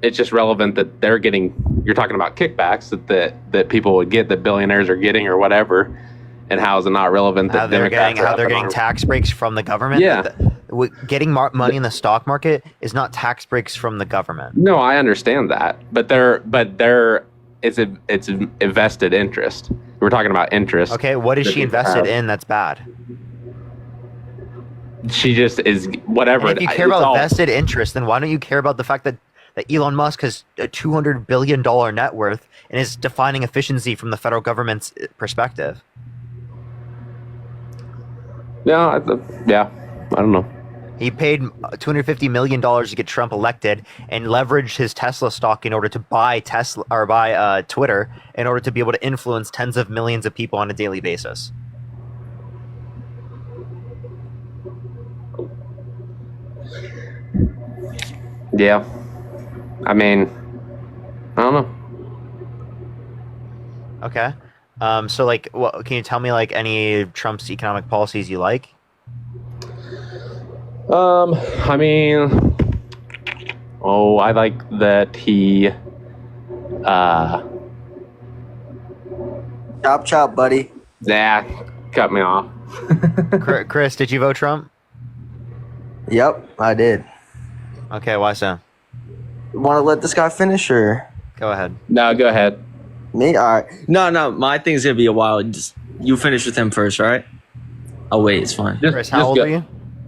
it's just relevant that they're getting. You're talking about kickbacks that people would get, that billionaires are getting or whatever, and how is it not relevant that they're getting tax breaks from the government? Yeah, getting money in the stock market is not tax breaks from the government. No, I understand that, but it's a vested interest. We're talking about interest. Okay, what is she invested in that's bad? She just is whatever. And if you care about vested interest, then why don't you care about the fact that Elon Musk has a $200 billion net worth and is defining efficiency from the federal government's perspective? Yeah, I don't know. He paid $250 million to get Trump elected and leveraged his Tesla stock in order to buy Twitter in order to be able to influence tens of millions of people on a daily basis. Yeah. I mean, I don't know. Okay. So, like, can you tell me, like, any Trump's economic policies you like? I mean, I like that he, Chop, buddy. yeah, cut me off. Chris, did you vote Trump? Yep, I did. Okay, why so? Want to let this guy finish, or? Go ahead. No, go ahead. Me? All right. No, my thing's gonna be a while. Just you finish with him first, right? Oh wait, it's fine. Chris, how old are you?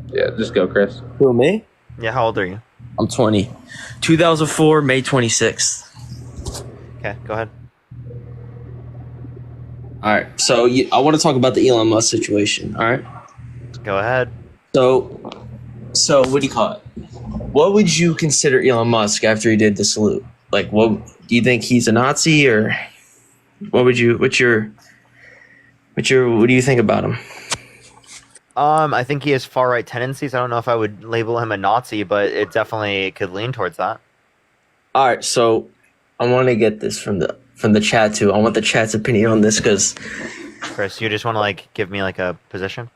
Yeah, just go, Chris. Who, me? Yeah, how old are you? I'm 20. 2004, May 26th. Okay, go ahead. All right, so I want to talk about the Elon Musk situation. All right. Go ahead. So what do you call it? What would you consider Elon Musk after he did the salute? Like, what do you think he's a Nazi, or what do you think about him? I think he has far right tendencies. I don't know if I would label him a Nazi, but it definitely could lean towards that. All right, so I want to get this from the chat too. I want the chat's opinion on this because Chris, you just want to like give me like a position?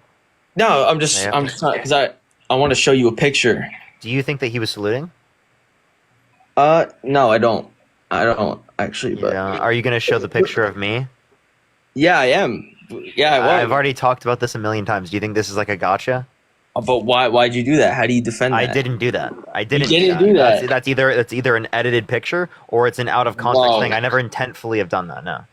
no, I'm just because I want to show you a picture. Do you think that he was saluting? No, I don't actually. But Are you going to show the picture of me? yeah, I am. Yeah, I was. I've already talked about this a million times. Do you think this is like a gotcha? But why'd you do that? How do you defend that? I didn't do that. I didn't. You didn't do that. That's either an edited picture or it's an out of context thing. I never intentfully have done that. No.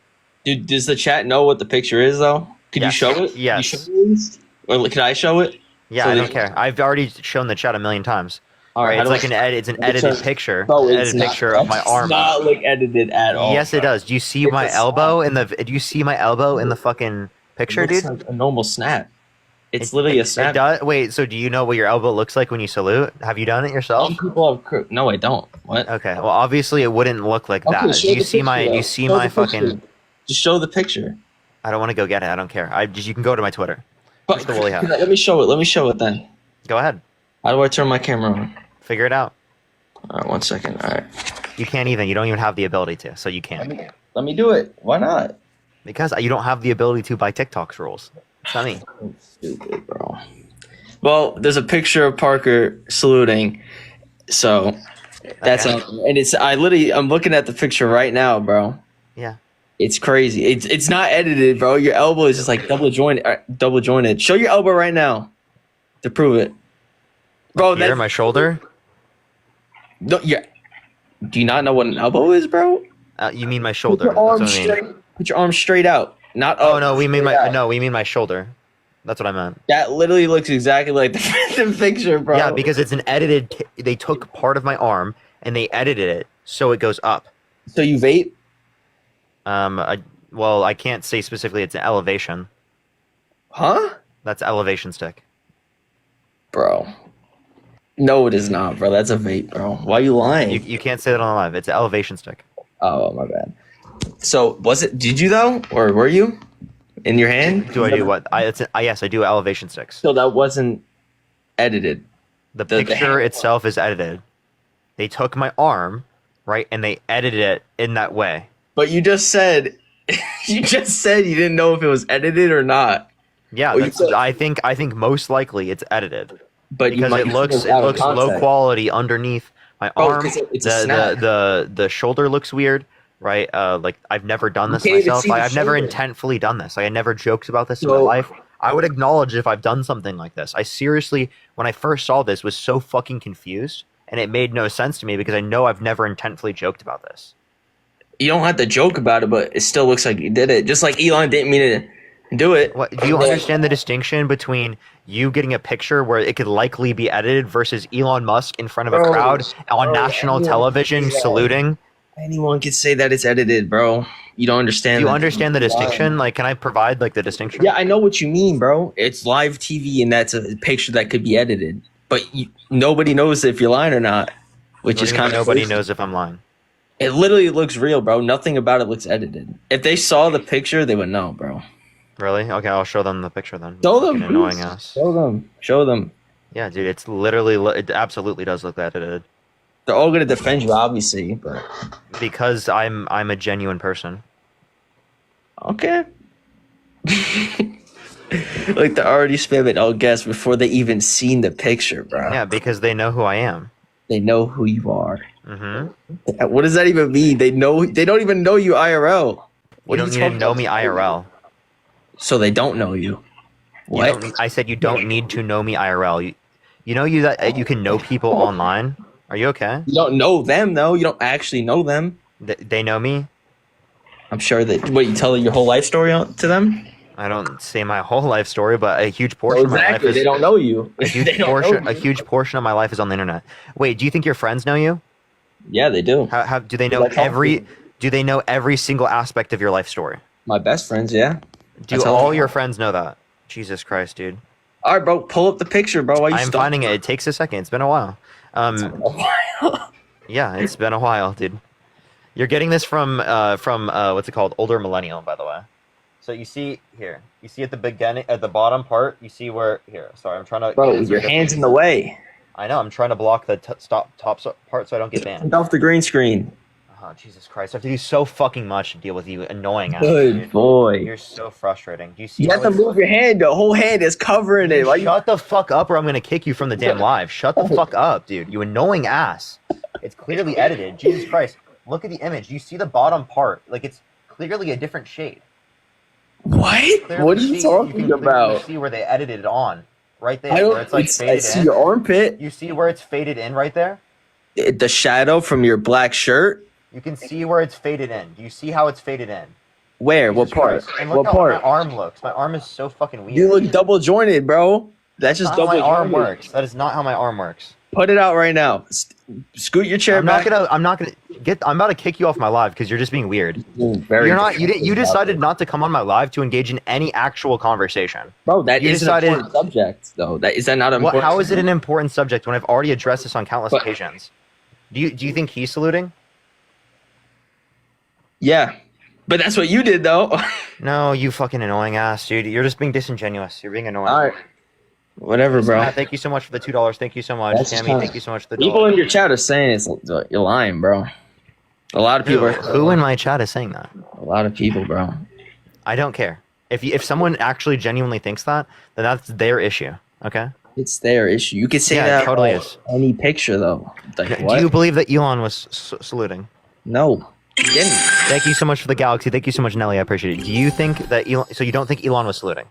Dude, does the chat know what the picture is though? Could you show it? Yes. Can you show it? Or can I show it? Yeah, I don't care. I've already shown the chat a million times. All right, it's like it's an edited picture. No, it's edited picture of my arm. It's not like edited at all. Yes, it does. Do you see my elbow in the? Do you see my elbow in the fucking picture, dude? Like a normal snap. It's literally a snap. It does. Wait, so do you know what your elbow looks like when you salute? Have you done it yourself? Some people have. No, I don't. What? Okay. Well, obviously it wouldn't look like that. Do you see my? Do you see my fucking? Just show the picture. I don't want to go get it. I don't care. You can go to my Twitter. But let me show it. Let me show it then. Go ahead. How do I turn my camera on? Figure it out. All right, 1 second. All right. You can't even. You don't even have the ability to, so you can't. Let me do it. Why not? Because you don't have the ability to by TikTok's rules. It's not me. Stupid, bro. Well, there's a picture of Parker saluting, so that's and I'm looking at the picture right now, bro. Yeah. It's crazy. It's not edited, bro. Your elbow is just like double jointed. Show your elbow right now to prove it, bro. Here, my shoulder. No, yeah. Do you not know what an elbow is, bro? You mean my shoulder? Put your arm straight out. Not up. Oh no, we mean my shoulder. That's what I meant. That literally looks exactly like the picture, bro. Yeah, because it's an edited. They took part of my arm and they edited it so it goes up. So you vape? I can't say specifically. It's an elevation. Huh? That's elevation stick. Bro. No, it is not, bro. That's a vape, bro. Why are you lying? You can't say that on the live. It's an elevation stick. Oh, my bad. So, did you though? Or were you? In your hand? Do I do what? Yes, I do elevation sticks. So that wasn't edited? The picture itself is edited. They took my arm, right, and they edited it in that way. But you just said, you didn't know if it was edited or not. Yeah, I think most likely it's edited. But because it looks low quality underneath My Oh, arm, 'cause it's a snap. the shoulder looks weird, right? Like I've never done this can't even myself. see Like, the I've never shoulder. intentfully done this. Like, I never joked about this in my So- life. I would acknowledge if I've done something like this. I seriously, when I first saw this, was so fucking confused, and it made no sense to me because I know I've never intentfully joked about this. You don't have to joke about it, but it still looks like you did it. Just like Elon didn't mean to do it. What do you understand the distinction between you getting a picture where it could likely be edited versus Elon Musk in front of a Bro, crowd on bro, national anyone television can say that. saluting? Anyone can say that it's edited, bro. You don't understand. Do you that. understand the distinction? Like, can I provide like the distinction? Yeah, I know what you mean, bro. It's live TV, and that's a picture that could be edited. But nobody knows if you're lying or not, which What is do you mean kind of nobody crazy. knows if I'm lying. It literally looks real, bro. Nothing about it looks edited. If they saw the picture, they would know, bro. Really? Okay, I'll show them the picture then. Show them, Fucking annoying please. ass. Show them. Show them. Yeah, dude, it's literally, it absolutely does look edited. They're all gonna defend you, obviously, but Because I'm a genuine person. okay. Like they're already spamming all guess before they even seen the picture, bro. Yeah, because they know who I am. They know who you are. Mm-hmm. What does that even mean? They know. They don't even know you IRL. You What don't are need to talking know about? me IRL. So they don't know you. You What? don't need- I said you don't need to know me IRL. You know that you can know people online. Are you okay? You don't know them though. You don't actually know them. They know me. I'm sure that. What, you tell your whole life story to them? I don't say my whole life story, but a huge portion of my life Exactly. is They don't know you. a huge They don't portion. know A you. huge portion of my life is on the internet. Wait, do you think your friends know you? Yeah, they do. How do they know Like, how- every? Do they know every single aspect of your life story? My best friends. Yeah. Do That's how- all your friends know that? Jesus Christ, dude! All right, bro. Pull up the picture, bro. Why you I'm finding it. It takes a second. It's been a while. Yeah, it's been a while, dude. You're getting this from what's it called? Older millennial, by the way. So you see here, you see at the beginning, at the bottom part, you see where here. Sorry, I'm trying to. Bro, your hands in the way. I know. I'm trying to block the top part so I don't get banned. Get off the green screen. Oh, Jesus Christ! I have to do so fucking much to deal with you, annoying ass. Good Dude. boy. You're so frustrating. Do you see? You have how to it's- move your hand. The whole hand is covering it. Why you? Shut the fuck up, or I'm gonna kick you from the damn live. Shut the fuck up, dude. You annoying ass. It's clearly edited. Jesus Christ! Look at the image. You see the bottom part? Like it's clearly a different shade. What? Clearly What are you see- talking can clearly about? See where they edited it on, right there. I Where don't. it's like I faded see in. your armpit. You see where it's faded in right there? The shadow from your black shirt. You can see where it's faded in. Do you see how it's faded in? Where? What Jesus part? Christ. And look What how part? my arm looks. My arm is so fucking weird. You look double jointed, bro. That's just That's not how double my arm jointed. works. That is not how my arm works. Put it out right now. Scoot your chair I'm back. not gonna I'm about to kick you off my live because you're just being weird. Very You're not. You didn't. You difficult decided about not to come on my live to engage in any actual conversation. it. Bro, that you is decided- an important subject, though. Is that not What? important? How is it an important subject when I've already addressed this on countless But- occasions? Do you think he's saluting? Yeah, but that's what you did, though. No, you fucking annoying ass, dude. You're just being disingenuous. You're being annoying. All right, whatever, bro. Matt, thank you so much for the $2. Thank you so much, That's Tammy. fine. Thank you so much for the People $1. in your chat are saying you're lying, bro. A lot of people. Who in my chat is saying that? A lot of people, bro. I don't care. If someone actually genuinely thinks that, then that's their issue. Okay. It's their issue. You could say Yeah, that it totally about is. any picture, though. Like, what? Do you believe that Elon was saluting? No. He didn't. Thank you so much for the galaxy. Thank you so much, Nelly. I appreciate it. Do you think that Elon? So you don't think Elon was saluting?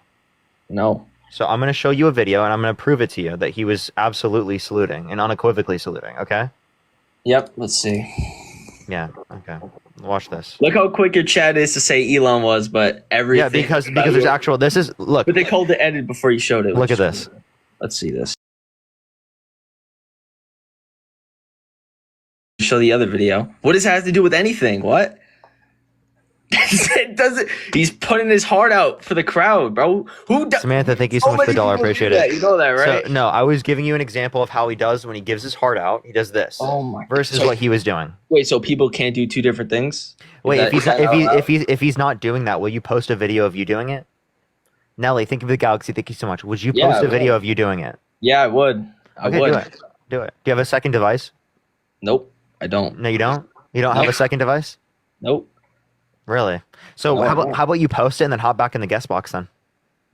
No. So I'm going to show you a video and I'm going to prove it to you that he was absolutely saluting and unequivocally saluting. Okay? Yep. Let's see. Yeah. Okay. Watch this. Look how quick your chat is to say Elon was, but everything. Yeah, because there's actual. This is look. But they called it edit before you showed it. Look at this. Let's see this. Show the other video. What does it have to do with anything? What? It doesn't. He's putting his heart out for the crowd, bro. Who does? Samantha, thank you so much for the $1. Appreciate it. You know that, right? So, no, I was giving you an example of how he does when he gives his heart out. He does this Oh my. versus So- what he was doing. Wait, so people can't do two different things? Wait, Is if he's that not, out loud? if he's not doing that, will you post a video of you doing it? Nelly, think of the galaxy. Thank you so much. Would you Yeah, post I a video will. of you doing it? Yeah, I would. I Okay, would. do it. Do it. Do you have a second device? Nope, I don't. No, you don't. You don't have No. a second device? Nope. Really? So No, I don't. how about you post it and then hop back in the guest box then?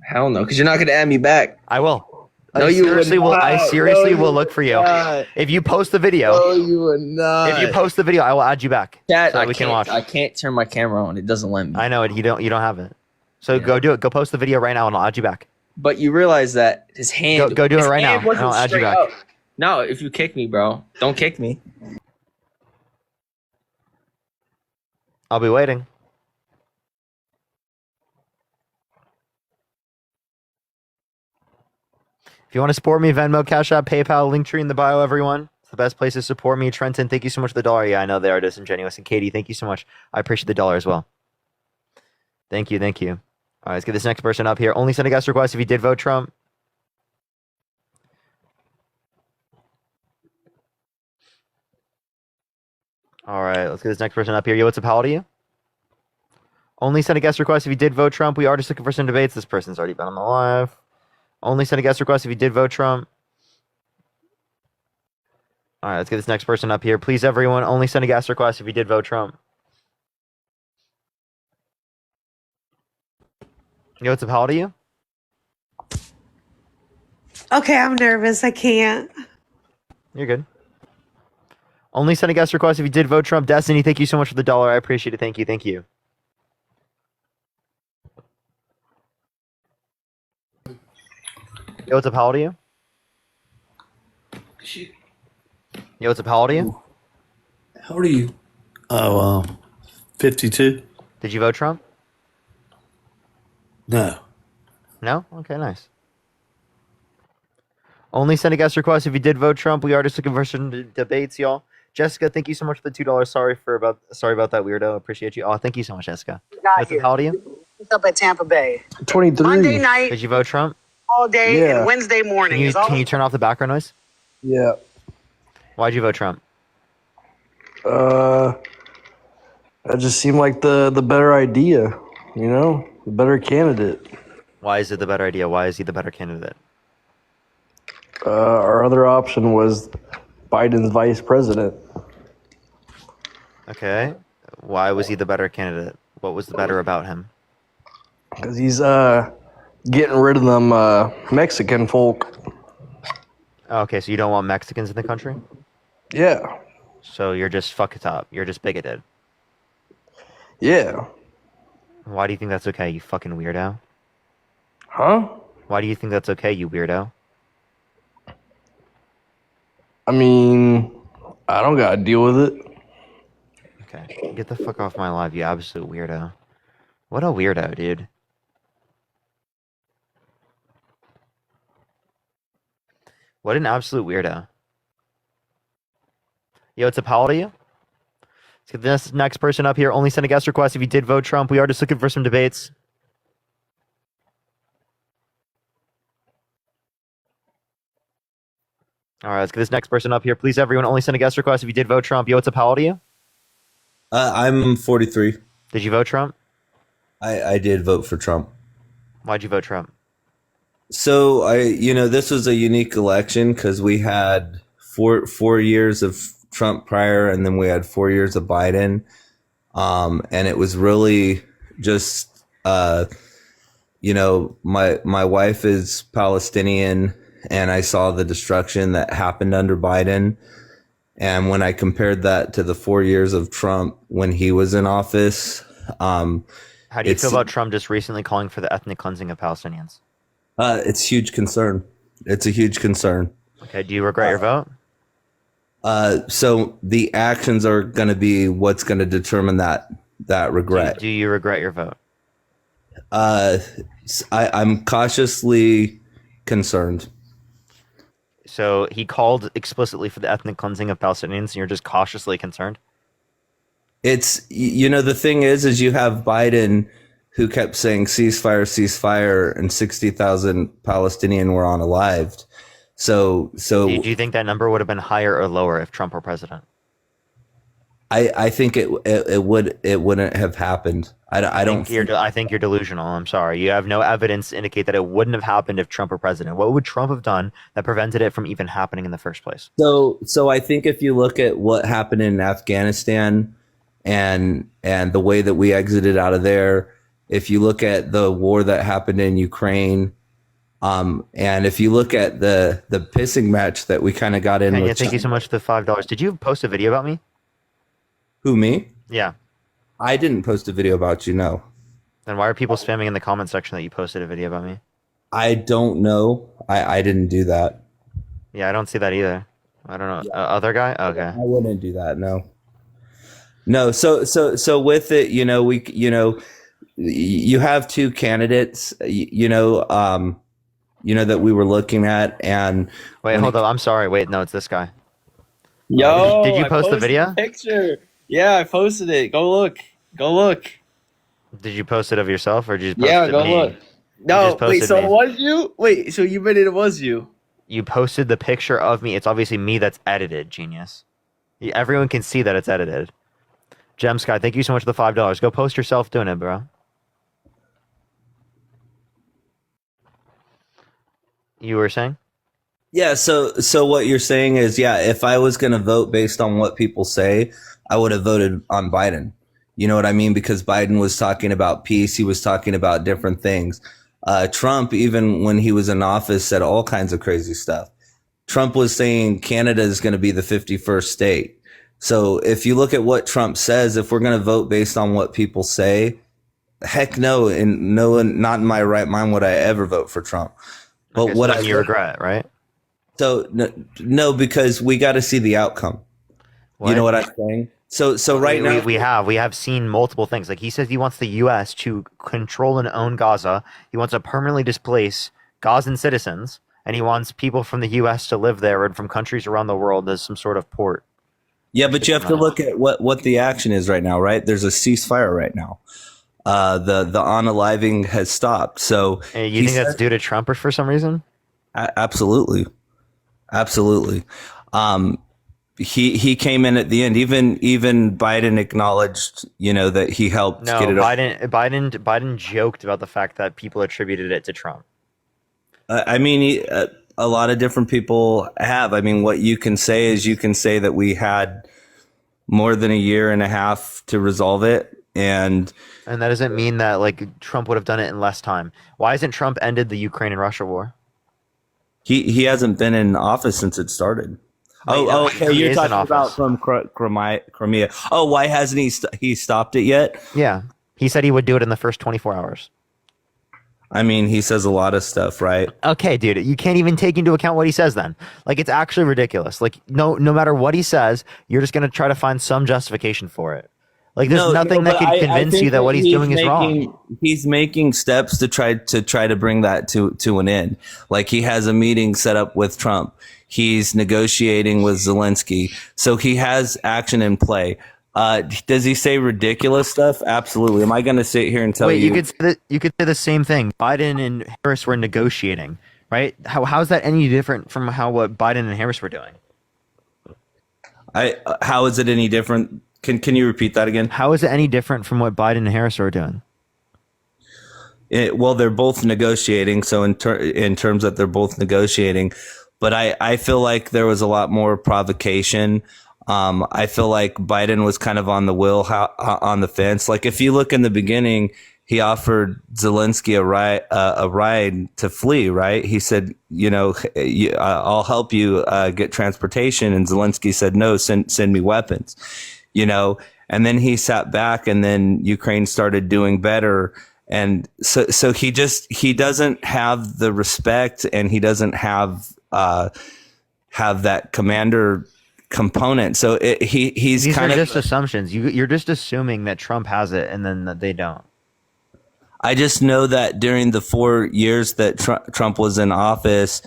Hell no, because you're not gonna add me back. I will. No, you would I not. seriously No, will you look for would you. not. If you post the video, No, you would not. if you post the video, I will add you back Chat, so that we can watch. I can't turn my camera on. It doesn't let me. I know it. You don't have it. So Yeah. go do it. Go post the video right now, and I'll add you back. But you realize that his hand. Go do his it right hand now, and wasn't I'll add you straight back. up. No, if you kick me, bro, don't kick me. I'll be waiting. If you want to support me, Venmo, Cash App, PayPal, Linktree in the bio, everyone. It's the best place to support me. Trenton, thank you so much for the $1. Yeah, I know they are disingenuous. And Katie, thank you so much. I appreciate the $1 as well. Thank you. All right, let's get this next person up here. Only send a guest request if you did vote Trump. All right, let's get this next person up here. Yo, what's up? How old are you? Only send a guest request if you did vote Trump. We are just looking for some debates. This person's already been on the live. Only send a guest request if you did vote Trump. All right, let's get this next person up here. Please, everyone, only send a guest request if you did vote Trump. Yo, what's up? How old are you? Okay, I'm nervous. I can't. You're good. Only send a guest request if you did vote Trump. Destiny, thank you so much for the $1. I appreciate it. Thank you. Yo, what's up? How old are you? Yo, what's up? How old are you? How old are you? Oh, 52. Did you vote Trump? No. No? Okay, nice. Only send a guest request if you did vote Trump. We are just looking for some debates, y'all. Jessica, thank you so much for the $2. Sorry about that weirdo. Appreciate you. Oh, thank you so much, Jessica. What's up? How old are you? What's up at Tampa Bay? 23. Monday night, Did you vote Trump? all day, Yeah. and Wednesday morning. Can you, is all can you turn off the background noise? Yeah. Why'd you vote Trump? That just seemed like the better idea, the better candidate. Why is it the better idea? Why is he the better candidate? Our other option was Biden's vice president. Okay. Why was he the better candidate? What was the better about him? Because he's getting rid of them Mexican folk. Okay, so you don't want Mexicans in the country? Yeah. So you're just fucked up. You're just bigoted. Yeah. Why do you think that's okay, you fucking weirdo? Huh? Why do you think that's okay, you weirdo? I mean, I don't gotta deal with it. Okay. Get the fuck off my live, you absolute weirdo. What a weirdo, dude. What an absolute weirdo. Yo, what's up? How old are you? Let's get this next person up here. Only send a guest request if you did vote Trump. We are just looking for some debates. All right, let's get this next person up here. Please, everyone, only send a guest request if you did vote Trump. Yo, what's up? How old are you? I'm 43. Did you vote Trump? I did vote for Trump. Why'd you vote Trump? So this was a unique election because we had four years of Trump prior, and then we had 4 years of Biden. And it was really just, my wife is Palestinian, and I saw the destruction that happened under Biden. And when I compared that to the 4 years of Trump when he was in office, How do you feel about Trump just recently calling for the ethnic cleansing of Palestinians? it's huge concern. It's a huge concern. Okay, do you regret your vote? So the actions are going to be what's going to determine that regret. Do you regret your vote? I'm cautiously concerned. So he called explicitly for the ethnic cleansing of Palestinians, and you're just cautiously concerned? It's, the thing is you have Biden who kept saying ceasefire, and 60,000 Palestinian were unalived. So Do you think that number would have been higher or lower if Trump were president? I think it wouldn't have happened. I think you're delusional. I'm sorry. You have no evidence to indicate that it wouldn't have happened if Trump were president. What would Trump have done that prevented it from even happening in the first place? So I think if you look at what happened in Afghanistan and the way that we exited out of there, if you look at the war that happened in Ukraine, And if you look at the pissing match that we kind of got in Kenya, with thank you so much for the $5. Did you post a video about me? Who, me? Yeah. I didn't post a video about you, no. Then why are people spamming in the comment section that you posted a video about me? I don't know. I didn't do that. Yeah, I don't see that either. I don't know. Other guy? Okay. I wouldn't do that, no. No, so with it, you have two candidates, that we were looking at, and Wait, hold up. I'm sorry. Wait, no, it's this guy. Yo, Did you I post the posted video? Picture. Yeah, I posted it. Go look. Go look. Did you post it of yourself or did you post Yeah, it go me? look. You No, just posted wait. So me. it was you? Wait. So you admitted it was you? You posted the picture of me. It's obviously me that's edited, genius. Everyone can see that it's edited. Gem Sky, thank you so much for the $5. Go post yourself doing it, bro. You were saying? yeah. So what you're saying is, yeah, if I was going to vote based on what people say, I would have voted on Biden. You know what I mean? Because Biden was talking about peace. He was talking about different things. Trump, even when he was in office, said all kinds of crazy stuff. Trump was saying Canada is going to be the 51st state. So if you look at what Trump says, if we're going to vote based on what people say, heck no, and no, not in my right mind would I ever vote for Trump. But Okay, so what then you regret it, right? So no, because we got to see the outcome. You know what I'm saying? So right now we have seen multiple things. Like he says he wants the U.S. to control and own Gaza. He wants to permanently displace Gazan citizens, and he wants people from the U.S. to live there and from countries around the world as some sort of port. Yeah, but you have to look at what the action is right now, right? There's a ceasefire right now. The unaliving has stopped. So You think that's due to Trump or for some reason? Absolutely. He came in at the end. Even Biden acknowledged, that he helped No, get it. Biden joked about the fact that people attributed it to Trump. I mean, a lot of different people have. I mean, what you can say is you can say that we had more than a year and a half to resolve it. And that doesn't mean that like Trump would have done it in less time. Why hasn't Trump ended the Ukraine and Russia war? he hasn't been in office since it started. Okay. You're talking about from Crimea. Oh, why hasn't he stopped it yet? Yeah. He said he would do it in the first 24 hours. I mean, he says a lot of stuff, right? Okay, dude, you can't even take into account what he says then. Like, it's actually ridiculous. Like, no matter what he says, you're just going to try to find some justification for it. Like, there's nothing that can convince you that what he's doing is wrong. He's making steps to try to bring that to an end. Like, he has a meeting set up with Trump. He's negotiating with Zelensky. So he has action in play. Does he say ridiculous stuff? Absolutely. Am I going to sit here and tell you? You could say the same thing. Biden and Harris were negotiating, right? How is that any different from what Biden and Harris were doing? How is it any different? Can you repeat that again? How is it any different from what Biden and Harris are doing? Well, they're both negotiating. So in terms that they're both negotiating, but I feel like there was a lot more provocation. I feel like Biden was kind of on the fence. Like if you look in the beginning, he offered Zelensky a ride to flee. Right? He said, I'll help you get transportation, and Zelensky said, no, send me weapons. And then he sat back, and then Ukraine started doing better. And so he doesn't have the respect, and he doesn't have that commander component. So he's These kind are of just assumptions. You're just assuming that Trump has it and then that they don't. I just know that during the 4 years that Trump was in office,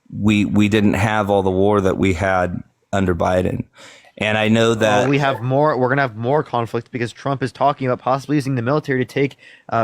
we didn't have all the war that we had under Biden. And I know that we're going to have more conflict because Trump is talking about possibly using the military to take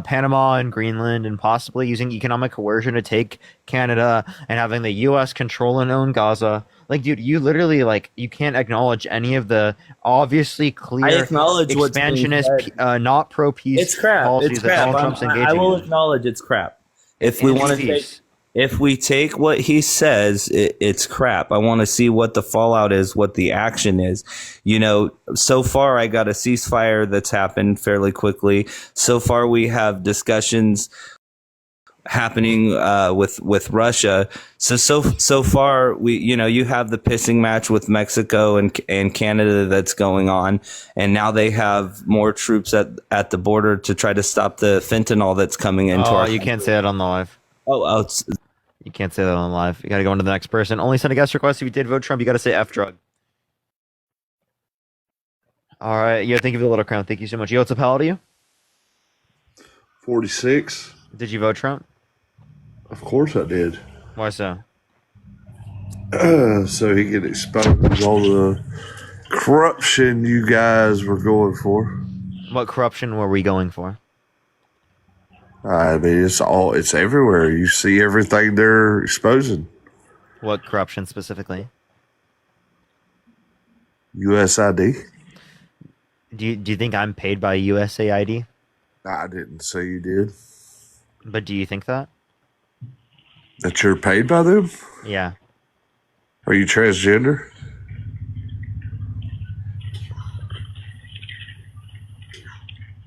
Panama and Greenland, and possibly using economic coercion to take Canada, and having the U.S. control and own Gaza. Like, dude, you literally, you can't acknowledge any of the obviously clear expansionist, not pro-peace policies that Donald Trump's engaging in. I will acknowledge it's crap. If we take what he says, it's crap. I want to see what the fallout is, what the action is. So far I got a ceasefire that's happened fairly quickly. So far we have discussions happening with Russia. So far you have the pissing match with Mexico and Canada that's going on, and now they have more troops at the border to try to stop the fentanyl that's coming into our. You can't say that on the live. Oh, You can't say that on live. You got to go on to the next person. Only send a guest request if you did vote Trump. You got to say F drug. All right. Yeah, thank you for the little crown. Thank you so much. Yo, what's up? How old are you? 46. Did you vote Trump? Of course I did. Why so? So he could expose all the corruption you guys were going for. What corruption were we going for? I mean, it's everywhere. You see everything they're exposing. What corruption specifically? USID. Do you think I'm paid by USAID? I didn't say you did. But do you think that? That you're paid by them? Yeah. Are you transgender?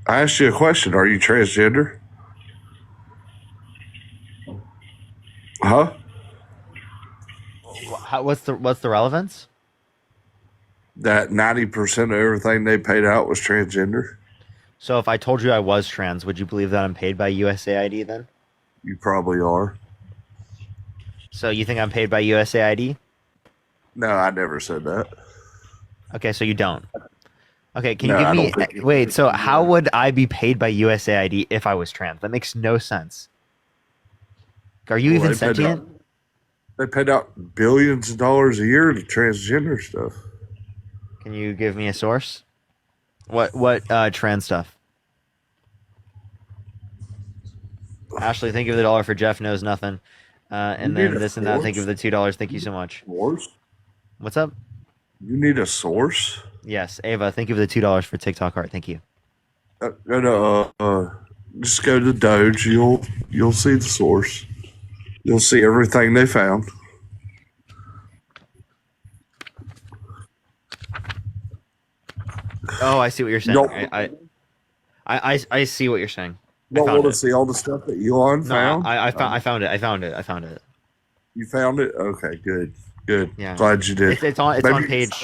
I asked you a question. Are you transgender? Huh? What's the relevance? That 90% of everything they paid out was transgender? So if I told you I was trans, would you believe that I'm paid by USAID then? You probably are. So you think I'm paid by USAID? No, I never said that. Okay, so you don't. Okay, can No, you I give don't think me... you- Wait, so how would I be paid by USAID if I was trans? That makes no sense. Are you Well, even they paid sentient? They paid out billions of dollars a year to transgender stuff. Can you give me a source? What trans stuff? Ashley, thank you for the $1 for Jeff knows nothing. And You need then a this and that. Thank you for source? the $2. Thank you so much. Source? What's up? You need a source? Yes, Ava, thank you for the $2 for TikTok art. Thank you. Just go to Doge. You'll see the source. You'll see everything they found. Oh, I see what you're saying. Nope. I see what you're saying. Don't found want to it. see all the stuff that Elon No, found? I found it. You found it? Okay, good. Good. Yeah. Glad you did. It's on Maybe- page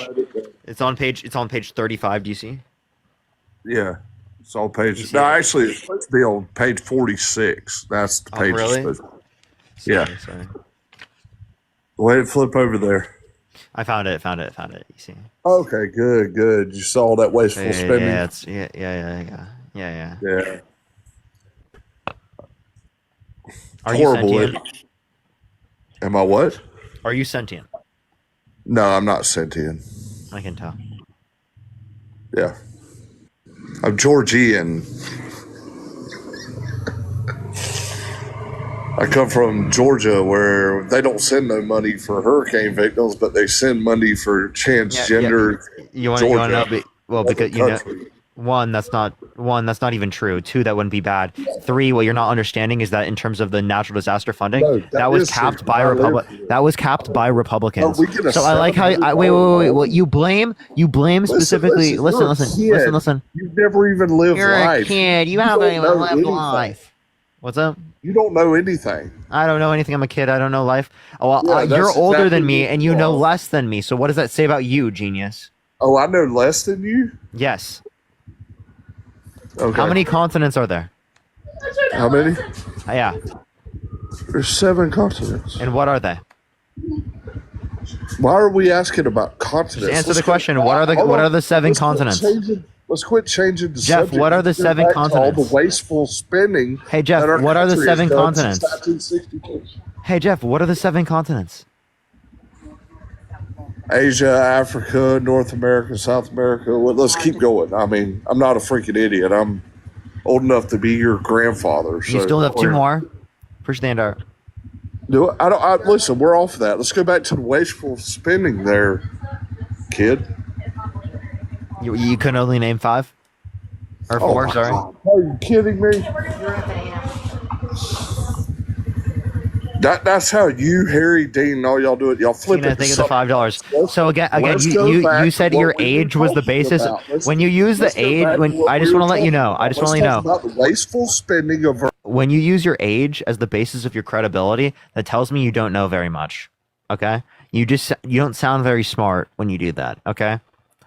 35. Do you see? Yeah. It's on You page. see No, it? actually, it's supposed to be on page 46. That's the Oh, page. it's really? supposed to- Sorry, Yeah. Sorry. Go ahead and flip over there. I found it. You see? Okay, good. You saw that wasteful spending. Yeah. Yeah. Are you Horrible. sentient? Am I what? Are you sentient? No, I'm not sentient. I can tell. Yeah. I'm Georgian. I come from Georgia where they don't send no money for hurricane victims, but they send money for transgender. You want to know? Georgia. Well, Other because you know, country. one, that's not even true. Two, that wouldn't be bad. Three, what you're not understanding is that in terms of the natural disaster funding, No, that was is capped true. by I live Republic. here. That was capped by Republicans. Oh, we get a So I like how wait. Well, you blame specifically. Listen. You've never even lived You're life. a kid. You don't haven't even know lived anything. life. What's up? You don't know anything. I don't know anything. I'm a kid. I don't know life. Oh, well, Yeah, you're that's older than exactly me, what and you you know are. less than me. So what does that say about you, genius? Oh, I know less than you? Yes. Okay. How many continents are there? How many? Yeah. There's 7 continents. And what are they? Why are we asking about continents? Just answer Let's the question. What are the 7 Let's quit continents? Let's quit changing the Jeff, subject. what are the Let's go 7 back to all continents? the wasteful spending. Hey, Jeff, that our what are the country has 7 done since continents? 1962. Hey, Jeff, what are the 7 continents? Asia, Africa, North America, South America. Well, let's keep going. I mean, I'm not a freaking idiot. I'm old enough to be your grandfather. You still have 2 more? Push the hand out. Do it. Listen, we're off that. Let's go back to the wasteful spending there, kid. You couldn't only name 5? Or 4, my sorry. God. Are you kidding me? That's how you, Harry, Dean, and all y'all do it. Y'all flip Tina, it. think of the $5. So again, let's go back you to said what your we were age was the talking basis. about. When you use the Let's go age, back to what I we just were want to let you talking know. about. I just want to Let's let you know. talk about the wasteful spending of our when you use your age as the basis of your credibility, that tells me you don't know very much. Okay? You don't sound very smart when you do that. Okay?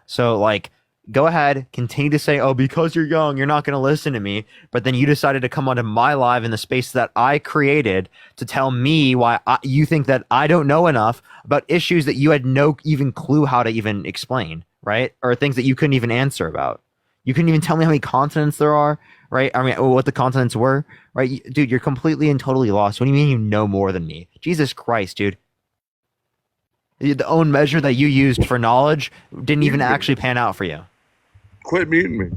So like, go ahead, continue to say, oh, because you're young, you're not going to listen to me. But then you decided to come onto my live in the space that I created to tell me why you think that I don't know enough about issues that you had no even clue how to even explain, right? Or things that you couldn't even answer about. You couldn't even tell me how many continents there are, right? I mean, what the continents were, right? Dude, you're completely and totally lost. What do you mean you know more than me? Jesus Christ, dude. The own measure that you used for knowledge didn't even actually pan out for you. Quit muting me.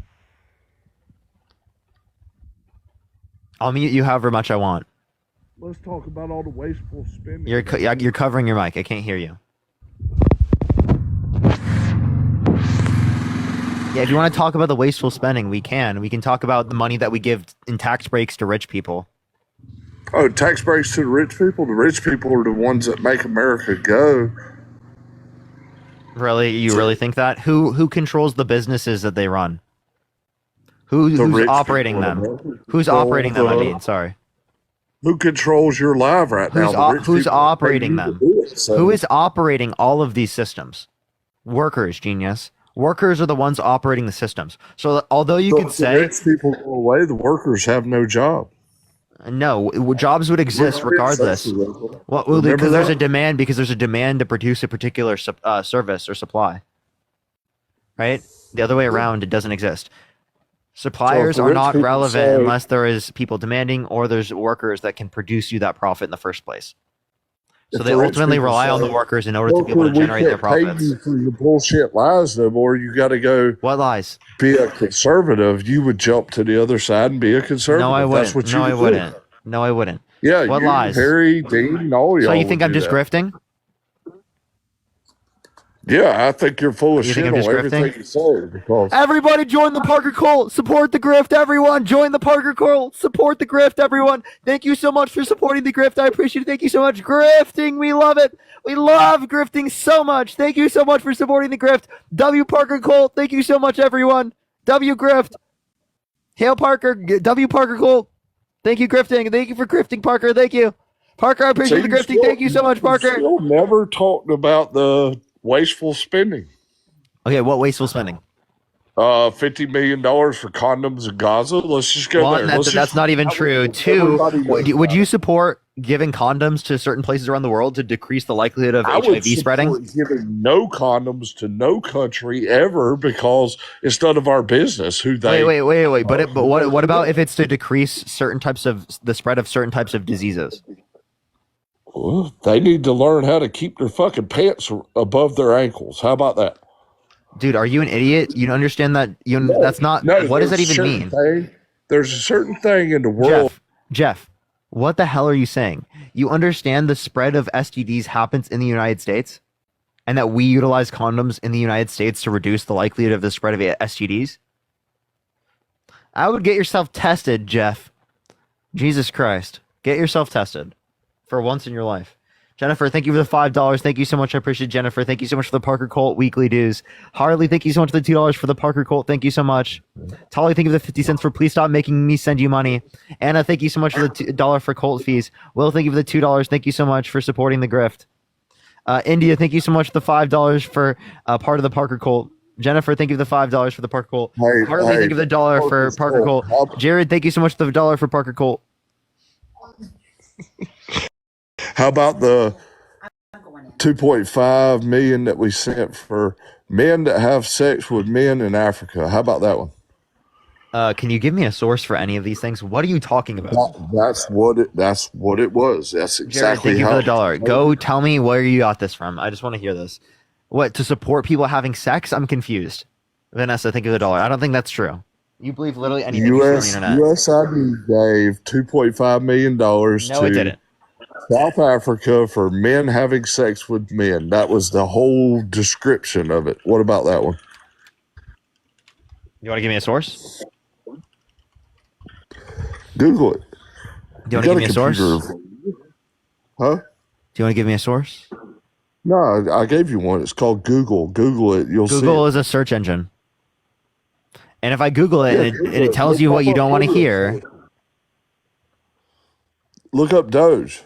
I'll mute you however much I want. Let's talk about all the wasteful spending. You're covering your mic. I can't hear you. Yeah, if you want to talk about the wasteful spending, we can. We can talk about the money that we give in tax breaks to rich people. Oh, tax breaks to the rich people? The rich people are the ones that make America go. Really? You really think that? Who controls the businesses that they run? Who's operating them? Who's operating them? I mean, sorry. Who controls your live right now? Who's operating them? Who is operating all of these systems? Workers, genius. Workers are the ones operating the systems. So although you could say the rich people go away, the workers have no job. No, jobs would exist regardless. Well, because there's a demand. Because there's a demand to produce a particular service or supply. Right? The other way around, it doesn't exist. Suppliers are not relevant unless there is people demanding or there's workers that can produce you that profit in the first place. So they ultimately rely on the workers in order to be able to generate their profits. Pay you for your bullshit lies no more. You got to go. What lies? Be a conservative. You would jump to the other side and be a conservative. No, I wouldn't. That's what No, I you wouldn't. No, I wouldn't. Yeah, what you, lies? Harry, Dean, all y'all. So you think I'm just grifting? Yeah, I think you're full of shit on everything you say. Because everybody join the Parker Cult. Support the grift, everyone. Join the Parker Cult. Support the grift, everyone. Thank you so much for supporting the grift. I appreciate it. Thank you so much. Grifting, we love it. We love grifting so much. Thank you so much for supporting the grift. W Parker Cult. Thank you so much, everyone. W Grift. Hail Parker. W Parker Cult. Thank you, grifting. Thank you for grifting, Parker. Thank you. Parker, I appreciate the grifting. Thank you so much, Parker. Still never talked about the wasteful spending. Okay, what wasteful spending? $50 million for condoms in Gaza. Let's just go there. That's not even true. Two, would you support giving condoms to certain places around the world to decrease the likelihood of HIV spreading? I would support giving no condoms to no country ever because it's none of our business who they. Wait. But what about if it's to decrease certain types of the spread of certain types of diseases? Well, they need to learn how to keep their fucking pants above their ankles. How about that? Dude, are you an idiot? You don't understand that? That's not. No, what does that even mean? There's a certain thing in the world. Jeff, what the hell are you saying? You understand the spread of STDs happens in the United States, and that we utilize condoms in the United States to reduce the likelihood of the spread of STDs? I would get yourself tested, Jeff. Jesus Christ, get yourself tested for once in your life. Jennifer, thank you for the $5. Thank you so much. I appreciate it, Jennifer. Thank you so much for the Parker Cult weekly dues. Harley, thank you so much for the $2 for the Parker Cult. Thank you so much. Tolly, thank you for the 50 cents for please stop making me send you money. Anna, thank you so much for the $1 for Cult fees. Will, thank you for the $2. Thank you so much for supporting the grift. India, thank you so much for the $5 for part of the Parker Cult. Jennifer, thank you for the $5 for the Parker Cult. Harley, thank you for the $1 for Parker Cult. Jared, thank you so much for the $1 for Parker Cult. How about the 2.5 million that we sent for men that have sex with men in Africa? How about that one? Can you give me a source for any of these things? What are you talking about? That's what it was. That's exactly Jared, thank you for the $1. Go tell me where you got this from. I just want to hear this. What, to support people having sex? I'm confused. Vanessa, thank you for the $1. I don't think that's true. You believe literally anything you see on the internet. USID gave $2.5 million No, it didn't. South Africa for men having sex with men. That was the whole description of it. What about that one? You want to give me a source? Google it. Do you want to give me a source? Huh? Do you want to give me a source? No, I gave you one. It's called Google. Google it. You'll see. Google is a search engine. And if I Google it and it tells you what you don't want to hear, Look up Doge.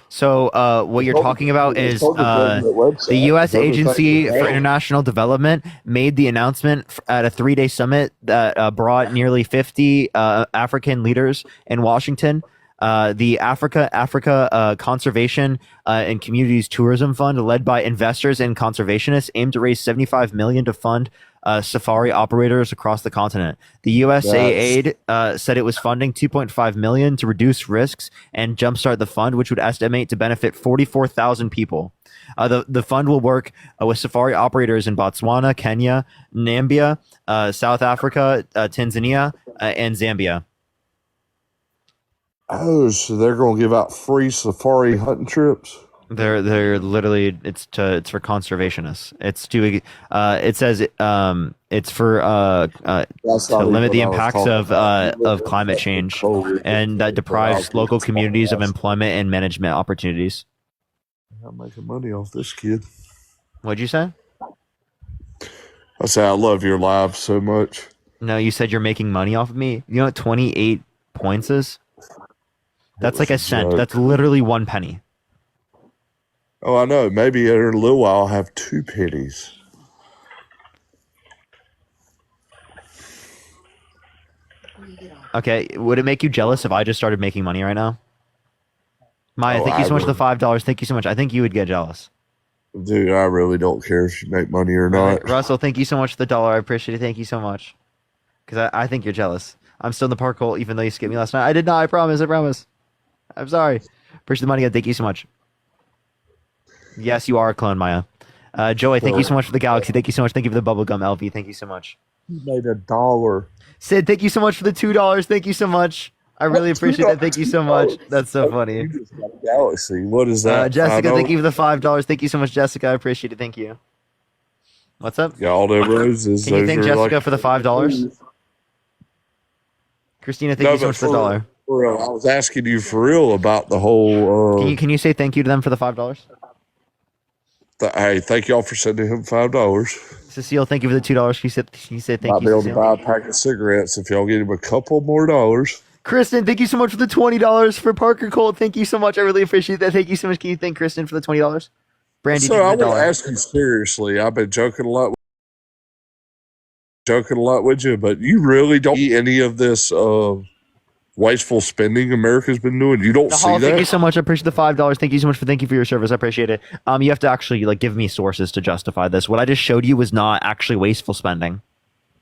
So what you're talking about is the U.S. Agency for International Development made the announcement at a 3-day summit that brought nearly 50 African leaders in Washington. The Africa Conservation and Communities Tourism Fund, led by investors and conservationists, aimed to raise $75 million to fund safari operators across the continent. The USAID said it was funding $2.5 million to reduce risks and jumpstart the fund, which would estimate to benefit 44,000 people. The fund will work with safari operators in Botswana, Kenya, Namibia, South Africa, Tanzania, and Zambia. Oh, so they're going to give out free safari hunting trips? They're literally it's for conservationists. It says it's for to limit the impacts of climate change, and that deprives local communities of employment and management opportunities. I'm making money off this kid. What'd you say? I say I love your live so much. No, you said you're making money off of me. You know what 28 points is? That's like a cent. joke. That's literally 1 penny. Oh, I know. Maybe in a little while I'll have 2 pennies. Okay, would it make you jealous if I just started making money right now? Maya, Oh, thank you I so much for the would. $5. Thank you so much. I think you would get jealous. Dude, I really don't care if you make money or All not. right, Russell, thank you so much for the $1. I appreciate it. Thank you so much. Because I think you're jealous. I'm still in the park hole, even though you skipped me last night. I did not. I promise. I promise. I'm sorry. Appreciate the money. Again. Thank you so much. Yes, you are a clone, Maya. Joey, thank you so much for the galaxy. Thank you so much. Thank you for the bubblegum, LV. Thank you so much. You made $1. Sid, thank you so much for the $2. Thank you so much. I really appreciate that. Thank you so much. That's so funny. You just got a galaxy. What is that? Jessica, thank $5? you for the $5. Thank you so much, Jessica. I appreciate it. Thank you. What's up? Got all them roses. Can you Those thank are Jessica like- for the $5? Christina, thank you so much for the $1. For real, I was asking you for real about the whole. Can you say thank you to them for the $5? Hey, thank y'all for sending him $5. Cecile, thank you for the $2. She said thank Might you, be able to Cecile. buy a pack of cigarettes if y'all get him a couple more dollars. Kristen, thank you so much for the $20 for Parker Colt. Thank you so much. I really appreciate that. Thank you so much. Can you thank Kristen for the $20? Brandy, So I thank you want for to the $1. ask you seriously. I've been joking a lot with you, but you really don't see any of this wasteful spending America's been doing. You don't see Hall, thank you that. so much. I appreciate the $5. Thank you so much for your service. I appreciate it. You have to actually give me sources to justify this. What I just showed you was not actually wasteful spending.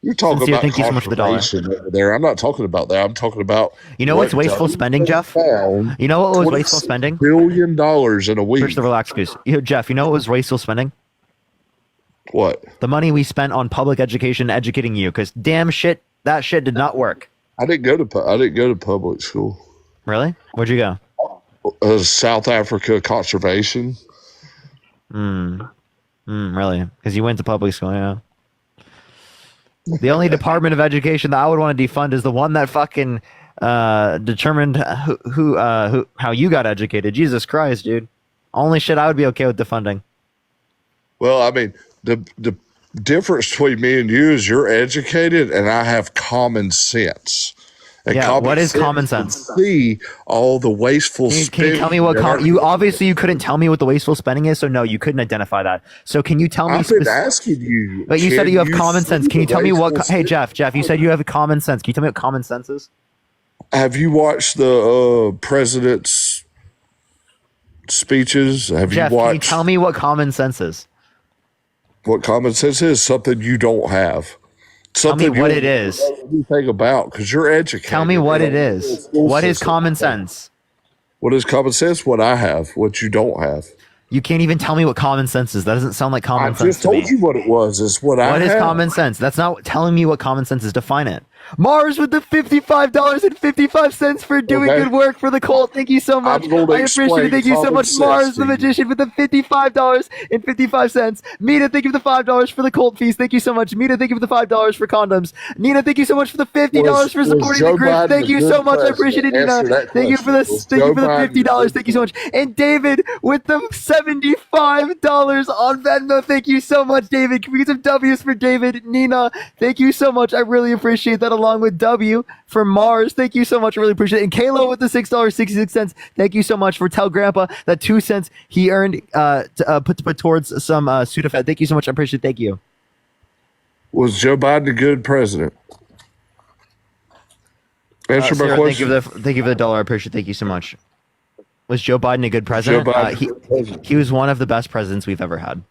You're talking Sincere, about thank you so much for the $1. conservation over there. I'm not talking about that. I'm talking about You know what's wasteful spending, Jeff? You know what was wasteful spending? $26 billion in a week. Push the relax goose. Jeff, you know what was wasteful spending? What? The money we spent on public education educating you, because damn shit, that shit did not work. I didn't go to public school. Really? Where'd you go? South Africa Conservation. Really? Because you went to public school, yeah. The only department of education that I would want to defund is the one that fucking determined how you got educated. Jesus Christ, dude. Only shit I would be okay with defunding. Well, I mean, the difference between me and you is you're educated and I have common sense. And Yeah, what is common sense? See all the wasteful Can spending. you tell me what you couldn't tell me what the wasteful spending is, so no, you couldn't identify that. So can you tell me? I've been asking you. But you said you have common sense. Can you tell me what? wasteful Hey, Jeff, you said you have common sense. Can you tell me what common sense is? Have you watched the president's speeches? Have Jeff, you watched? can you tell me what common sense is? What common sense is? Something you don't have. Tell me Something what you it is. don't know anything about because you're educated. Tell me what it is. What is common sense? What is common sense? What I have, what you don't have. You can't even tell me what common sense is. That doesn't sound like I common sense just to me. told you what it was. It's what I What is have. common sense? That's not telling me what common sense is. Define it. Mars with the $55.55 for doing Okay. good work for the cult. Thank you so much. I'm going to I appreciate explain it. Thank you so common much, sense Mars to the you. magician with the $55.55. Mina, thank you for the $5 for the cult feast. Thank you so much. Mina, thank you for the $5 for condoms. Nina, thank you so much for the $50 for Was supporting Joe the group. Biden Thank a you good so much. I president? appreciate it, Nina. Answer that Thank you for the question. Was thank you Joe for the Biden a $50. good Thank you so much. And David with the $75 on Venmo. Thank you so much, David. Can we get some W's for David? Nina, thank you so much. I really appreciate that. along with W from Mars. Thank you so much. I really appreciate it. And Kalo with the $6.66. Thank you so much for tell Grandpa that 2 cents he earned to put towards some Sudafed. Thank you so much. I appreciate it. Thank you. Was Joe Biden a good president? Answer my Sarah, question. thank you for the dollar. I appreciate it. Thank you so much. Was Joe Biden a good president? Joe Biden a good president? He was one of the best presidents we've ever had.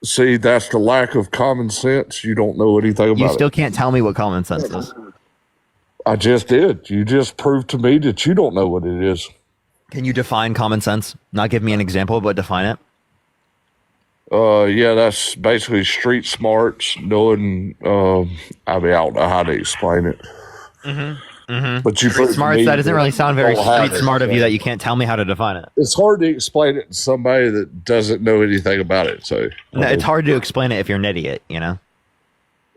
See, that's the lack of common sense. You don't know anything about You still it. can't tell me what common sense is. I just did. You just proved to me that you don't know what it is. Can you define common sense? Not give me an example, but define it. Yeah, that's basically street smarts, knowing, I don't know how to explain it. But you Street smarts, that doesn't really sound very street smart of you that that you can't tell me how to define it. it's hard to explain it to somebody that doesn't know anything about it. So No, it's hard to explain it if you're an idiot, you know?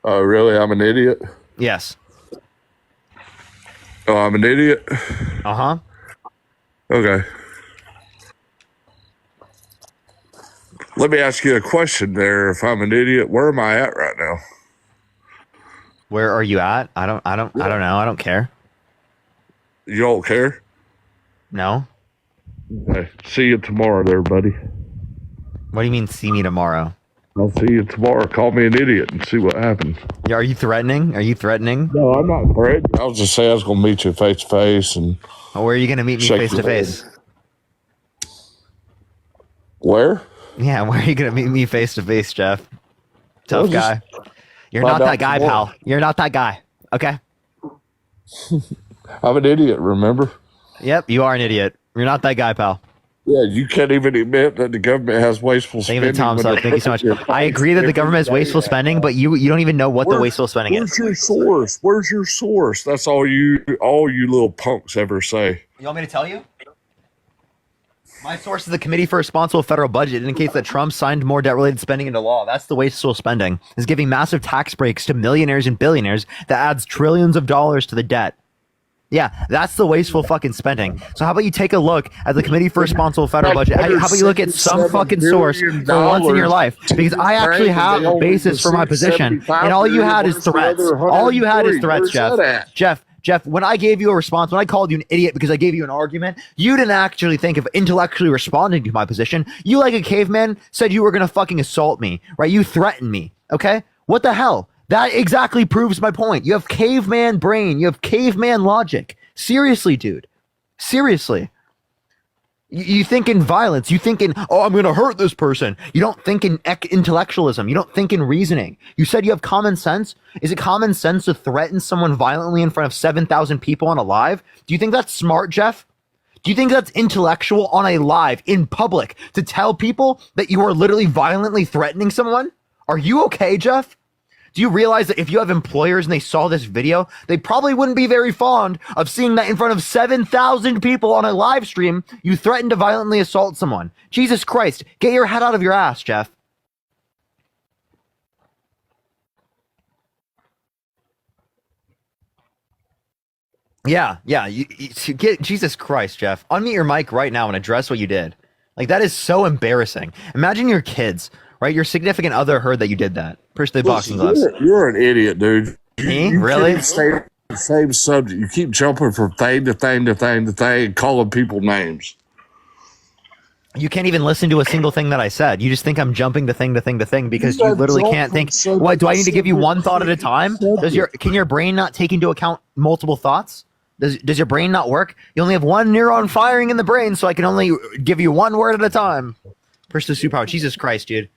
Oh, really? I'm an idiot? Yes. Oh, I'm an idiot? Uh-huh. Okay. Let me ask you a question there. If I'm an idiot, where am I at right now? Where are you at? I don't know. I don't care. You don't care? No. Okay. See you tomorrow there, buddy. What do you mean see me tomorrow? I'll see you tomorrow. Call me an idiot and see what happens. Yeah, are you threatening? Are you threatening? No, I'm not threatening. I was just saying I was going to meet you face to face and Or where are you going to meet me shake face to your face? hand. Where? Yeah, where are you going to meet me face to face, Jeff? Tough Well, just guy. You're find not that out guy, tomorrow. pal. You're not that guy. Okay? I'm an idiot, remember? Yep, you are an idiot. You're not that guy, pal. Yeah, you can't even admit that the government has wasteful spending. David Thompson, when they thank you so much. put your I agree that the government has wasteful spending, but you don't even know what the wasteful spending is. Where's your source? Where's your source? That's all you little punks ever say. You want me to tell you? My source is the Committee for Responsible Federal Budget. It indicates that Trump signed more debt-related spending into law. That's the wasteful spending. Is giving massive tax breaks to millionaires and billionaires that adds trillions of dollars to the debt. Yeah, that's the wasteful fucking spending. So how about you take a look at the Committee for Responsible Federal Budget? How about you look at some fucking source for once in your life? Because I actually have a basis for my position, and all you had is threats. All you had is threats, Jeff. Jeff, when I gave you a response, when I called you an idiot because I gave you an argument, you didn't actually think of intellectually responding to my position. You, like a caveman, said you were going to fucking assault me, right? You threatened me, okay? What the hell? That exactly proves my point. You have caveman brain. You have caveman logic. Seriously, dude. Seriously. You think in violence. You think in, oh, I'm going to hurt this person. You don't think in intellectualism. You don't think in reasoning. You said you have common sense. Is it common sense to threaten someone violently in front of 7,000 people on a live? Do you think that's smart, Jeff? Do you think that's intellectual on a live in public to tell people that you are literally violently threatening someone? Are you okay, Jeff? Do you realize that if you have employers and they saw this video, they probably wouldn't be very fond of seeing that in front of 7,000 people on a live stream, you threaten to violently assault someone? Jesus Christ, get your head out of your ass, Jeff. Yeah, you get Jesus Christ, Jeff. Unmute your mic right now and address what you did. Like, that is so embarrassing. Imagine your kids, right? Your significant other heard that you did that. Push the boxing gloves. You're an idiot, dude. Me? You Really? can't stay on the same subject. You keep jumping from thing to thing to thing to thing and calling people names. You can't even listen to a single thing that I said. You just think I'm jumping to thing to thing to thing because you You literally jump can't from think. subject What, do I to need to give you subject one thought at a to time? Can your brain not take into account multiple thoughts? Does your brain not work? You only have one neuron firing in the brain, so I can only give you one word at a time. Push the superpower. Jesus Christ, dude.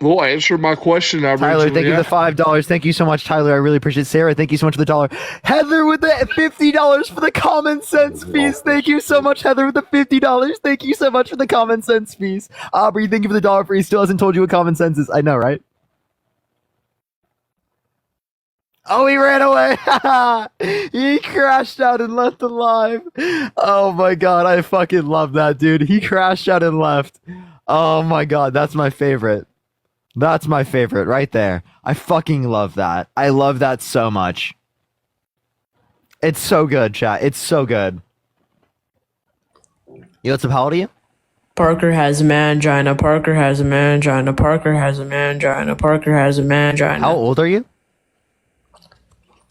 Well, answer my question. Tyler, thank you for the $5. Thank you so much, Tyler. I really appreciate it. Sarah, thank you so much for the $1. Heather with the $50 for the common sense fees. Thank you so much, Heather, with the $50. Thank you so much for the common sense fees. Aubrey, thank you for the $1 for he still hasn't told you what common sense is. I know, right? Oh, he ran away. He crashed out and left alive. Oh my God. I fucking love that, dude. He crashed out and left. Oh my God. That's my favorite. That's my favorite right there. I fucking love that. I love that so much. It's so good, chat. It's so good. You, what's up? How old are you? Parker has a mangina. Parker has a mangina. Parker has a mangina. Parker has a mangina. How old are you?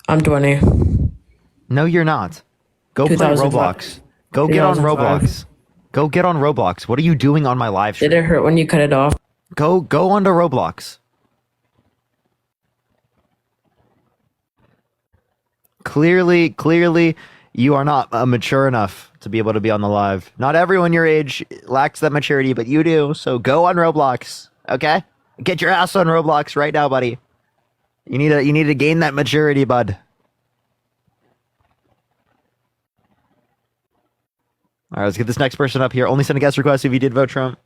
I'm 20. No, you're not. Go play 2005. Roblox. Go get on 2005. Roblox. Go get on Roblox. What are you doing on my live stream? Did it hurt when you cut it off? Go onto Roblox. Clearly, you are not mature enough to be able to be on the live. Not everyone your age lacks that maturity, but you do. So go on Roblox, okay? Get your ass on Roblox right now, buddy. You need to gain that maturity, bud. All right, let's get this next person up here. Only send a guest request if you did vote Trump.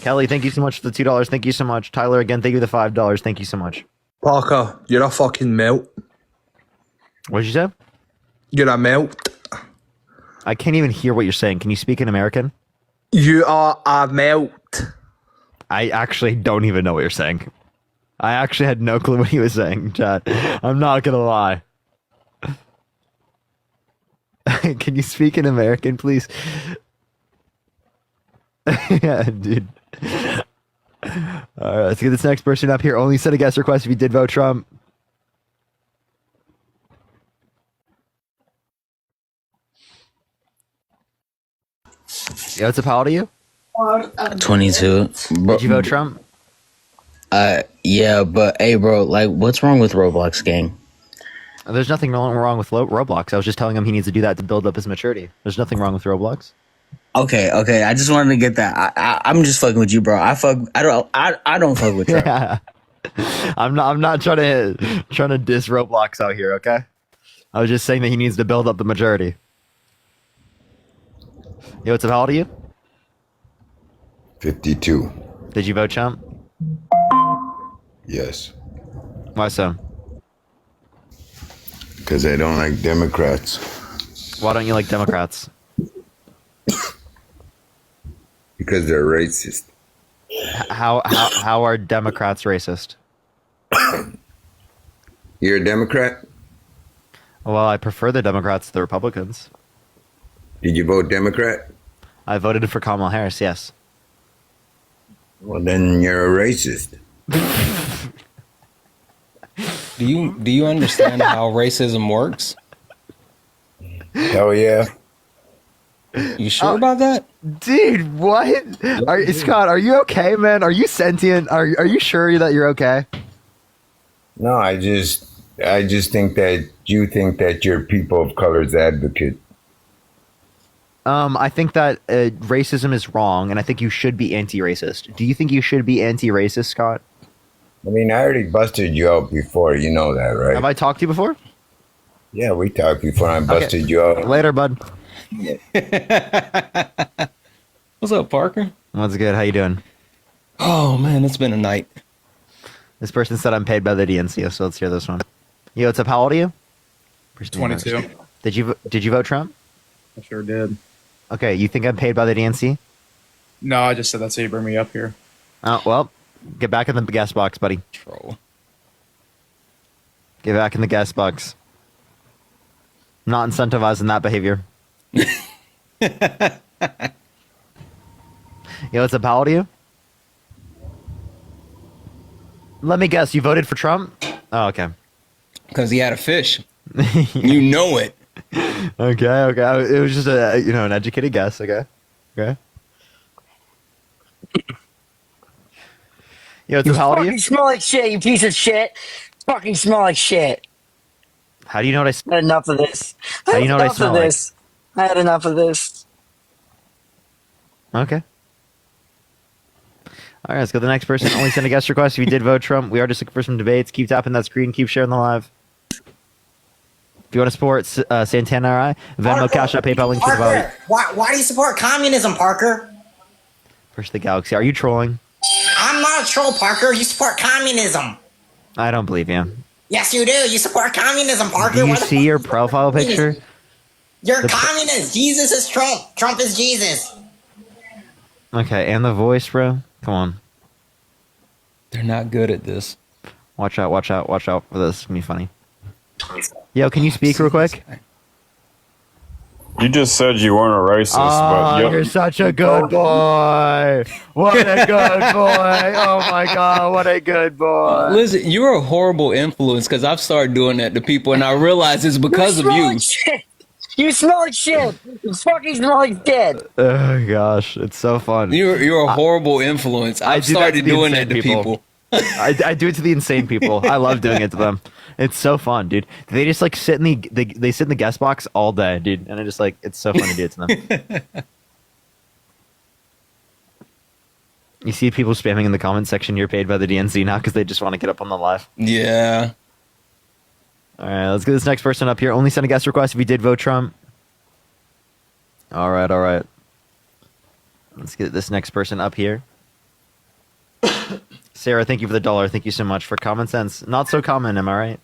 Kelly, thank you so much for the $2. Thank you so much. Tyler, again, thank you for the $5. Thank you so much. Parker, you're a fucking melt. What did you say? You're a melt. I can't even hear what you're saying. Can you speak in American? You are a melt. I actually don't even know what you're saying. I actually had no clue what he was saying, Chad. I'm not gonna lie. Can you speak in American, please? Yeah, dude. All right, let's get this next person up here. Only send a guest request if you did vote Trump. Yeah, what's up? How old are you? 22. Bro, Did you vote Trump? yeah, but hey, bro, like, what's wrong with Roblox, gang? There's nothing wrong with Roblox. I was just telling him he needs to do that to build up his maturity. There's nothing wrong with Roblox. Okay. I just wanted to get that. I'm just fucking with you, bro. I don't fuck with Trump. Yeah. I'm not trying to diss Roblox out here, okay? I was just saying that he needs to build up the majority. Yo, what's up? How old are you? 52. Did you vote Trump? Yes. Why so? Because I don't like Democrats. Why don't you like Democrats? Because they're racist. How are Democrats racist? You're a Democrat? Well, I prefer the Democrats to the Republicans. Did you vote Democrat? I voted for Kamala Harris, yes. Well, then you're a racist. Do you understand how racism works? Hell yeah. You sure about that? Dude, what? Scott, are you okay, man? Are you sentient? Are you sure that you're okay? No, I just think that you think that you're people of color's advocate. I think that racism is wrong, and I think you should be anti-racist. Do you think you should be anti-racist, Scott? I mean, I already busted you out before. You know that, right? Have I talked to you before? Yeah, we talked before. I busted you out. Later, bud. What's up, Parker? What's good? How you doing? Oh man, it's been a night. This person said I'm paid by the DNC, so let's hear this one. Yo, what's up? How old are you? 22. Did you vote Trump? I sure did. Okay, you think I'm paid by the DNC? No, I just said that's how you bring me up here. Oh, well, get back in the gas box, buddy. Troll. Get back in the gas box. Not incentivizing that behavior. Yo, what's up? How old are you? Let me guess, you voted for Trump? Oh, okay. Because he had a fish. You know it. Okay. It was just an educated guess. Okay. Yo, what's up? How old are you? Fucking smell like shit, you piece of shit. Fucking smell like shit. How do you know what I smell? I had enough of this. How do you know what I smell like? I had enough of this. Okay. All right, let's go to the next person. Only send a guest request if you did vote Trump. We are just looking for some debates. Keep tapping that screen. Keep sharing the live. If you want to support Santana or I, Venmo, Parker, Cash App, PayPal, link to the vote. Why do you support communism, Parker? First the galaxy. Are you trolling? I'm not a troll, Parker. You support communism. I don't believe you. Yes, you do. You support communism, Parker. Do you see your profile picture? You're a communist. Jesus is Trump. Trump is Jesus. Okay, and the voice, bro. Come on. They're not good at this. Watch out for this. It's gonna be funny. Yo, can you speak real quick? You just said you weren't a racist, but you're such a good boy. What a good boy. Oh my God, what a good boy. Listen, you're a horrible influence because I've started doing that to people and I realize it's because of you. Shit. You smell like shit. You fucking smell like shit. Oh gosh, it's so fun. You're a horrible influence. I've started doing that to people. I do it to the insane people. I love doing it to them. It's so fun, dude. They just like sit in they sit in the guest box all day, dude, and I just like it's so fun to do it to them. You see people spamming in the comment section. You're paid by the DNC now because they just want to get up on the live. Yeah. All right, let's get this next person up here. Only send a guest request if you did vote Trump. All right. Let's get this next person up here. Sarah, thank you for the $1. Thank you so much for common sense. Not so common, am I right?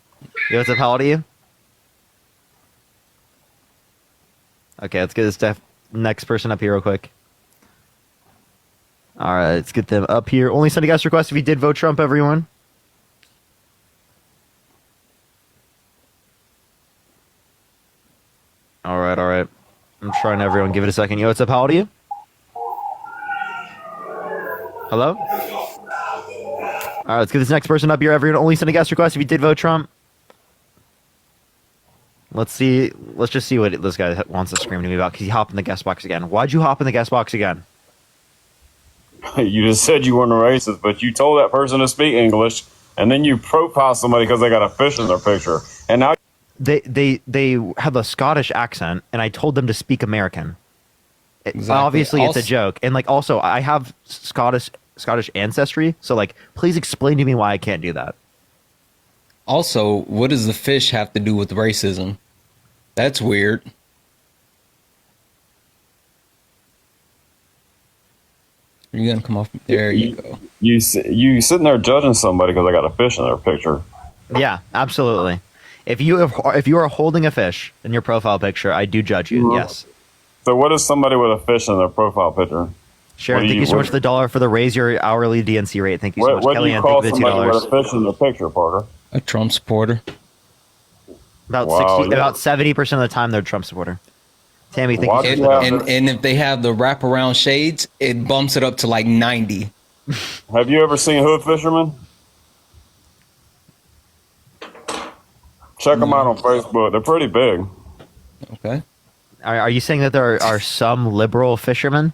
Yo, what's up? How old are you? Okay, let's get this next person up here real quick. All right, let's get them up here. Only send a guest request if you did vote Trump, everyone. All right. I'm trying everyone. Give it a second. Yo, what's up? How old are you? Hello? All right, let's get this next person up here. Everyone, only send a guest request if you did vote Trump. Let's see. Let's just see what this guy wants to scream to me about because he hopped in the guest box again. Why'd you hop in the guest box again? you just said you weren't a racist, but you told that person to speak English, and then you profile somebody because they got a fish in their picture, and now they have a Scottish accent, and I told them to speak American. Exactly. Obviously, it's a joke, and like also I have Scottish ancestry, so like please explain to me why I can't do that. Also, what does the fish have to do with racism? That's weird. You're gonna come off. There you go. You sitting there judging somebody because they got a fish in their picture. Yeah, absolutely. If you are holding a fish in your profile picture, I do judge you. Yes. So what is somebody with a fish in their profile picture? Sharon, thank you so much for the $1 for the raise your hourly DNC rate. Thank you so much. What do you Kellyanne, call thank you for the somebody $2. with a fish in their picture, Parker? A Trump supporter. About Wow, 60, yeah. about 70% of the time they're a Trump supporter. Tammy, thank you so much. And if they have the wraparound shades, it bumps it up to like 90. Have you ever seen hood fishermen? Check them out on Facebook. They're pretty big. Okay. Are you saying that there are some liberal fishermen?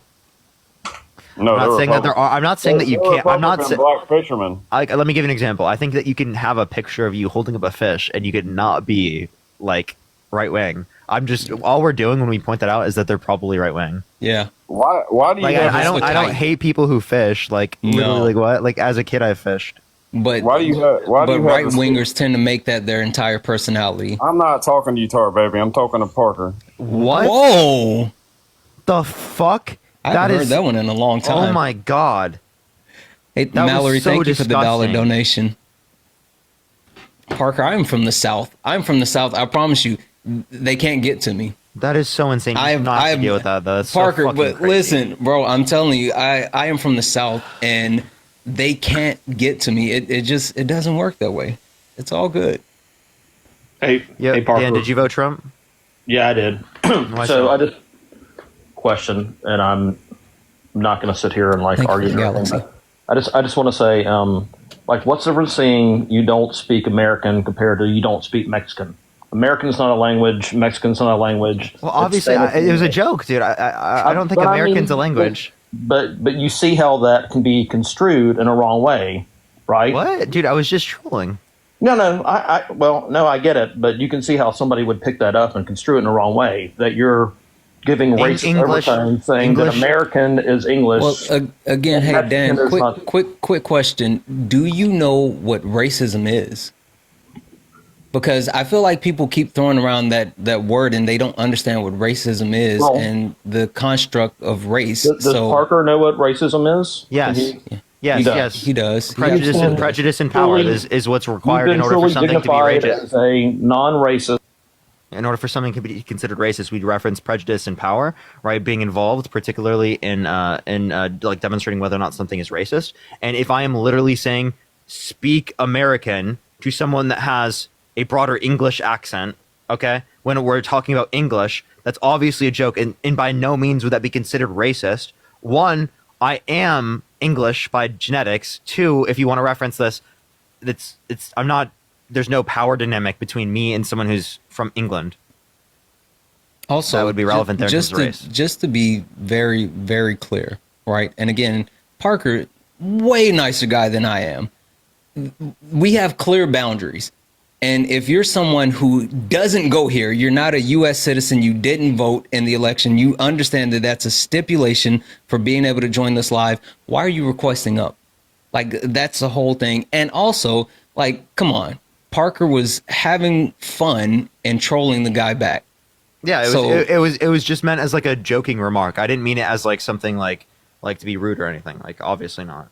No, I'm not saying that there are. I'm not saying that you can't. I'm not saying black fishermen. Let me give you an example. I think that you can have a picture of you holding up a fish, and you could not be like right wing. I'm just all we're doing when we point that out is that they're probably right wing. Yeah. Why do you? Like I don't hate people who fish. Like literally, like what? Like as a kid, I fished. But why do you have? Why do you have right wingers tend to make that their entire personality? I'm not talking to you, Tar Baby. I'm talking to Parker. What? Whoa! The fuck? I haven't heard that one in a long time. Oh my god! Hey, That was Mallory, so thank you for the $1 disgusting. donation. Parker, I'm from the South. I promise you, they can't get to me. That is so insane. I have not to deal with that though. That's Parker, so fucking but crazy. listen, bro, I'm telling you, I am from the South, and they can't get to me. It doesn't work that way. It's all good. Hey, Yeah, hey Parker. Dan, did you vote Trump? Yeah, I did. So I just question, and I'm not going to sit here and like Thank you argue. for the or anything, galaxy. but I just want to say, like, what's the difference saying you don't speak American compared to you don't speak Mexican? American is not a language. Mexican is not a language. Well, obviously, it was a joke, dude. I don't think But I American's mean, a language. But you see how that can be construed in a wrong way, right? What, dude? I was just trolling. No, I get it, but you can see how somebody would pick that up and construe it in the wrong way. That you're giving racist English- overtones, saying that American is English. Well, again, hey Dan, Mexican is not. quick question: do you know what racism is? Because I feel like people keep throwing around that word and they don't understand what racism is Well, and the construct of race. Does Parker know what racism is? Yes. Yes. He does. Prejudice and power is what's required in order for something to be racist. As a non-racist. In order for something to be considered racist, we'd reference prejudice and power, right? Being involved, particularly in like demonstrating whether or not something is racist. And if I am literally saying "speak American" to someone that has a broader English accent, okay, when we're talking about English, that's obviously a joke, and by no means would that be considered racist. One, I am English by genetics. Two, if you want to reference this, I'm not. There's no power dynamic between me and someone who's from England. Also, that would be relevant there in terms of race. Just to be very, very clear, right? And again, Parker, way nicer guy than I am. We have clear boundaries. And if you're someone who doesn't go here, you're not a U.S. citizen, you didn't vote in the election, you understand that that's a stipulation for being able to join this live. Why are you requesting up? Like, that's the whole thing. And also, like, come on. Parker was having fun and trolling the guy back. Yeah, it was just meant as like a joking remark. I didn't mean it as like something like to be rude or anything. Like, obviously not.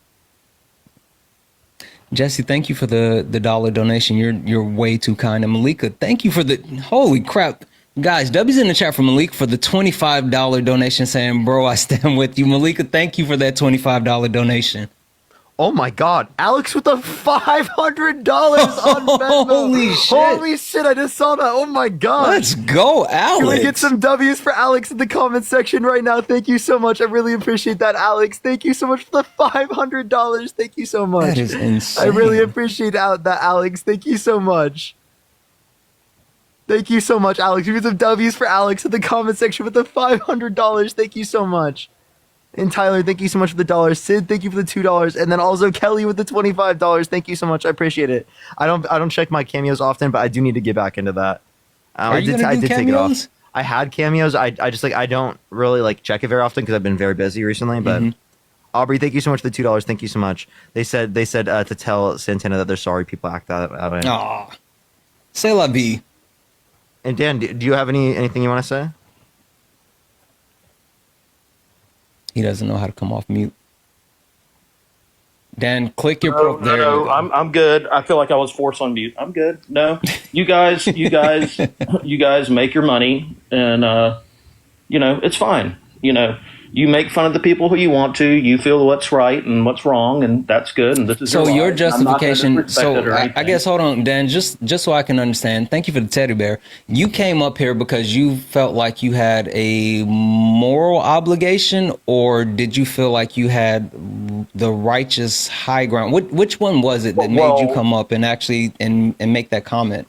Jesse, thank you for the $1 donation. You're way too kind. And Malika, thank you for the holy crap. Guys, W's in the chat for Malik for the $25 donation saying, bro, I stand with you. Malika, thank you for that $25 donation. Oh my God, Alex with the $500 on Venmo. Holy shit. Holy shit, I just saw that. Oh my God. Let's go, Alex. Can we get some W's for Alex in the comment section right now? Thank you so much. I really appreciate that, Alex. Thank you so much for the $500. Thank you so much. That is insane. I really appreciate that, Alex. Thank you so much. Thank you so much, Alex. We get some W's for Alex in the comment section with the $500. Thank you so much. And Tyler, thank you so much for the $1. Sid, thank you for the $2. And then also Kelly with the $25. Thank you so much. I appreciate it. I don't check my cameos often, but I do need to get back into that. I did take it off. I had cameos. I just I don't really like check it very often because I've been very busy recently. But Aubrey, thank you so much for the $2. Thank you so much. They said to tell Santana that they're sorry people act that way. Aw. C'est la vie. And Dan, do you have anything you want to say? He doesn't know how to come off mute. Dan, click your profile. No, I'm good. I feel like I was forced on mute. I'm good. No, you guys, you guys make your money, and it's fine. You make fun of the people who you want to. You feel what's right and what's wrong, and that's good. And this is your justification. So I guess, hold on, Dan, just so I can understand. Thank you for the teddy bear. You came up here because you felt like you had a moral obligation, or did you feel like you had the righteous high ground? Which one was it that made you come up and actually and make that comment?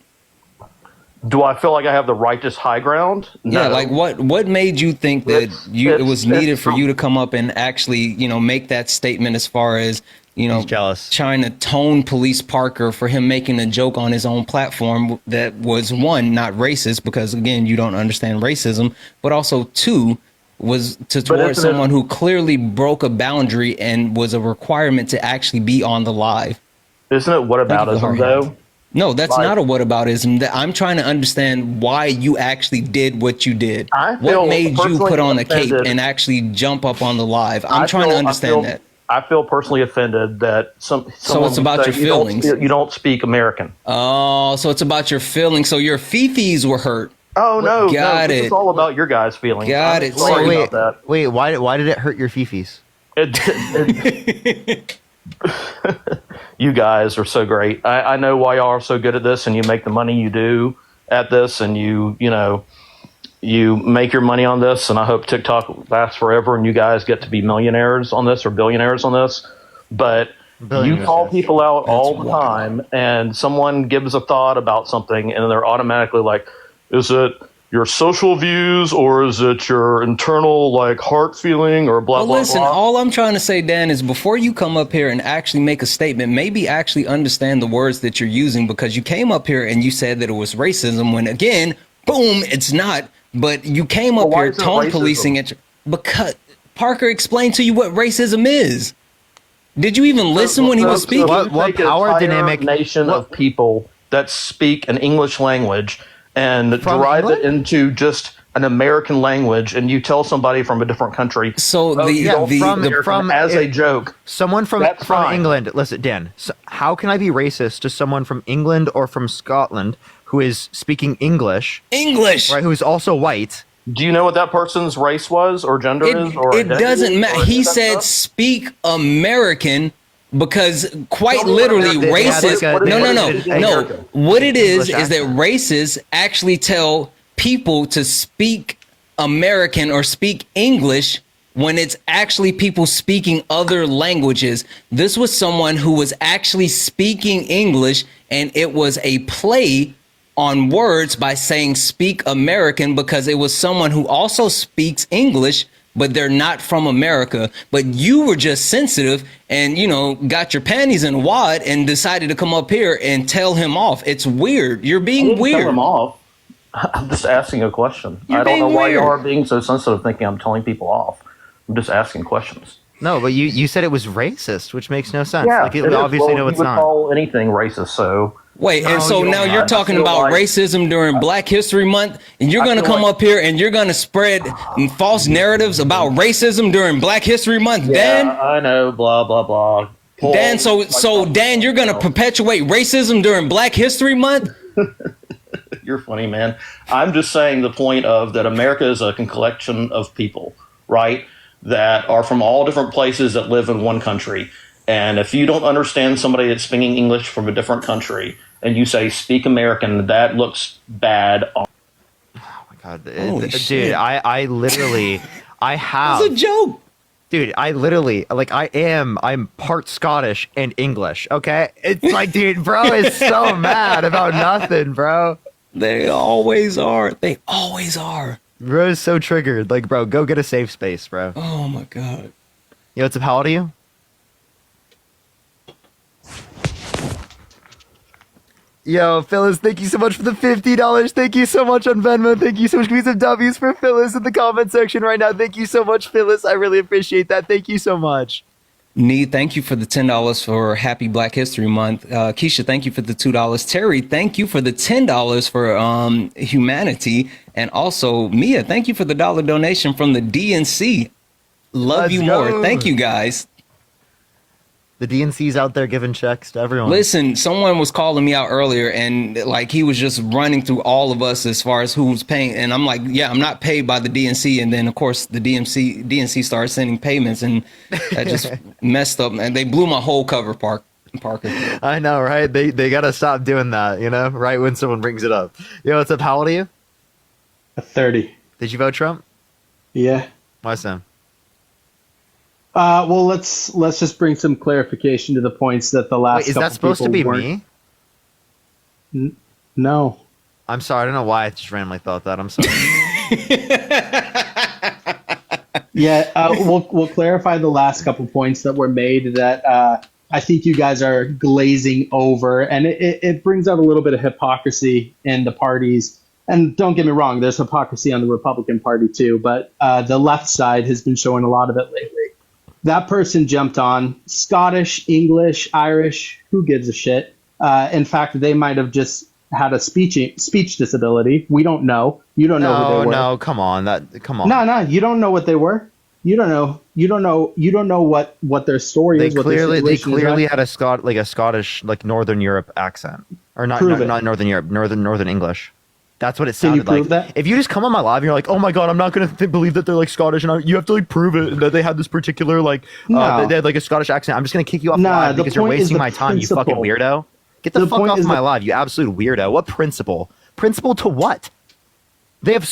Do I feel like I have the righteous high ground? No. Yeah, like what made you think that it was needed for you to come up and actually, make that statement as far as, He's jealous. Trying to tone police Parker for him making a joke on his own platform that was, one, not racist, because again, you don't understand racism, but also two, was towards someone who clearly broke a boundary and was a requirement to actually be on the live. Isn't it whataboutism though? No, that's not a whataboutism. I'm trying to understand why you actually did what you did. What made you put on the cape and actually jump up on the live? I'm trying to understand that. I feel personally offended that someone it's about your feelings. You don't speak American. Oh, so it's about your feelings. So your fifis were hurt. Oh no, got it. It's all about your guys' feelings. Got it. Wait, why did it hurt your fifis? You guys are so great. I know why y'all are so good at this, and you make the money you do at this, and you make your money on this, and I hope TikTok lasts forever and you guys get to be millionaires on this or billionaires on this. But you call people out all the time, and someone gives a thought about something, and they're automatically like, is it your social views or is it your internal heart feeling or blah, blah, listen, blah? All I'm trying to say, Dan, is before you come up here and actually make a statement, maybe actually understand the words that you're using, because you came up here and you said that it was racism when, again, boom, it's not. But you came up here tone policing it because Parker explained to you what racism is. Did you even listen when he was speaking? What power dynamic nation of people that speak an English language and derive it into just an American language, and you tell somebody from a different country, so from as a joke, someone from England. Listen, Dan, how can I be racist to someone from England or from Scotland who is speaking English, right? Who's also white? Do you know what that person's race was or gender is? Or it doesn't matter. He said, "Speak American." Because quite literally, racists. No. What it is that racists actually tell people to speak American or speak English when it's actually people speaking other languages. This was someone who was actually speaking English, and it was a play on words by saying speak American, because it was someone who also speaks English, but they're not from America. But you were just sensitive and, you know, got your panties in a wad and decided to come up here and tell him off. It's weird. You're being weird. Tell him off. I'm just asking a question. You're I don't know being why you weird. are being so sensitive thinking I'm telling people off. I'm just asking questions. No, but you said it was racist, which makes no sense. Yeah, Like, it is. obviously, Well, no, you it's would not. call anything racist, so... Wait, and so now you're talking I feel about like- racism during Black History Month, and you're I going to feel come like- up here and you're going to spread false narratives about racism during Black History Month, Dan? I know, blah, blah, blah. Dan, so Dan, you're going to perpetuate racism during Black History Month? You're funny, man. I'm just saying the point of that America is a collection of people, right? That are from all different places that live in one country. And if you don't understand somebody that's speaking English from a different country and you say speak American, that looks bad. Oh my God. Holy Dude, shit. I literally, I have. It's a joke. Dude, I literally, like, I'm part Scottish and English, okay? It's like, dude, bro is so mad about nothing, bro. They always are. They always are. Bro is so triggered. Like, bro, go get a safe space, bro. Oh my God. Yo, what's up? How old are you? Yo, Phyllis, thank you so much for the $50. Thank you so much on Venmo. Thank you so much. Give me some W's for Phyllis in the comment section right now. Thank you so much, Phyllis. I really appreciate that. Thank you so much. Nee, thank you for the $10 for Happy Black History Month. Keisha, thank you for the $2. Terry, thank you for the $10 for humanity. And also, Mia, thank you for the $1 donation from the DNC. Love Let's you go. more. Thank you, guys. The DNC's out there giving checks to everyone. Listen, someone was calling me out earlier, and like he was just running through all of us as far as who's paying. And I'm like, yeah, I'm not paid by the DNC. And then of course the DNC started sending payments, and that just messed up. And they blew my whole cover, Parker. I know, right? They gotta stop doing that, you know, right when someone brings it up. Yo, what's up? How old are you? 30. Did you vote Trump? Yeah. Why so? Well, let's just bring some clarification to the points that the last. Wait, is couple that supposed to be people me? No. I'm sorry. I don't know why I just randomly thought that. I'm sorry. Yeah, we'll clarify the last couple points that were made that I think you guys are glazing over, and it brings out a little bit of hypocrisy in the parties. And don't get me wrong, there's hypocrisy on the Republican Party too, but the left side has been showing a lot of it lately. That person jumped on Scottish, English, Irish, who gives a shit? In fact, they might have just had a speech disability. We don't know. You don't know who they were. No, come on. Come on. No, you don't know what they were. You don't know what their story is. They clearly had a Scottish, like Northern Europe accent, or not Northern Europe, Northern English. That's what it Can you sounded like. prove that? If you just come on my live and you're like, oh my God, I'm not going to believe that they're like Scottish, and you have to like prove it that they had this particular like No. they had like a Scottish accent. I'm just going to kick you off Nah, live the because you're point is wasting the my time, you fucking principle. weirdo. Get the fuck point off is my the- live, you absolute weirdo. What principle? Principle to what? They have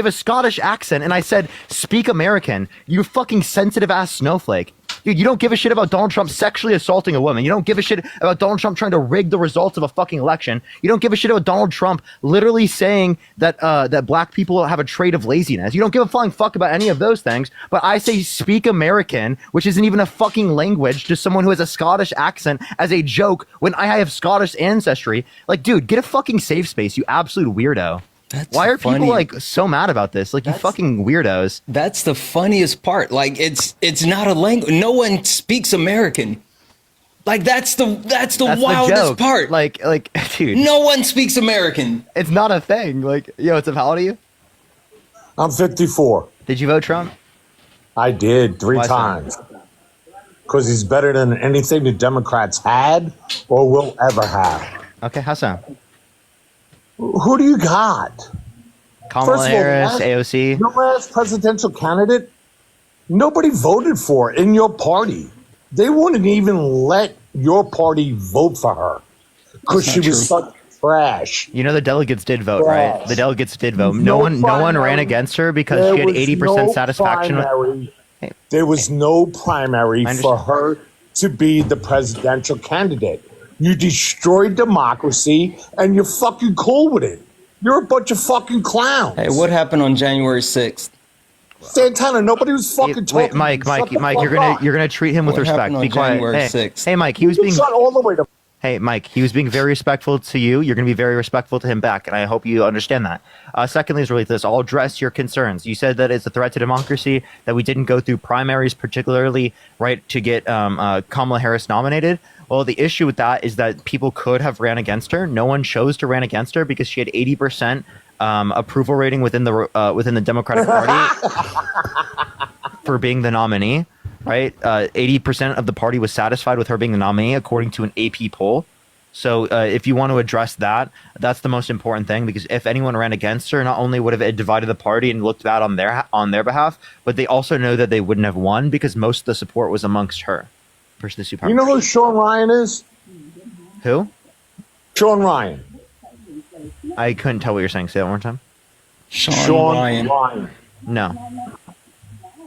a Scottish accent, and I said, speak American. You fucking sensitive ass snowflake. Dude, you don't give a shit about Donald Trump sexually assaulting a woman. You don't give a shit about Donald Trump trying to rig the results of a fucking election. You don't give a shit about Donald Trump literally saying that that black people have a trait of laziness. You don't give a flying fuck about any of those things. But I say speak American, which isn't even a fucking language, to someone who has a Scottish accent as a joke when I have Scottish ancestry. Like, dude, get a fucking safe space, you absolute weirdo. Why are people like so mad about this? Like, you fucking weirdos. That's the funniest part. Like, it's not a language. No one speaks American. Like, that's the wildest joke. part. Like, dude. No one speaks American. It's not a thing. Like, yo, what's up? How old are you? I'm 54. Did you vote Trump? I did three Why so? times. Because he's better than anything the Democrats had or will ever have. Okay, how so? Who do you got? Kamala Harris, AOC. The last presidential candidate, nobody voted for in your party. They wouldn't even let your party vote for her because she was such Trash. You know the delegates did vote, right? Trash. The delegates did vote. No No one ran primary. against her because There she had was 80% no satisfaction. primary. There was no primary for her to be the presidential candidate. You destroyed democracy, and you're fucking cool with it. You're a bunch of fucking clowns. Hey, what happened on January 6th? Santana, nobody was fucking talking. Wait, Mike, you're gonna treat him with What respect. happened on Be quiet. January Hey, 6th? hey, Mike, he was being. Shut all the way to. Hey, Mike, he was being very respectful to you. You're going to be very respectful to him back, and I hope you understand that. Secondly, is related to this. I'll address your concerns. You said that it's a threat to democracy that we didn't go through primaries, particularly right to get Kamala Harris nominated. Well, the issue with that is that people could have ran against her. No one chose to ran against her because she had 80% approval rating within the Democratic Party for being the nominee. Right, 80% of the party was satisfied with her being the nominee, according to an AP poll. So, if you want to address that, that's the most important thing. Because if anyone ran against her, not only would have it divided the party and looked bad on their behalf, but they also know that they wouldn't have won because most of the support was amongst her versus the super. You know who Sean Ryan is? Who? Sean Ryan. I couldn't tell what you're saying. Say that one more time. Sean Ryan. No.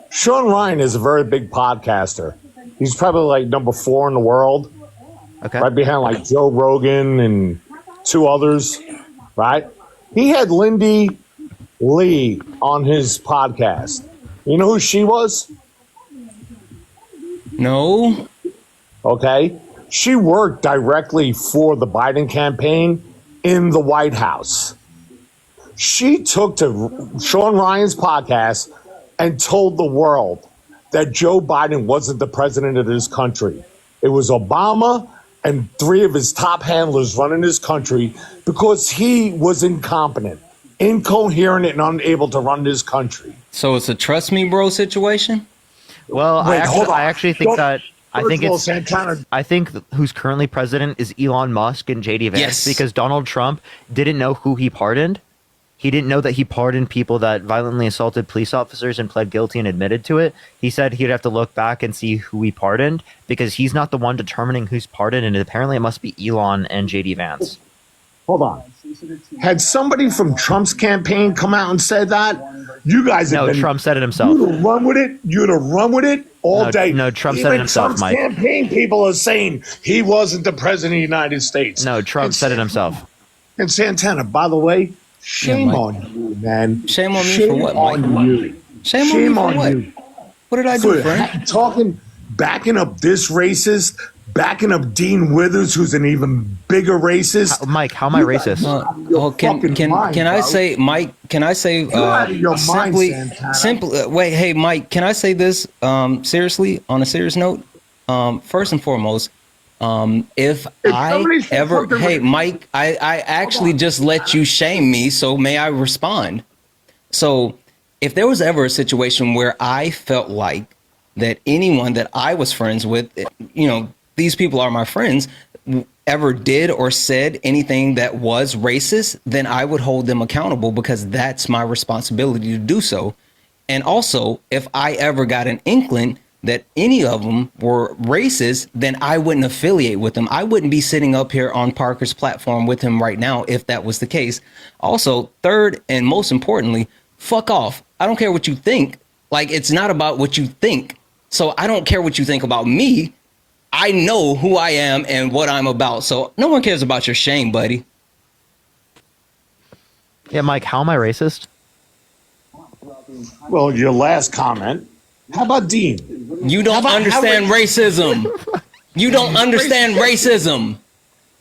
Sean Ryan is a very big podcaster. He's probably like number 4 in the world. Okay. Right behind like Joe Rogan and 2 others. Right? He had Lindy Lee on his podcast. You know who she was? No. Okay. She worked directly for the Biden campaign in the White House. She took to Sean Ryan's podcast and told the world that Joe Biden wasn't the president of this country. It was Obama and 3 of his top handlers running this country because he was incompetent, incoherent, and unable to run this country. So it's a trust me, bro situation? Well, Wait, I actually think that. I think First of all, it's. Santana. I think who's currently president is Elon Musk and JD Vance Yes. because Donald Trump didn't know who he pardoned. He didn't know that he pardoned people that violently assaulted police officers and pled guilty and admitted to it. He said he'd have to look back and see who he pardoned because he's not the one determining who's pardoned, and apparently it must be Elon and JD Vance. Hold on. Had somebody from Trump's campaign come out and said that, you guys have No, been, Trump said it himself. You'd have run with it. You'd have run with it all No, day. no, Trump said Even it himself, Trump's Mike. campaign people are saying he wasn't the president of the United States. No, Trump said it himself. And Santana, by the way, shame Mike. on you, man. Shame on me for what, Mike? on you. Shame on me for what? What did I do, Frank? Talking, backing up this racist, backing up Dean Withers, who's an even bigger racist. Mike, how am I racist? Can I say, Mike? Can I say You're out of your mind, Santana. wait, hey, Mike, can I say this seriously on a serious note? First and foremost, if I ever, hey, Mike, I actually just let you shame me, so may I respond? So, if there was ever a situation where I felt like that anyone that I was friends with, you know, these people are my friends, ever did or said anything that was racist, then I would hold them accountable because that's my responsibility to do so. And also, if I ever got an inkling that any of them were racist, then I wouldn't affiliate with them. I wouldn't be sitting up here on Parker's platform with him right now if that was the case. Also, third and most importantly, fuck off. I don't care what you think. Like, it's not about what you think. So I don't care what you think about me. I know who I am and what I'm about. So no one cares about your shame, buddy. Yeah, Mike, how am I racist? Well, your last comment. How about Dean? You don't understand racism. You don't understand racism.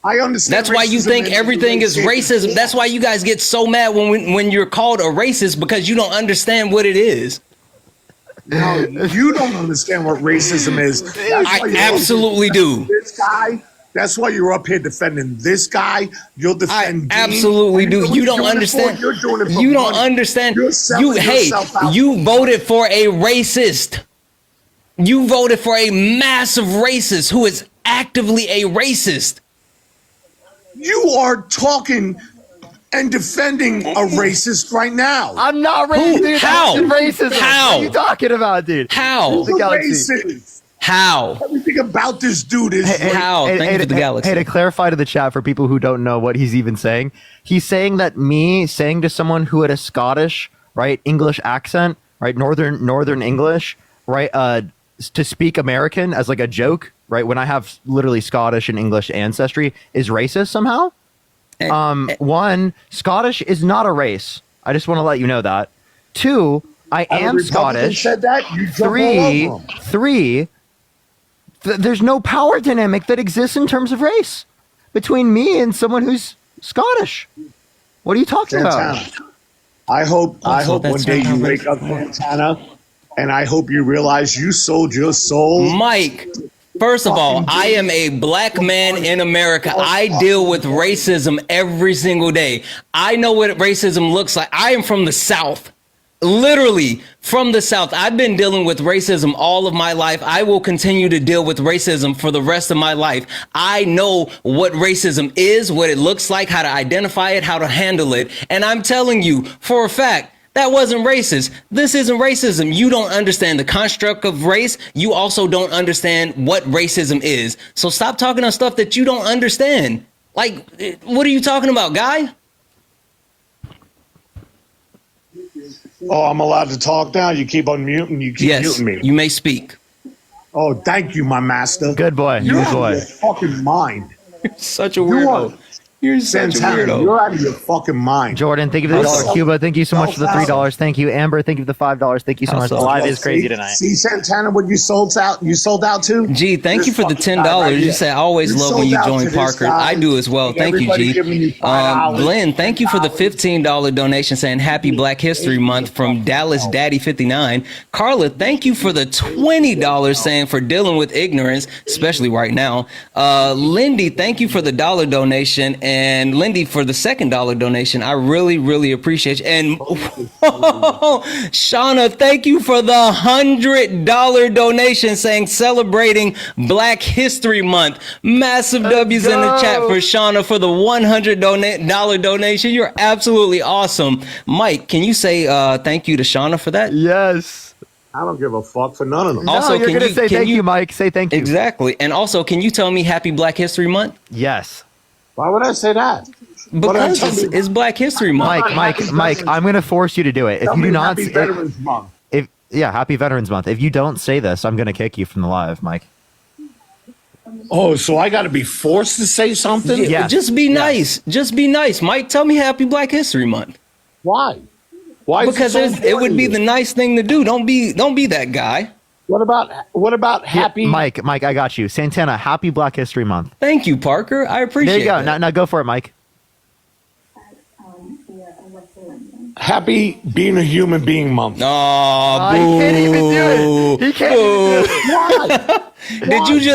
I understand. That's why you think everything is racism. That's why you guys get so mad when you're called a racist, because you don't understand what it is. No, you don't understand what racism is. I absolutely do. This guy. That's why you're up here defending this guy. You'll defend. I absolutely do. You don't understand. You're doing it for You don't money. understand. You're selling yourself out. You voted for a racist. You voted for a massive racist who is actively a racist. You are talking and defending a racist right now. I'm not racist, dude. How? That's racism. How? What are you talking about, dude? How? The galaxy. How? Everything about this dude is How? Thank you for the galaxy. Hey, to clarify to the chat for people who don't know what he's even saying, he's saying that me saying to someone who had a Scottish, right, English accent, right, northern English, right, to speak American as like a joke, right, when I have literally Scottish and English ancestry is racist somehow. One, Scottish is not a race. I just want to let you know that. Two, I am Scottish. Said that. You jump all over 'em. Three, there's no power dynamic that exists in terms of race between me and someone who's Scottish. What are you talking Santana. about? I hope one that's day not you how wake up, Santana, and I hope you realize you sold your soul. Mike, first of all, I am a black man in America. I deal with racism every single day. I know what racism looks like. I am from the South. Literally from the South. I've been dealing with racism all of my life. I will continue to deal with racism for the rest of my life. I know what racism is, what it looks like, how to identify it, how to handle it. And I'm telling you for a fact, that wasn't racist. This isn't racism. You don't understand the construct of race. You also don't understand what racism is. So stop talking on stuff that you don't understand. Like, what are you talking about, guy? Oh, I'm allowed to talk now? You keep unmuting. You keep muting me. You may speak. Oh, thank you, my master. Good boy. You're Good out boy. of your fucking mind. Such a weirdo. You're such a Santana, weirdo. you're out of your fucking mind. Jordan, thank you for the $1. Cuba, thank you so much for the $3. Thank you. Amber, thank you for the $5. Thank you so much. The live is crazy tonight. See, Santana, what you sold out to? Gee, thank you for the $10. Right, you say I always You love when sold you out join to this Parker. guy. I do as well. Thank you, Everybody G. giving you $5, Glenn, thank you for the $15 donation saying Happy Black History Month from Dallas Daddy 59. Carla, thank you for the $20 saying for dealing with ignorance, especially right now. Lindy, thank you for the $1 donation, and Lindy for the second $1 donation. I really, really appreciate you. And Shauna, thank you for the $100 donation saying celebrating Black History Month. Massive W's in the chat for Shauna for the $100 donation. You're absolutely awesome. Mike, can you say thank you to Shauna for that? Yes. I don't give a fuck for none of them. Also, you're going to say thank you, Mike. Say thank you. Exactly. And also, can you tell me Happy Black History Month? Yes. Why would I say that? Because it's Black History Month. Mike, I'm going to force you to do it. If you do not, Happy Veterans Month. Happy Veterans Month. If you don't say this, I'm going to kick you from the live, Mike. Oh, so I got to be forced to say something? Yeah, just be nice. Just be nice. Mike, tell me Happy Black History Month. Why? Why? Because it would be the nice thing to do. Don't be that guy. What about happy? Mike, I got you. Santana, Happy Black History Month. Thank you, Parker. I appreciate it. There you go. Now go for it, Mike. Happy Being a Human Being Month. Oh, he can't even do it. He can't even do it.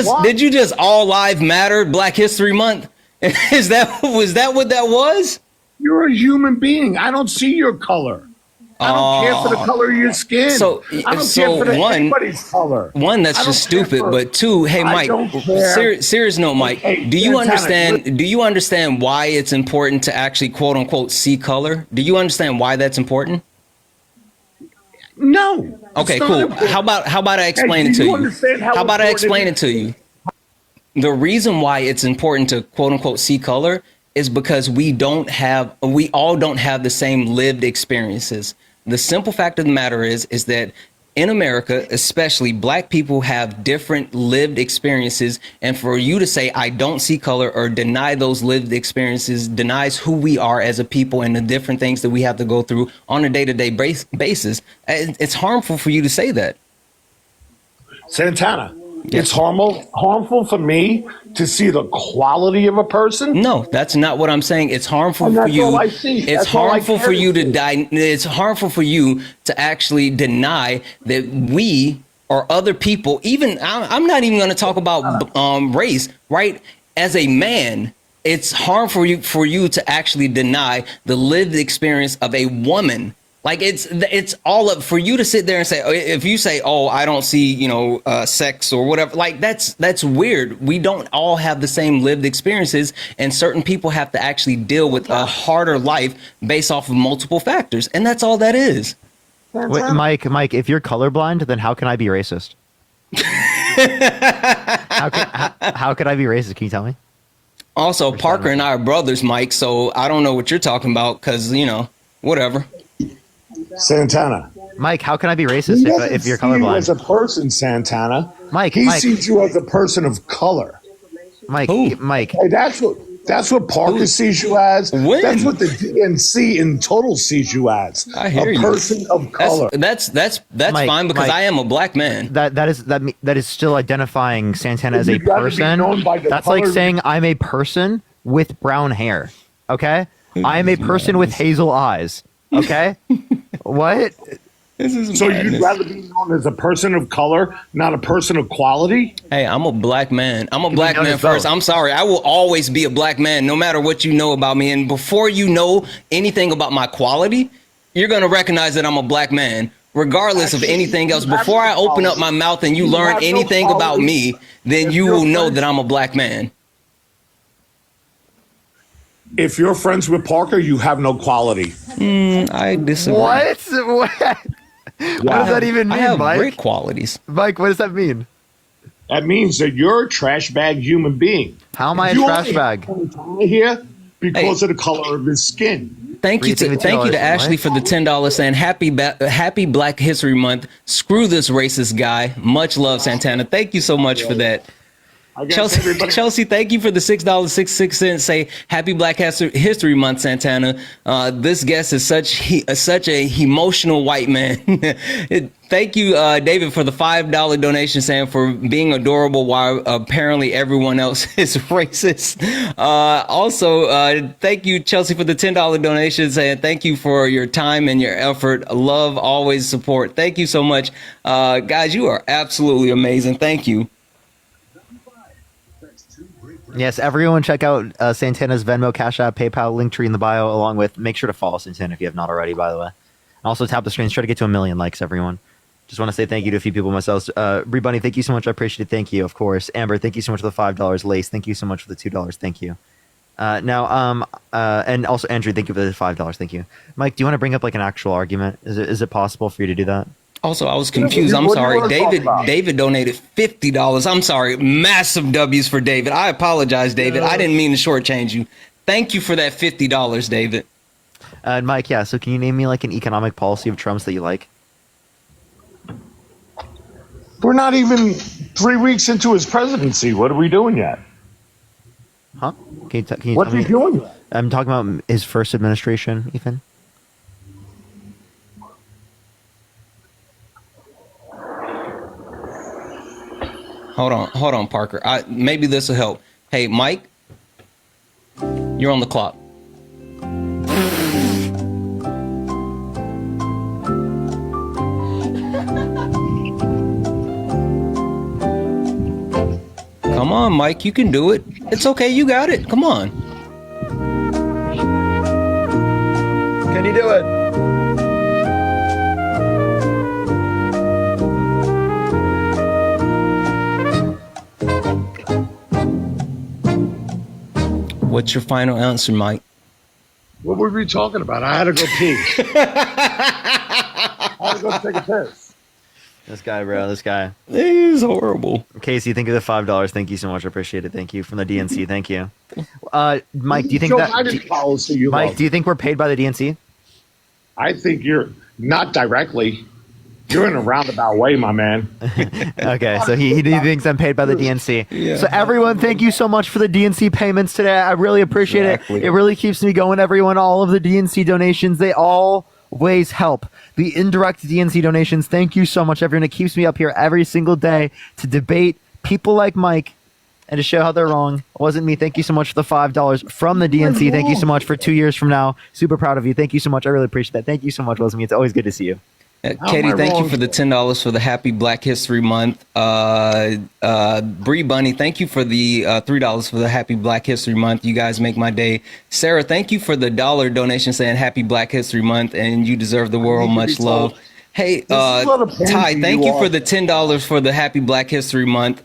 Why? Did you just all lives matter Black History Month? Was that what that was? You're a human being. I don't see your color. I don't care for the color of your skin. So, I don't care for anybody's color. One, that's just stupid. But two, hey, Mike, serious note, Mike, do you understand why it's important to actually quote unquote see color? Do you understand why that's important? No. Okay, cool. How about I explain it to you? How about I explain it to you? The reason why it's important to quote unquote see color is because we all don't have the same lived experiences. The simple fact of the matter is that in America, especially Black people have different lived experiences. And for you to say, I don't see color or deny those lived experiences denies who we are as a people and the different things that we have to go through on a day-to-day basis. It's harmful for you to say that. Santana, it's harmful for me to see the quality of a person? No, that's not what I'm saying. It's harmful for you. It's harmful for you to die. It's harmful for you to actually deny that we or other people, even I'm not even going to talk about race, right? As a man, it's harmful for you to actually deny the lived experience of a woman. Like it's all up for you to sit there and say, if you say, oh, I don't see, sex or whatever, like that's weird. We don't all have the same lived experiences, and certain people have to actually deal with a harder life based off of multiple factors. And that's all that is. Wait, Mike, if you're colorblind, then how can I be racist? How could I be racist? Can you tell me? Also, Parker and I are brothers, Mike. So I don't know what you're talking about because whatever. Santana. Mike, how can I be racist if you're You colorblind? as a person, Santana. Mike, he Mike. sees you as a person of color. Mike, Mike. Hey, that's what Parker sees you as. When? That's what the DNC in total sees you as. I hear a you. person of color. That's Mike, fine because Mike, I am a black man. That is still identifying Santana as a You'd rather be person. known by the That's like color- saying I'm a person with brown hair. Okay, I am a person with hazel eyes. Okay, what? So you'd rather be known as a person of color, not a person of quality? Hey, I'm a black man. I'm a black known man as first. both. I'm sorry. I will always be a black man, no matter what you know about me. And before you know anything about my quality, you're going to recognize that I'm a black man, regardless of anything else. Before I open up my mouth and you learn anything about me, then you will know that I'm a black man. If you're friends with Parker, you have no quality. I disagree. What? What does that even mean, I have Mike? great qualities. Mike, what does that mean? That means that you're a trash bag human being. How am I a You trash only bag? have here because of the color of his skin. Thank you to Ashley for the $10 saying happy Black History Month. Screw this racist guy. Much love, Santana. Thank you so much for that. Chelsea, thank you for the $6.66. Say happy Black History Month, Santana. This guest is such a emotional white man. Thank you, David, for the $5 donation, saying for being adorable while apparently everyone else is racist. Also, thank you, Chelsea, for the $10 donation, saying thank you for your time and your effort. Love, always support. Thank you so much. Guys, you are absolutely amazing. Thank you. Yes, everyone check out Santana's Venmo, Cash App, PayPal, link tree in the bio, along with make sure to follow Santana if you have not already, by the way. And also tap the screen, try to get to 1 million likes, everyone. Just want to say thank you to a few people myself. Bree Bunny, thank you so much. I appreciate it. Thank you, of course. Amber, thank you so much for the $5. Lace, thank you so much for the $2. Thank you. And also Andrew, thank you for the $5. Thank you. Mike, do you want to bring up like an actual argument? Is it possible for you to do that? Also, I was confused. I'm sorry. David donated $50. I'm sorry. Massive W's for David. I apologize, David. I didn't mean to shortchange you. Thank you for that $50, David. And Mike, yeah, so can you name me like an economic policy of Trump's that you like? We're not even 3 weeks into his presidency. What are we doing yet? Huh? Can you What's tell he me? doing? I'm talking about his first administration, Ethan. Hold on, Parker. Maybe this will help. Hey, Mike, you're on the clock. Come on, Mike, you can do it. It's okay, you got it. Come on. Can you do it? What's your final answer, Mike? What were we talking about? I had to go pee. I had to go take a piss. This guy, bro. This guy. He's horrible. Casey, thank you for the $5. Thank you so much. I appreciate it. Thank you. From the DNC. Thank you. Mike, do you think Joe that... Biden's policy you Mike, love. do you think we're paid by the DNC? I think you're not directly. You're in a roundabout way, my man. Okay, so he thinks I'm paid by the DNC. Yeah. So everyone, thank you so much for the DNC payments today. I really appreciate it. It really keeps me going, everyone. All of the DNC donations, they always help. The indirect DNC donations, thank you so much, everyone. It keeps me up here every single day to debate people like Mike and to show how they're wrong. It wasn't me. Thank you so much for the $5 from the DNC. Thank you so much for 2 years from now. Super proud of you. Thank you so much. I really appreciate that. Thank you so much, Leslie. It's always good to see you. Katie, thank you for the $10 for the Happy Black History Month. Bree Bunny, thank you for the $3 for the Happy Black History Month. You guys make my day. Sarah, thank you for the $1 donation saying Happy Black History Month, and you deserve the world. Much love. Hey, Ty, thank you for the $10 for the Happy Black History Month.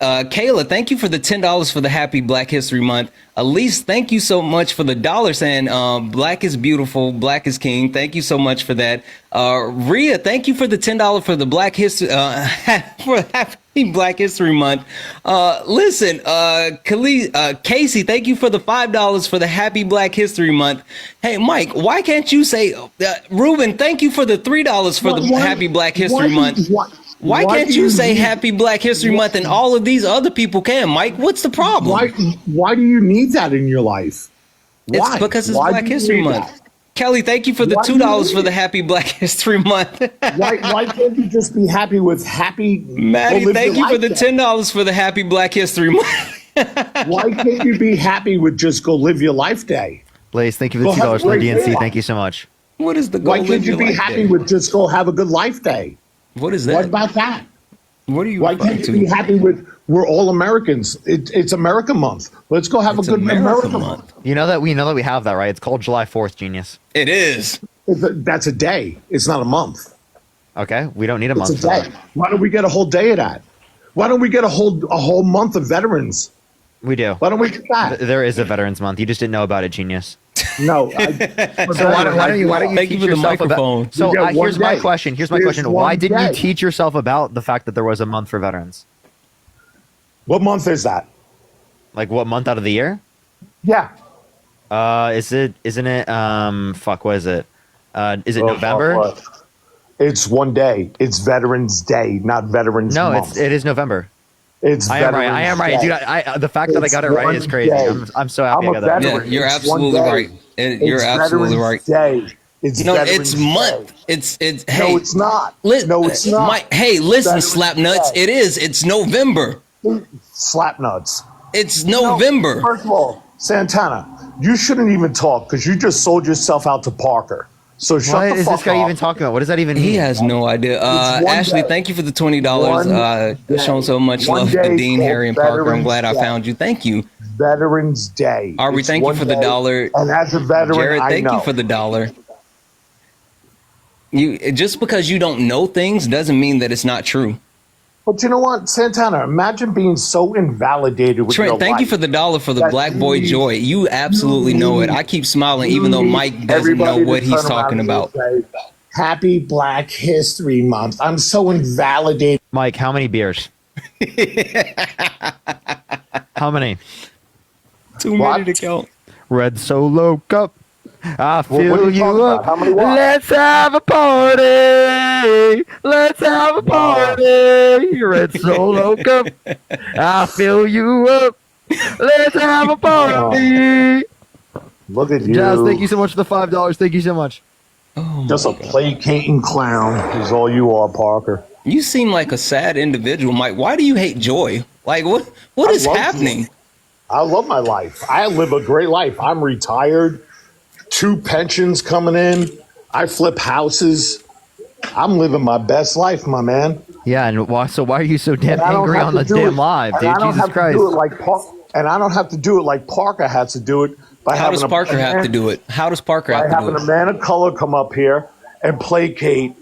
Kayla, thank you for the $10 for the Happy Black History Month. Elise, thank you so much for the $1 saying Black is beautiful, Black is king. Thank you so much for that. Rhea, thank you for the $10 for the Black History for Happy Black History Month. Listen, Casey, thank you for the $5 for the Happy Black History Month. Hey, Mike, why can't you say Ruben? Thank you for the $3 for the Happy Black History Month. Why can't you say Happy Black History Month and all of these other people can, Mike? What's the problem? Why do you need that in your life? Why? It's because it's Why Black do you History need Month. that? Kelly, thank you for the Why do you $2 need for the it? Happy Black History Month. Why can't you just be happy with happy? Maddie, go live thank your you for the life then? $10 for the Happy Black History Month. Why can't you be happy with just go live your life day? Blaze, thank you for Go the have $2 for a the great DNC. day. Thank you so much. What is the Why can't you be happy with just go have a good life day? What is What that? about that? What are you Why referring can't to? you be happy with we're all Americans? It's America Month. Let's go have It's a good America America Month. Month. You know that we have that, right? It's called July 4th, genius. It is. That's a day. It's not a month. Okay, we don't need a It's a month for day. that. Why don't we get a whole day of that? Why don't we get a whole month of veterans? We do. Why don't we get that? There is a Veterans Month. You just didn't know about it, genius. No. So why don't you Thank you teach for the yourself microphone. About, so You get one here's my day. question. Here's my There's question. Why one didn't you day. teach yourself about the fact that there was a month for veterans? What month is that? Like what month out of the year? Yeah. Isn't it what is it? Is it November? It's one day. It's Veterans Day, not Veterans No, Month. it is November. It's I am right. I am right. Veterans Dude, the fact that I got it right is crazy. I'm so happy I got that. Yeah, you're absolutely right. You're absolutely right. Day. It's No, Veterans it's month. Day. It's hey. No, it's not. No, it's not. Hey, listen, Veterans Slapnuts. Day. It is. It's November. Slap nuts. It's November. No, first of all, Santana, you shouldn't even talk because you just sold yourself out to Parker. So shut What the is fuck this guy up. even talking about? What does that even mean? He has no idea. It's one Ashley, day. thank you for the $20. One day. Showing so much One love day to Dean, called Harry, and Parker. I'm Veterans glad I Day. found you. Thank you. Veterans Day. Aubrey, It's thank you one for the day, $1. And as a veteran, Jared, I thank know. you for the $1. You just because you don't know things doesn't mean that it's not true. But you know what, Santana? Imagine being so invalidated with Trent, your thank life. you for the $1 for the that Black you Boy need- Joy. You absolutely know it. I keep smiling even though Mike doesn't know Everybody what to he's turn around talking and about. say, Happy Black History Month. I'm so invalidated. Mike, how many beers? How many? Too many to count. Red Solo Cup. I feel what are you you talking up. about? How many what? Let's have a party. Let's have a party. Red Solo Cup. I feel you up. Let's have a party. Look at you. Jazz, thank you so much for the $5. Thank you so much. Just a placating clown is all you are, Parker. You seem like a sad individual, Mike. Why do you hate joy? Like what I is love happening? you. I love my life. I live a great life. I'm retired. 2 pensions coming in. I flip houses. I'm living my best life, my man. Yeah, and why are you so damn And I don't angry have on to the do damn it- live, and dude? I don't Jesus have to Christ. do it like and I don't have to do it like Parker has to do it by How having does Parker have to do it? How does Parker by have to having do a it? man of color come up here and placate.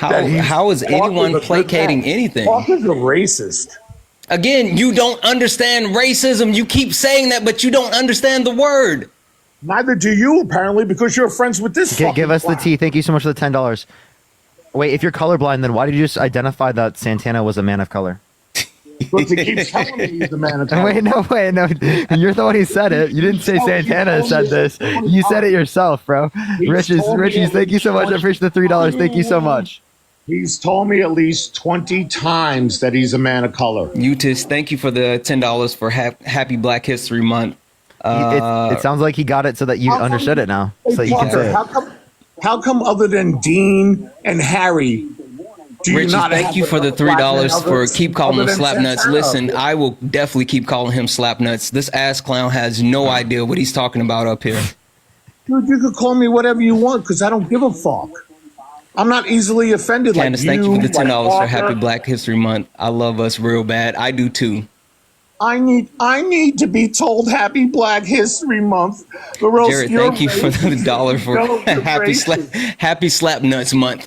that he's- How is Parker's a anyone good placating man. anything? Parker's a racist. Again, you don't understand racism. You keep saying that, but you don't understand the word. Neither do you, apparently, because you're friends with this. Give us the tea. Thank you so much for the $10. Wait, if you're colorblind, then why did you just identify that Santana was a man of color? Because he keeps telling me he's the man of color. Wait, no. You're the one who said it. You didn't say Santana said this. You said it yourself, bro. Richie's, thank you so much. I appreciate the $3. Thank you so much. He's told me at least 20 times that he's a man of color. Utis, thank you for the $10 for Happy Black History Month. It sounds like he got it so that you understood it now, so that you can say Parker, it. how come other than Dean and Harry, do you Richie, not thank have you for the $3 for keep calling him other than Slapnuts. Santana? Listen, I will definitely keep calling him Slapnuts. This ass clown has no idea what he's talking about up here. Dude, you could call me whatever you want because I don't give a fuck. I'm not easily offended Candace, like you. thank you for the $10 for Parker. Happy Black History Month. I love us real bad. I do too. I need to be told Happy Black History Month. Or else Jared, you're thank you for the $1 for No, you're Happy Slap Nuts Month.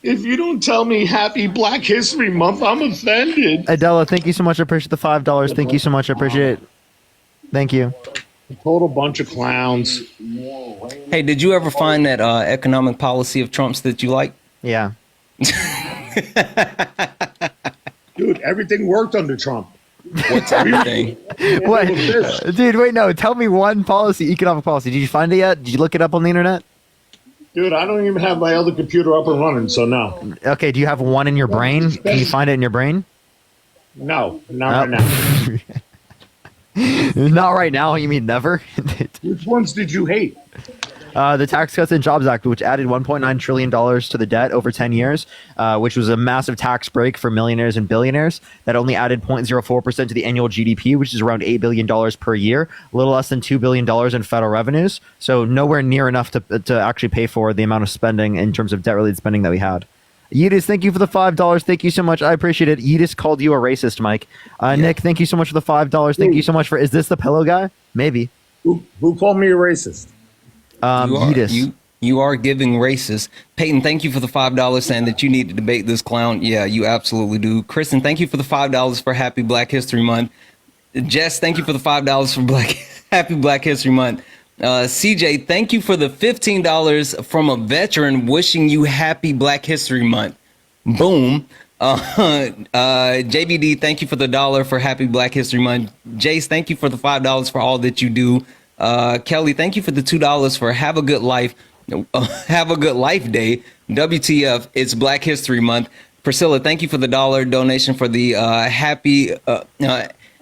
If you don't tell me Happy Black History Month, I'm offended. Adela, thank you so much. I appreciate the $5. Thank you so much. I appreciate it. Thank you. Total bunch of clowns. Hey, did you ever find that economic policy of Trump's that you like? Yeah. Dude, everything worked under Trump. What's everything? What? Dude, wait, no. Tell me one economic policy. Did you find it yet? Did you look it up on the internet? Dude, I don't even have my other computer up and running, so no. Okay, do you have one in your brain? Can you find it in your brain? No, not right now. Not right now. You mean never? Which ones did you hate? The Tax Cuts and Jobs Act, which added $1.9 trillion to the debt over 10 years, which was a massive tax break for millionaires and billionaires that only added 0.04% to the annual GDP, which is around $8 billion per year, a little less than $2 billion in federal revenues. So nowhere near enough to actually pay for the amount of spending in terms of debt-related spending that we had. Yidis, thank you for the $5. Thank you so much. I appreciate it. Yidis called you a racist, Mike. Nick, thank you so much for the $5. Thank you so much for... Is this the pillow guy? Maybe. Who called me a racist? Yidis. You are giving racist. Peyton, thank you for the $5 saying that you need to debate this clown. Yeah, you absolutely do. Kristen, thank you for the $5 for Happy Black History Month. Jess, thank you for the $5 for Happy Black History Month. CJ, thank you for the $15 from a veteran wishing you Happy Black History Month. Boom. JBD, thank you for the $1 for Happy Black History Month. Jace, thank you for the $5 for all that you do. Kelly, thank you for the $2 for Have a Good Life. Have a Good Life Day. WTF, it's Black History Month. Priscilla, thank you for the $1 donation for the Happy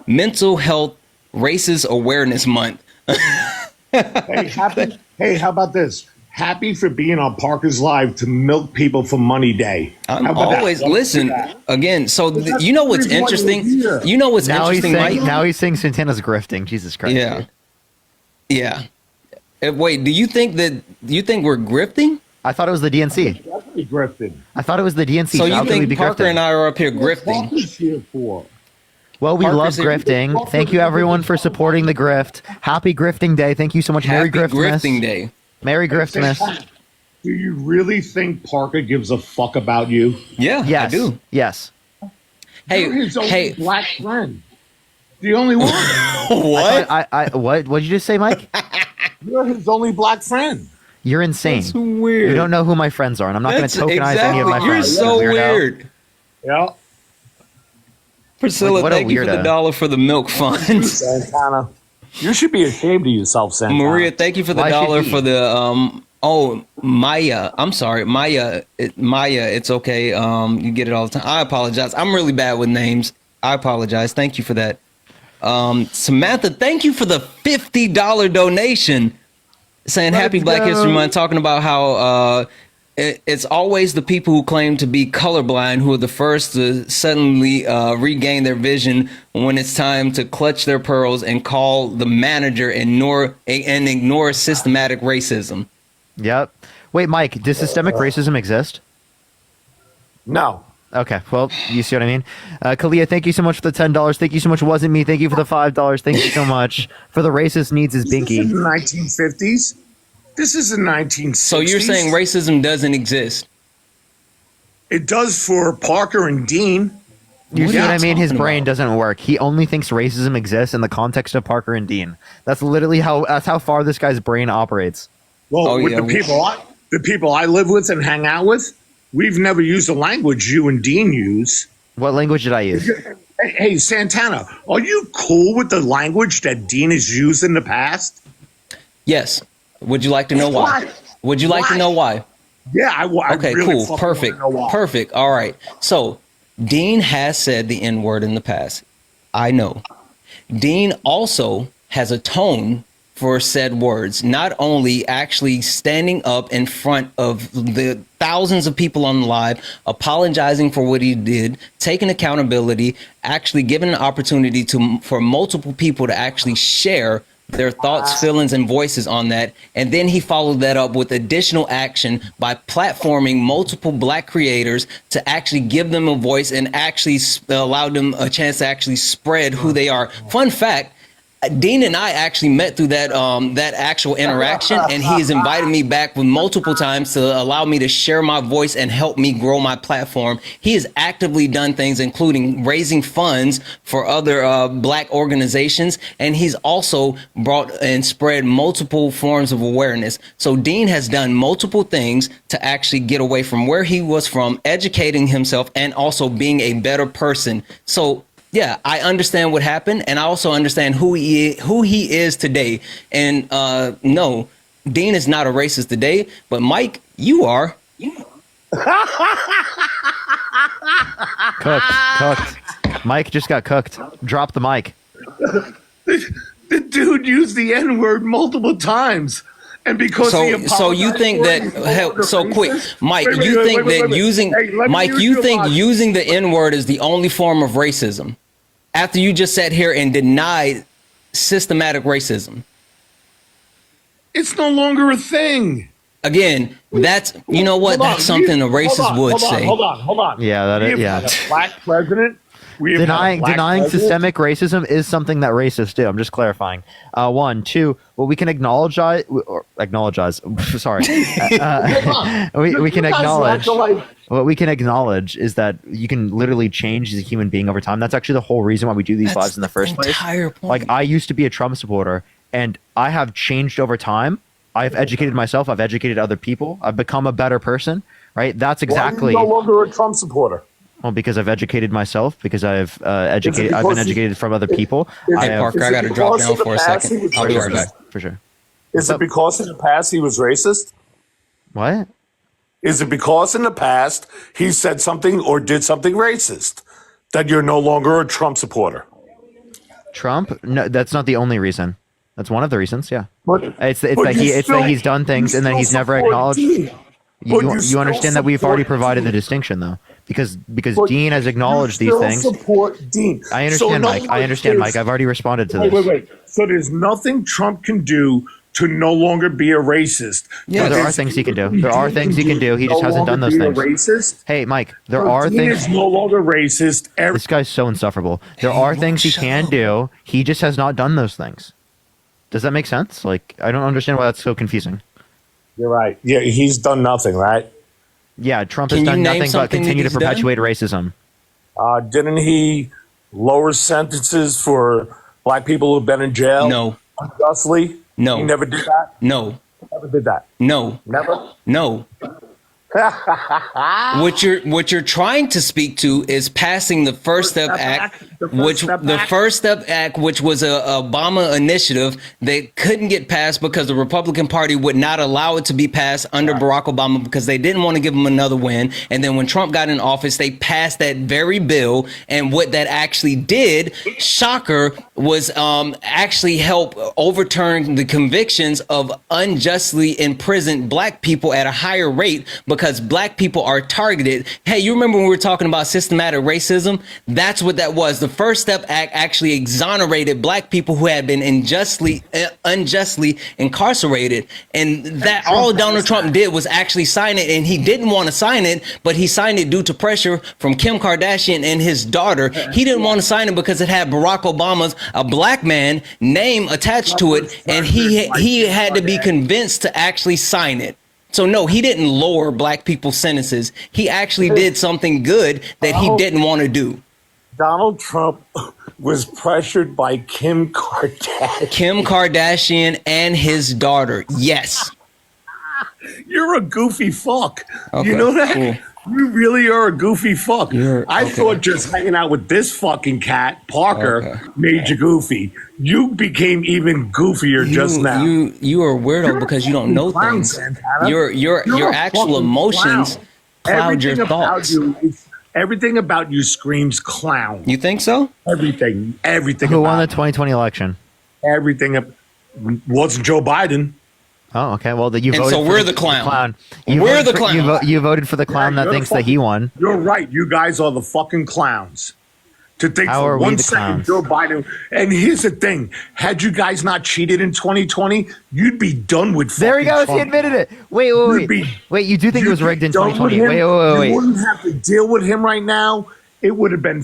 Mental Health Racist Awareness Month. Hey, how about this? Happy for being on Parker's Live to milk people for Money Day. I'm always listen again. So you know what's interesting? You know what's interesting, Mike? Now he's saying Santana's grifting. Jesus Christ. Yeah. Dude. Yeah. Wait, do you think we're grifting? I thought it was the DNC. Definitely grifting. I thought it was the DNC. So you think Parker and I are up here grifting? Well, we love grifting. Thank you, everyone, for supporting the grift. Happy Grifting Day. Thank you so much. Merry Griftmas. Grifting Day. Merry Griftmas. Do you really think Parker gives a fuck about you? Yeah, yes. I do. Yes. You're his only black friend. The only one. What? What did you just say, Mike? You're his only black friend. You're insane. That's weird. You don't know who my friends are, and I'm not going to tokenize any of my You're friends. so weird. Yeah. Priscilla, thank you for the $1 for the milk fund. Santana. You should be ashamed of yourself, Santana. Maria, thank you for the $1 for the Maya. I'm sorry, Maya. Maya, it's okay. You get it all the time. I apologize. I'm really bad with names. I apologize. Thank you for that. Samantha, thank you for the $50 donation. Saying Happy Black History Month, talking about how it's always the people who claim to be colorblind who are the first to suddenly regain their vision when it's time to clutch their pearls and call the manager and ignore systematic racism. Yep. Wait, Mike, does systemic racism exist? No. Okay, well, you see what I mean? Kalia, thank you so much for the $10. Thank you so much, Wasn't Me. Thank you for the $5. Thank you so much for the racist needs is Binky. This is the 1950s. This is the 1960s. So you're saying racism doesn't exist? It does for Parker and Dean. You see what I mean? His brain doesn't work. He only thinks racism exists in the context of Parker and Dean. That's literally how far this guy's brain operates. Well, the people I live with and hang out with, we've never used the language you and Dean use. What language did I use? Hey, Santana, are you cool with the language that Dean has used in the past? Yes. Would you like to know why? Would you like to know why? Yeah, I okay, really cool. Perfect. Know why. Perfect. All right. So Dean has said the N-word in the past. I know. Dean also has a tone for said words, not only actually standing up in front of the thousands of people on the live, apologizing for what he did, taking accountability, actually giving an opportunity for multiple people to actually share their thoughts, feelings, and voices on that. And then he followed that up with additional action by platforming multiple black creators to actually give them a voice and actually allow them a chance to actually spread who they are. Fun fact, Dean and I actually met through that actual interaction, and he has invited me back with multiple times to allow me to share my voice and help me grow my platform. He has actively done things, including raising funds for other black organizations, and he's also brought and spread multiple forms of awareness. So Dean has done multiple things to actually get away from where he was from, educating himself, and also being a better person. So yeah, I understand what happened, and I also understand who he is today. And no, Dean is not a racist today, but Mike, you are. Cooked. Mike just got cooked. Drop the mic. The dude used the N-word multiple times. And because so you think that so quick, Mike, you think that using using the N-word is the only form of racism? After you just sat here and denied systematic racism. It's no longer a thing. Again, that's, you know what, that's something a racist would say. Hold on. Yeah, that is, yeah. Had a black president. Denying systemic racism is something that racists do. I'm just clarifying. One, two. What we can acknowledge. Sorry, we can acknowledge. What we can acknowledge is that you can literally change as a human being over time. That's actually the whole reason why we do these lives in the first place. Like, I used to be a Trump supporter, and I have changed over time. I've educated myself. I've educated other people. I've become a better person. Right? That's exactly. Why are you no longer a Trump supporter? Well, because I've educated myself, because I've educated. I've been educated from other people. Hey, Parker, I got to drop down for a second. I'll be right back. For sure. Is it because in the past he was racist? What? Is it because in the past he said something or did something racist that you're no longer a Trump supporter? Trump? No, that's not the only reason. That's one of the reasons. Yeah. It's that he's done things and then he's never acknowledged. You understand that we've already provided the distinction though, because Dean has acknowledged these things. Support Dean. I understand, Mike. I understand, Mike. I've already responded to this. Wait. So there's nothing Trump can do to no longer be a racist. Yeah, there are things he can do. There are things he can do. He just hasn't done those things. Racist? Hey, Mike, there are Dean things. is no longer racist. This guy's so insufferable. There are things he can do. He just has not done those things. Does that make sense? Like, I don't understand why that's so confusing. You're right. Yeah, he's done nothing, right? Yeah, Trump has done nothing but continue to perpetuate racism. Didn't he lower sentences for black people who've been in jail? No. Unjustly? No. He never did that? No. Never did that? No. Never? No. What you're trying to speak to is passing the First Step Act, which was a Obama initiative that couldn't get passed because the Republican Party would not allow it to be passed under Barack Obama because they didn't want to give him another win. And then when Trump got in office, they passed that very bill. And what that actually did, shocker, was actually help overturn the convictions of unjustly imprisoned black people at a higher rate because black people are targeted. Hey, you remember when we were talking about systematic racism? That's what that was. The First Step Act actually exonerated black people who had been unjustly incarcerated. And that all Donald Trump did was actually sign it. And he didn't want to sign it, but he signed it due to pressure from Kim Kardashian and his daughter. He didn't want to sign it because it had Barack Obama's, a black man, name attached to it. And he had to be convinced to actually sign it. So no, he didn't lower black people's sentences. He actually did something good that he didn't want to do. Donald Trump was pressured by Kim Kardashian. Kim Kardashian and his daughter. Yes. You're a goofy fuck. Okay, you know that? cool. You really are a goofy fuck. I thought just hanging out with this fucking cat, Parker, made you goofy. You became even goofier just now. You are a weirdo because you don't know things. Santana. Your actual emotions cloud your thoughts. Everything about you screams clown. You think so? Everything. Who won the 2020 election? Everything. Wasn't Joe Biden. Oh, okay. Well, you voted. And so we're the clown. We're the clown. You voted for the clown that thinks that he won. You're right. You guys are the fucking clowns. To think for 1 second Joe Biden. And here's the thing: had you guys not cheated in 2020, you'd be done with. There he goes. Trump. He admitted it. Wait. You do think it was rigged in 2020? Wait. You wouldn't have to deal with him right now. It would have been.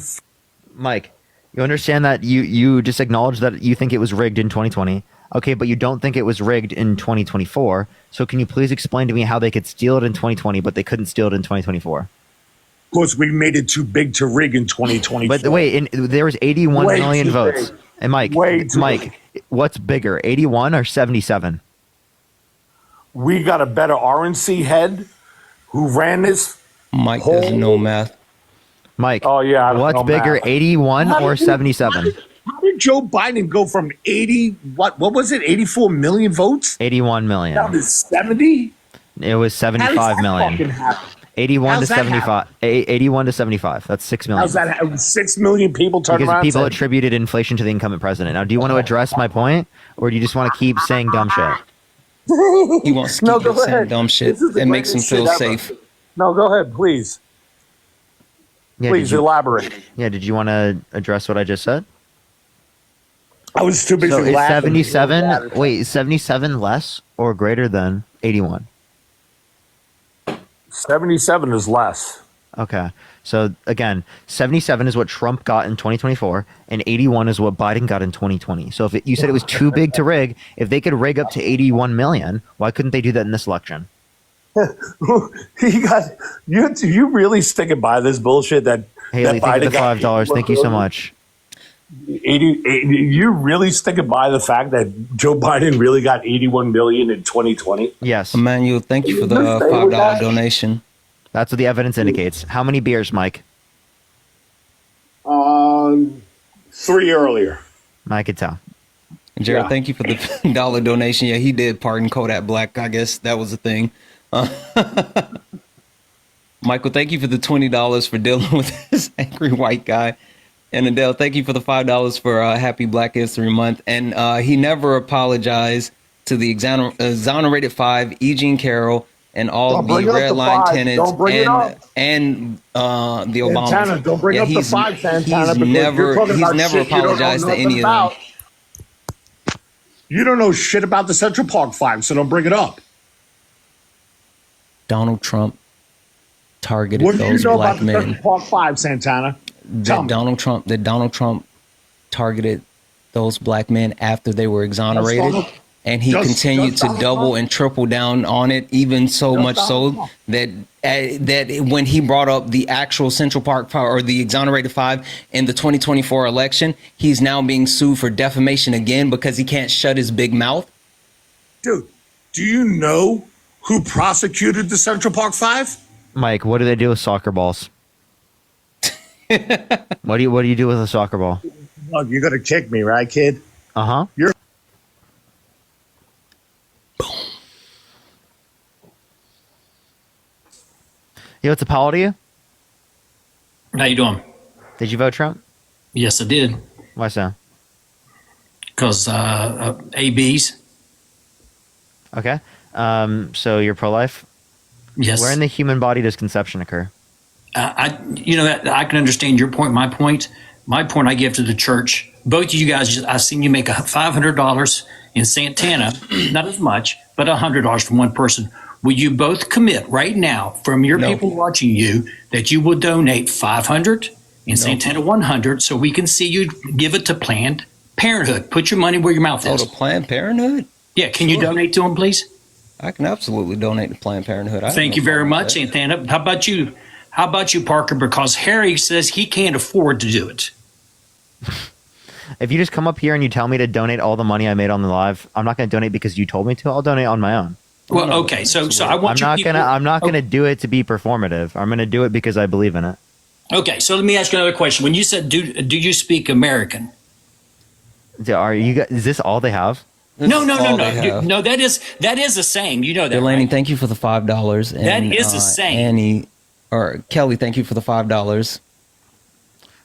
Mike, You understand that you just acknowledged that you think it was rigged in 2020. Okay, but you don't think it was rigged in 2024. So can you please explain to me how they could steal it in 2020, but they couldn't steal it in 2024? Of course, we made it too big to rig in 2024. But wait, there was 81 Way million too votes. big. And Way too Mike, what's bigger, 81 or 77? We got a better RNC head who ran this. Mike doesn't know math. Mike, oh yeah, I don't what's know bigger, math. 81 How or did you- 77? How did Joe Biden go from 80, what was it, 84 million votes 81 million. down to 70? It was 75 million. 81 to How's that 75. 81 to 75. That's 6 million. How's that happen? 6 million people turned Because around people and said, attributed inflation to the incumbent president. Now, do you want to address my point, or do you just want to keep saying dumb shit? He wants to No, keep go saying ahead. dumb shit. This is the It makes him greatest feel shit safe. ever. No, go ahead, please. Yeah, Please did you- elaborate. Yeah, did you want to address what I just said? I was too busy So is laughing. 77, wait, is 77 less or greater than 81? 77 is less. Okay. So again, 77 is what Trump got in 2024, and 81 is what Biden got in 2020. So if you said it was too big to rig, if they could rig up to 81 million, why couldn't they do that in this election? You really sticking by this bullshit that Haley, that thank you for Biden the got $5. Thank you so much. 80, you really sticking by the fact that Joe Biden really got 81 million in 2020? Yes. Emmanuel, thank you for the Let's stay with $5 that. donation. That's what the evidence indicates. How many beers, Mike? 3 earlier. I could tell. Jared, Yeah. thank you for the $1 donation. Yeah, he did pardon Kodak Black. I guess that was a thing. Michael, thank you for the $20 for dealing with this angry white guy. And Adele, thank you for the $5 for Happy Black History Month. And he never apologized to the exonerated 5, E. Jean Carroll, and all Don't the bring up Red the Line 5. tenants Don't bring it up. and the Obamas. Santana, don't bring up the 5, Santana, because you're talking He's about never shit you don't know apologized to nothing any of about. them. You don't know shit about the Central Park 5, so don't bring it up. Donald Trump targeted What do you those know black about the men. Central Park 5, Santana? Tell That me. Donald Trump targeted those black men after they were exonerated, Donald- and he just continued to Donald double Trump? and triple down on it, even so Just much Donald so Trump. that when he brought up the actual Central Park or the exonerated 5 in the 2024 election, he's now being sued for defamation again because he can't shut his big mouth. Dude, do you know who prosecuted the Central Park 5? Mike, what do they do with soccer balls? What do you do with a soccer ball? Look, you're going to kick me, right, kid? Uh-huh. You're Yo, what's a Apollo to you? How you doing? Did you vote Trump? Yes, I did. Why so? Because ABs. Okay. So you're pro-life? Yes. Where in the human body does conception occur? That I can understand your point. My point, I give to the church. Both of you guys, I've seen you make $500 in Santana, not as much, but $100 from one person. Will you both commit right now, from your people watching you, that you will donate $500 in Santana, $100, so we can see you give it to Planned Parenthood? Put your money where your mouth is. Oh, to Planned Parenthood? Yeah, can you donate to them, please? I can absolutely donate to Planned Parenthood. Thank you very much, Santana. How about you? How about you, Parker? Because Harry says he can't afford to do it. If you just come up here and you tell me to donate all the money I made on the live, I'm not going to donate because you told me to. I'll donate on my own. Well, okay, so I want I'm not gonna do it to be performative. I'm gonna do it because I believe in it. Okay, so let me ask you another question. When you said, "Do you speak American?" Are you guys, is this all they have? No. No, that is a saying. You know that, Delaney, right? thank you for the $5. And, That is a saying. Annie, or Kelly, thank you for the $5.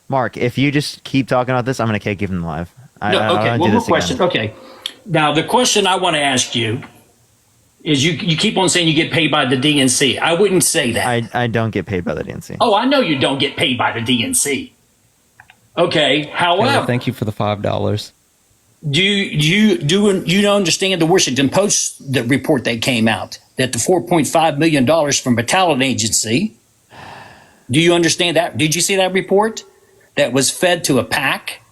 Mark, if you just keep talking about this, I'm gonna kick you from the live. Okay, one more question. Okay, now the question I want to ask you is you keep on saying you get paid by the DNC. I wouldn't say that. I don't get paid by the DNC. Oh, I know you don't get paid by the DNC. Okay, however, Kelly, thank you for the $5. do you understand the Washington Post the report that came out that the $4.5 million from a talent agency? Do you understand that? Did you see that report? that was fed to a PAC.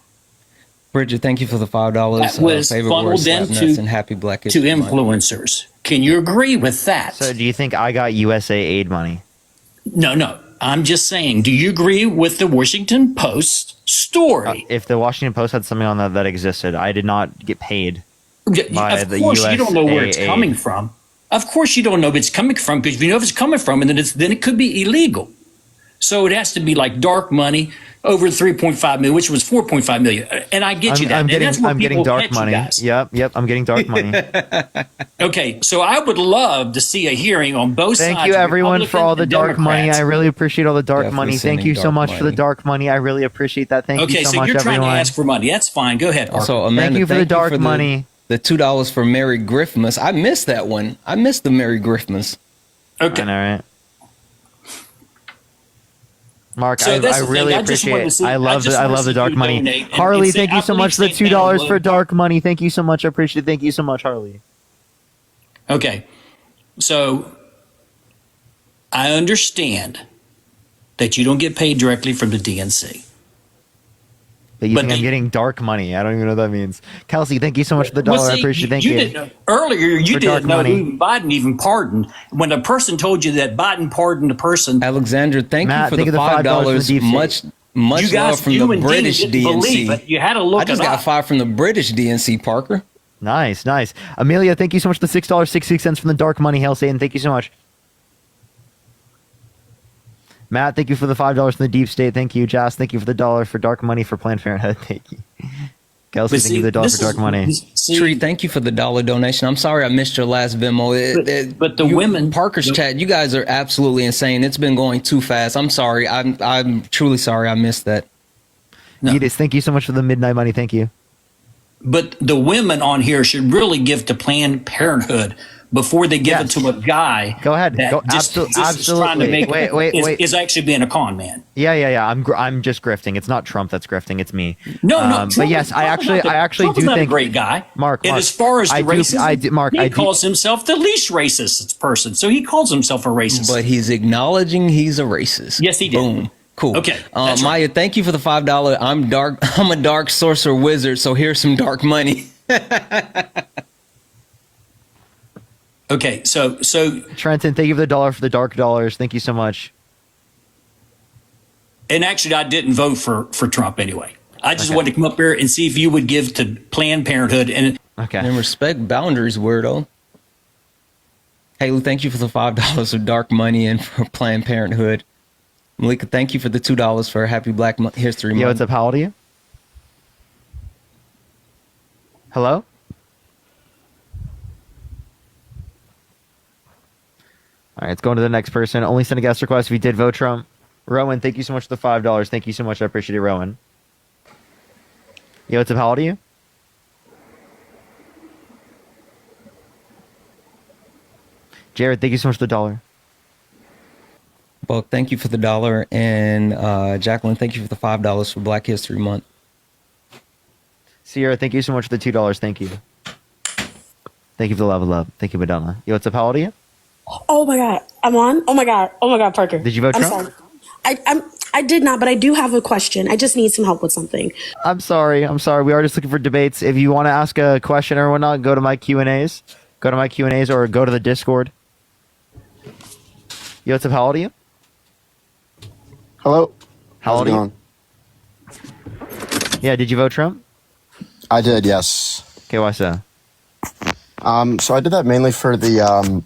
Bridget, thank you for the $5. That was Favorite funneled word, slap nuts, into and happy Black to History Month. influencers. Can you agree with that? So do you think I got USA aid money? No. I'm just saying, do you agree with the Washington Post story? If the Washington Post had something on that existed, I did not get paid by Of the course, you don't know where it's USAA. coming from. Of course, you don't know if it's coming from, because if you know if it's coming from, and then it could be illegal. So it has to be like dark money over 3.5 million, which was 4.5 million. And I get you that. I'm And that's where getting people dark catch you money. guys. Yep. I'm getting dark money. Okay, so I would love to see a hearing on both sides. Thank you, everyone, for all the dark money. Democrats. I really appreciate all the dark Definitely money. Thank sending you so dark much for the money. dark money. I really appreciate that. Thank Okay, you so so much, you're trying everyone. to ask for money. That's fine. Go ahead. Parker. Also, Amanda, Thank you for the dark money. The $2 for Merry Griffmas. I missed that one. I missed the Merry Griffmas. Okay. I know, right? Mark, So that's I the really thing. I just appreciate wanted to it. see- I I love just the wanted to see dark you money. donate and Harley, say, thank you I so believe much for the Santana $2 will- for dark money. Thank you so much. I appreciate it. Thank you so much, Harley. Okay, so I understand that you don't get paid directly from the DNC. But you But think I'm they- getting dark money. I don't even know what that means. Kelsey, thank you so much for the Well, dollar. I see, appreciate it. Thank you you. didn't know, earlier, you For dark didn't know money. who Biden even pardoned. When a person told you that Biden pardoned a person, Alexander, thank Matt, you for think the of the $5 $5. from the deep Much you guys, love from you the and Dean British didn't believe DNC. it. You had to look I just it got up. 5 from the British DNC, Parker. Nice. Amelia, thank you so much for the $6.66 from the dark money. Hail Satan, thank you so much. Matt, thank you for the $5 from the deep state. Thank you. Jas, thank you for the $1 for dark money for Planned Parenthood. Thank you. Kelsey, thank you for the $1 for dark money. Tree, thank you for the $1 donation. I'm sorry I missed your last Venmo. But the women, Parker's chat, you guys are absolutely insane. It's been going too fast. I'm sorry. I'm truly sorry I missed that. Edith, thank you so much for the midnight money. Thank you. but the women on here should really give to Planned Parenthood before they give it to a guy. Go ahead. That Go just is absolutely. trying to make Wait. is actually being a con man. Yeah. I'm just grifting. It's not Trump that's grifting. It's me. No. But Trump- yes, I actually Trump's do not think a great guy. Mark. And as far as the racism, he I calls himself the least racist person. So he calls himself a racist. But he's acknowledging he's a racist. Yes, he did. Boom. Cool. Okay. that's Maya, right. thank you for the $5. I'm a dark sorcerer wizard, so here's some dark money. Okay, so Trenton, thank you for the $1 for the dark dollars. Thank you so much. and actually, I didn't vote for Trump anyway. I just wanted to come up here and see if you would give to Planned Parenthood and And respect boundaries, weirdo. Haley, thank you for the $5 of dark money and for Planned Parenthood. Malika, thank you for the $2 for Happy Black History Month. Yo, what's up? How old are you? Hello? All right, let's go on to the next person. Only send a guest request if you did vote Trump. Rowan, thank you so much for the $5. Thank you so much. I appreciate it, Rowan. Yo, what's up? How old are you? Jared, thank you so much for the $1. Buck, thank you for the $1. And Jacqueline, thank you for the $5 for Black History Month. Sierra, thank you so much for the $2. Thank you. Thank you for the love of love. Thank you, Madonna. Yo, what's up? How old are you? Oh my god, I'm on. Oh my god, Parker. Did you vote I'm Trump? sorry. I did not, but I do have a question. I just need some help with something. I'm sorry. We are just looking for debates. If you want to ask a question or whatnot, go to my Q&As. Go to my Q&As or go to the Discord. Yo, what's up? How old are you? Hello. How old are you? Yeah, did you vote Trump? I did, yes. Okay, why so? So I did that mainly for the.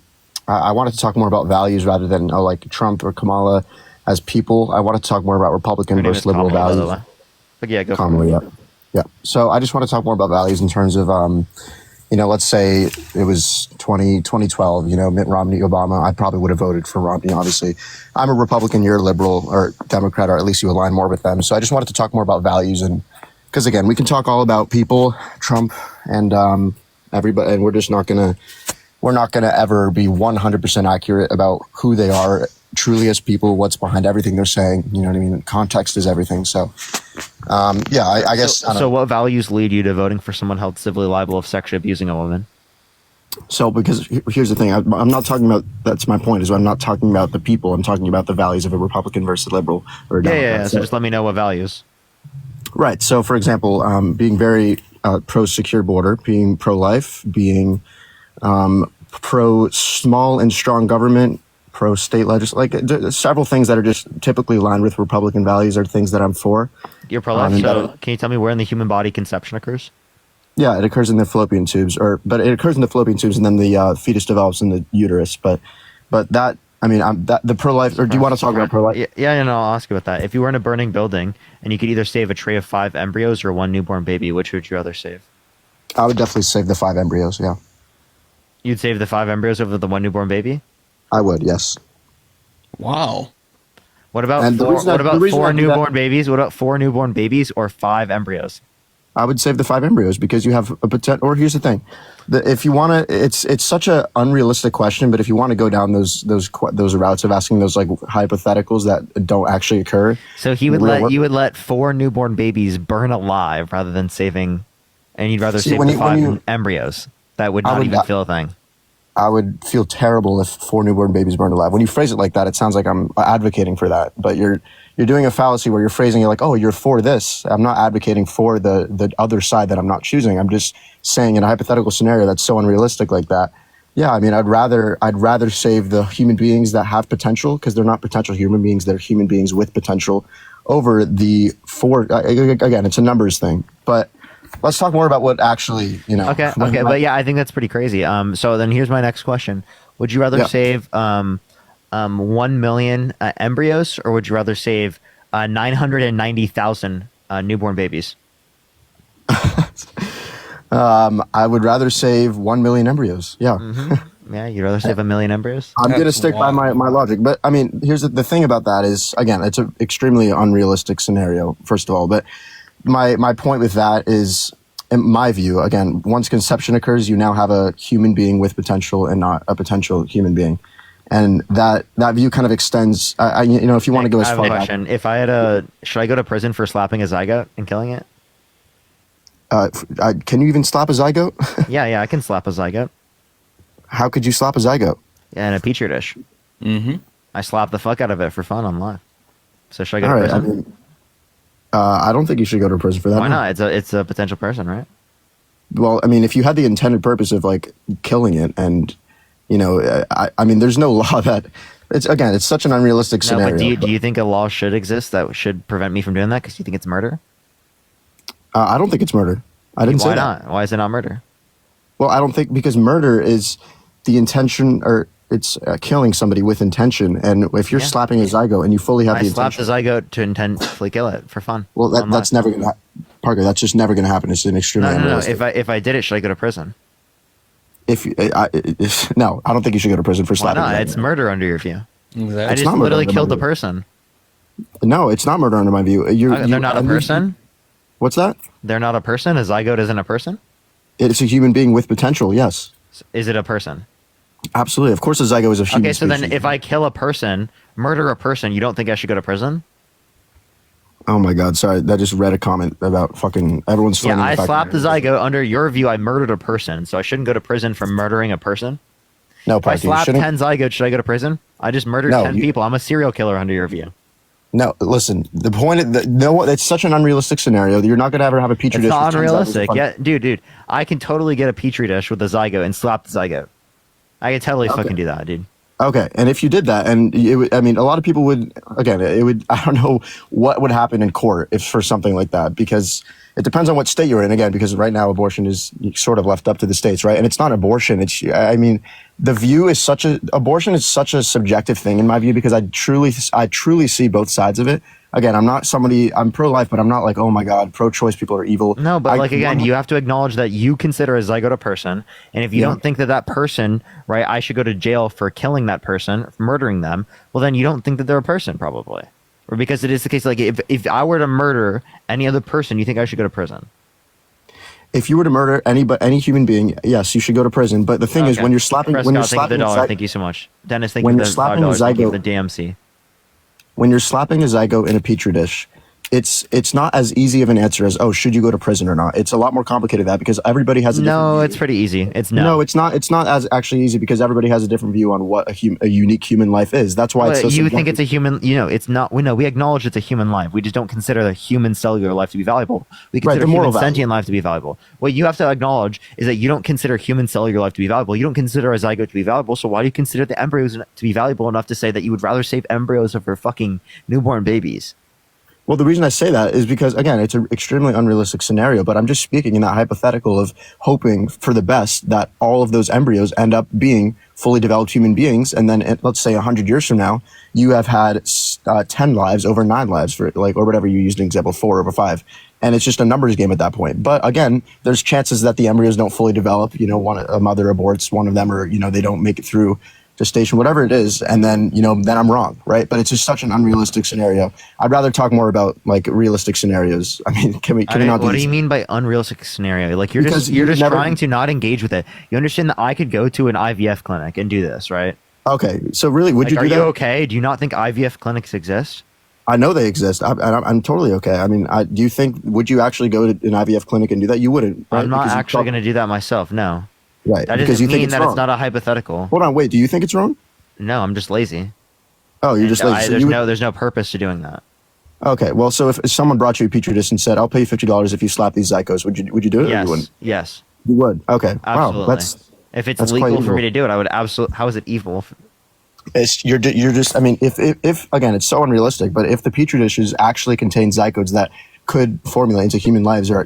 I wanted to talk more about values rather than like Trump or Kamala as people. I wanted to talk more about Republican versus liberal Kamala, by the values. way. But yeah, go Kamala, yeah. So I just want to talk more about values in terms of, let's say it was 2012, Mitt Romney, Obama. I probably would have voted for Romney, obviously. I'm a Republican, you're a liberal or Democrat, or at least you align more with them. So I just wanted to talk more about values. And because, again, we can talk all about people, Trump, and everybody, and we're just not going to ever be 100% accurate about who they are truly as people, what's behind everything they're saying. You know what I mean? Context is everything. So, I guess. So what values lead you to voting for someone held civilly liable of sexually abusing a woman? So, because here's the thing, I'm not talking about, that's my point, is I'm not talking about the people, I'm talking about the values of a Republican versus liberal or a Democrat. Yeah. So just let me know what values. Right. So, for example, being very pro secure border, being pro life, being pro small and strong government, pro state legislation, like several things that are just typically aligned with Republican values are things that I'm for. You're pro-life. So, can you tell me where in the human body conception occurs? Yeah, it occurs in the fallopian tubes, but it occurs in the fallopian tubes, and then the fetus develops in the uterus. But that, I mean, the pro-life. Or do you want to talk about pro-life? Yeah, no, I'll ask you about that. If you were in a burning building and you could either save a tray of 5 embryos or 1 newborn baby, which would you rather save? I would definitely save the 5 embryos. Yeah, you'd save the 5 embryos over the 1 newborn baby. I would. Yes. Wow. What about four newborn babies? What about 4 newborn babies or 5 embryos? I would save the 5 embryos because you have a potential. Or here's the thing, if you want to, it's such a unrealistic question. But if you want to go down those routes of asking those like hypotheticals that don't actually occur, so you would let 4 newborn babies burn alive rather than saving, and you'd rather save the 5 embryos that would not even feel a thing. I would feel terrible if 4 newborn babies burned alive. When you phrase it like that, it sounds like I'm advocating for that. But you're doing a fallacy where you're phrasing it like, oh, you're for this. I'm not advocating for the other side that I'm not choosing. I'm just saying in a hypothetical scenario that's so unrealistic like that. Yeah, I mean, I'd rather save the human beings that have potential, because they're not potential human beings. They're human beings with potential, over the 4. Again, it's a numbers thing. But let's talk more about what actually, Okay, but yeah, I think that's pretty crazy. So then here's my next question: would you rather save 1 million embryos, or would you rather save 990,000 newborn babies? I would rather save 1 million embryos. Yeah. Mm-hmm. Yeah, you'd rather save 1 million embryos? I'm going to stick by my logic. But I mean, here's the thing about that is, again, it's an extremely unrealistic scenario, first of all. But my point with that is, in my view, again, once conception occurs, you now have a human being with potential and not a potential human being. And that view kind of extends, if you want to go as far back. Question. If I should I go to prison for slapping a zygote and killing it? Can you even slap a zygote? Yeah, I can slap a zygote. How could you slap a zygote? In a petri dish. Mm-hmm. I slap the fuck out of it for fun on live. So should I go to prison? I mean, I don't think you should go to prison for that. Why not? It's a potential person, right? Well, I mean, if you had the intended purpose of like killing it, and I mean, there's no law that it's such an unrealistic scenario. But do you think a law should exist that should prevent me from doing that? Because you think it's murder? I don't think it's murder. I didn't say that. Why not? Why is it not murder? Well, I don't think, because murder is the intention, or it's killing somebody with intention. And if you're slapping a zygote and you fully have the intention. I slapped the zygote to intensely kill it for fun. Well, that's never going to happen. Parker, that's just never going to happen. It's an extremely unrealistic. No. If I did it, should I go to prison? No, I don't think you should go to prison for slapping. Why not? It's murder under your view. Exactly. I just literally killed the person. No, it's not murder under my view. They're not a person? What's that? They're not a person? A zygote isn't a person? It's a human being with potential, yes. Is it a person? Absolutely. Of course a zygote is a human so species. then if I kill a person, murder a person, you don't think I should go to prison? Oh my God, sorry. That just read a comment about fucking everyone's Yeah, I slapped the zygote. Under your view, I murdered a person, so I shouldn't go to prison for murdering a person? No, Parker, if I slapped 10 zygotes, should I go to prison? I just murdered 10 people. I'm a serial killer under your view. No, listen. The point, it's such an unrealistic scenario that you're not going to ever have a petri dish. It's not unrealistic. Yeah, dude. I can totally get a petri dish with a zygote and slap the zygote. I can totally fucking do that, dude. Okay, and if you did that, and a lot of people would, again, I don't know what would happen in court if for something like that, because it depends on what state you're in, again, because right now abortion is sort of left up to the states, right? And it's not abortion. The view is abortion is such a subjective thing in my view, because I truly see both sides of it. Again, I'm pro-life, but I'm not like, oh my God, pro-choice people are evil. No, but you have to acknowledge that you consider a zygote a person. And if you don't think that person, right, I should go to jail for killing that person, for murdering them, well, then you don't think that they're a person, probably. Or because it is the case, like, if I were to murder any other person, you think I should go to prison? If you were to murder any human being, yes, you should go to prison. But the thing is, when you're slapping, thank you so much, Dennis. Thank you for the $5. Thank you for the DMC. When you're slapping a zygote in a petri dish, it's not as easy of an answer as, oh, should you go to prison or not? It's a lot more complicated than that, because everybody has a different No, view. it's pretty easy. It's no. No, it's not. It's not as actually easy, because everybody has a different view on what a unique human life is. That's why it's so you think subjective. it's a human, it's not. We acknowledge it's a human life. We just don't consider the human cellular life to be valuable. We consider the moral human value. sentient life to be valuable. What you have to acknowledge is that you don't consider human cellular life to be valuable. You don't consider a zygote to be valuable. So why do you consider the embryos to be valuable enough to say that you would rather save embryos over fucking newborn babies? Well, the reason I say that is because, again, it's an extremely unrealistic scenario, but I'm just speaking in that hypothetical of hoping for the best that all of those embryos end up being fully developed human beings. And then let's say 100 years from now, you have had 10 lives over 9 lives, or whatever you used an example, 4 over 5. And it's just a numbers game at that point. But again, there's chances that the embryos don't fully develop. A mother aborts one of them, or, they don't make it through gestation, whatever it is, and then then I'm wrong, right? But it's just such an unrealistic scenario. I'd rather talk more about realistic scenarios. I mean, can we not? What do you mean by unrealistic scenario? Like you're Because just never- trying to not engage with it. You understand that I could go to an IVF clinic and do this, right? Okay, so really, would you do are that? you okay? Do you not think IVF clinics exist? I know they exist. I'm totally okay. I mean, do you think, would you actually go to an IVF clinic and do that? You wouldn't, right? I'm not Because you actually going to do that myself. No. Right. That because doesn't you think mean it's that wrong. it's not a hypothetical. Hold on, wait. Do you think it's wrong? No, I'm just lazy. Oh, you're just lazy. So There's no purpose to doing that. Okay, well, so if someone brought you a petri dish and said, "I'll pay you $50 if you slap these zygotes," would you do it? Or you Yes. wouldn't? Yes. You would. Okay. Absolutely. Wow. If it's that's legal quite for me evil. to do it, I would absolutely. How is it evil? You're just. I mean, if again, it's so unrealistic. But if the petri dishes actually contain zygotes that could formulate into human lives, or I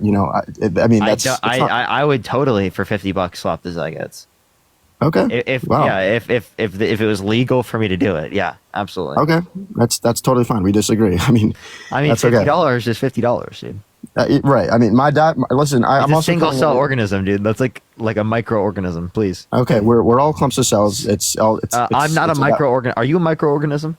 mean, that's. I would totally for $50 slap the zygotes. Okay. If Wow. if it was legal for me to do it, yeah, absolutely. Okay, that's totally fine. We disagree. I mean, that's $50 is $50, dude. Right. I mean, my dad. Listen, I'm It's a also single calling cell it- organism, dude. That's like a microorganism. Please. Okay, we're all clumps of cells. I'm not a microorganism. Are you a microorganism?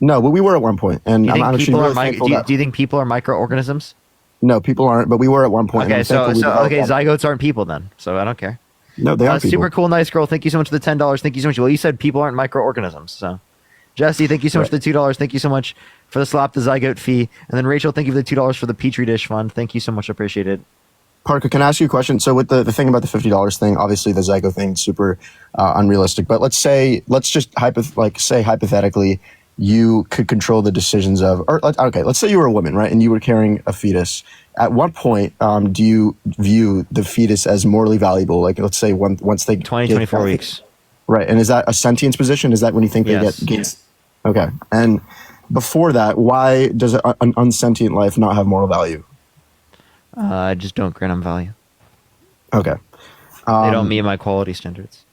No, but we were at one point, and Do you I'm think actually people really are thankful do that. you think people are microorganisms? No, people aren't, but we were at one point. and Okay, I'm so thankful we developed that. zygotes aren't people then. So I don't care. No, they are people. Super cool, nice girl. Thank you so much for the $10. Thank you so much. Well, you said people aren't microorganisms, so. Jesse, thank you so much for the $2. Thank you so much for the slap the zygote fee, and then Rachel, thank you for the $2 for the petri dish fund. Thank you so much. Appreciate it. Parker, can I ask you a question? So with the thing about the $50 thing, obviously the zygote thing is super unrealistic. But let's just say hypothetically, you could control the decisions of, let's say you were a woman, right, and you were carrying a fetus. At what point do you view the fetus as morally valuable? Like, let's say once they 24 weeks. Right, and is that a sentience position? Is that when you think Yes. they get? Okay, and before that, why does an unsentient life not have moral value? I just don't grant them value. Okay. They don't meet my quality standards.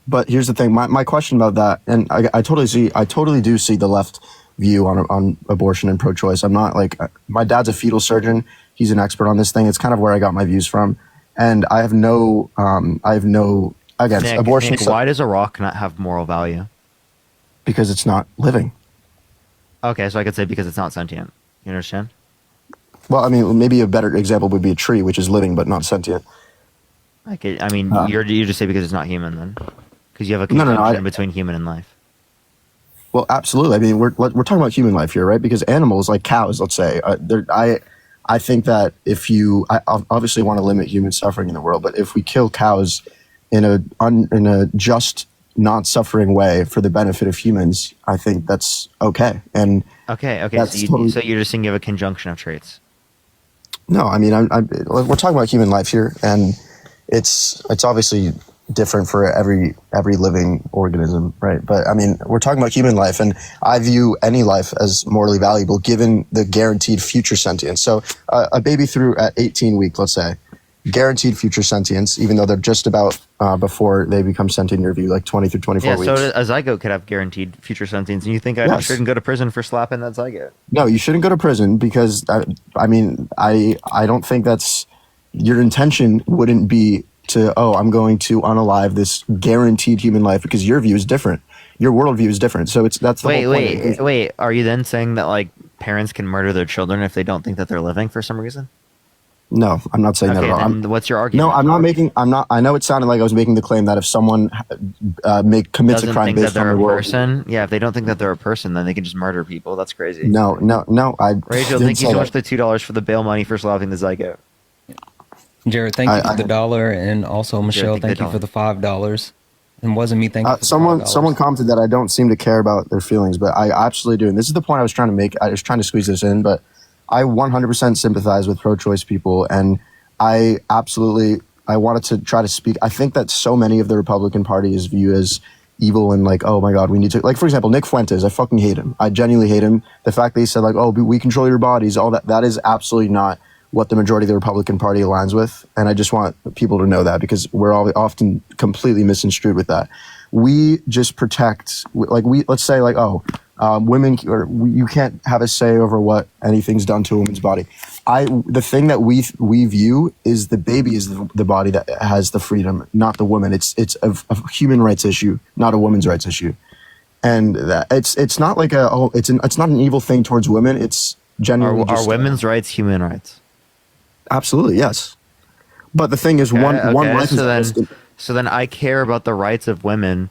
But here's the thing. My question about that, and I totally do see the left view on abortion and pro-choice. I'm not like, my dad's a fetal surgeon. He's an expert on this thing. It's kind of where I got my views from. And I have no, again, abortion. Nick, why does a rock not have moral value? Because it's not living. Okay, so I could say because it's not sentient. You understand? Well, I mean, maybe a better example would be a tree, which is living but not sentient. You just say because it's not human then, because you have a No, conjunction between human and life. Well, absolutely. I mean, we're talking about human life here, right? Because animals, like cows, let's say, I think that I obviously want to limit human suffering in the world, but if we kill cows in a just, not suffering way for the benefit of humans, I think that's okay. And Okay. that's So you're just saying you have a conjunction of traits. no, I mean, we're talking about human life here, and it's obviously different for every living organism, right? But I mean, we're talking about human life, and I view any life as morally valuable given the guaranteed future sentience. So a baby through at 18 weeks, let's say, guaranteed future sentience, even though they're just about before they become sentient in your view, like 20 through 24 weeks. So a zygote could have guaranteed future sentience, and you think I Yes. shouldn't go to prison for slapping that zygote? No, you shouldn't go to prison because I don't think that's your intention. Wouldn't be to I'm going to unalive this guaranteed human life, because your view is different. Your worldview is different. So that's the whole point. Wait. Are you then saying that like parents can murder their children if they don't think that they're living for some reason? No, I'm not saying that Okay, at all. then what's your argument? No, I'm not making. I'm not. I know it sounded like I was making the claim that if someone commits Doesn't a crime think that based on they're the a world. person. Yeah, if they don't think that they're a person, then they can just murder people. That's crazy. No. I Rachel, didn't thank you say so much that. for the $2 for the bail money for slapping the Zygote. Jared, thank you for the dollar, and also Michelle, thank you thank you for the $5. And wasn't me, thank you for the Someone $5. commented that I don't seem to care about their feelings, but I absolutely do. And this is the point I was trying to make. I was trying to squeeze this in, but I 100% sympathize with pro-choice people, and I wanted to try to speak. I think that so many of the Republican Party is viewed as evil and like, oh my God, we need to, like, for example, Nick Fuentes. I fucking hate him. I genuinely hate him. The fact that he said like, oh, we control your bodies, all that is absolutely not what the majority of the Republican Party aligns with. And I just want people to know that, because we're all often completely misconstrued with that. We just protect, like, let's say like, women, you can't have a say over what anything's done to a woman's body. The thing that we view is the baby is the body that has the freedom, not the woman. It's a human rights issue, not a woman's rights issue. And that it's not like it's not an evil thing towards women. It's genuinely Are women's rights human rights? Absolutely, yes. But the thing is, one life is so then I care about the rights of women.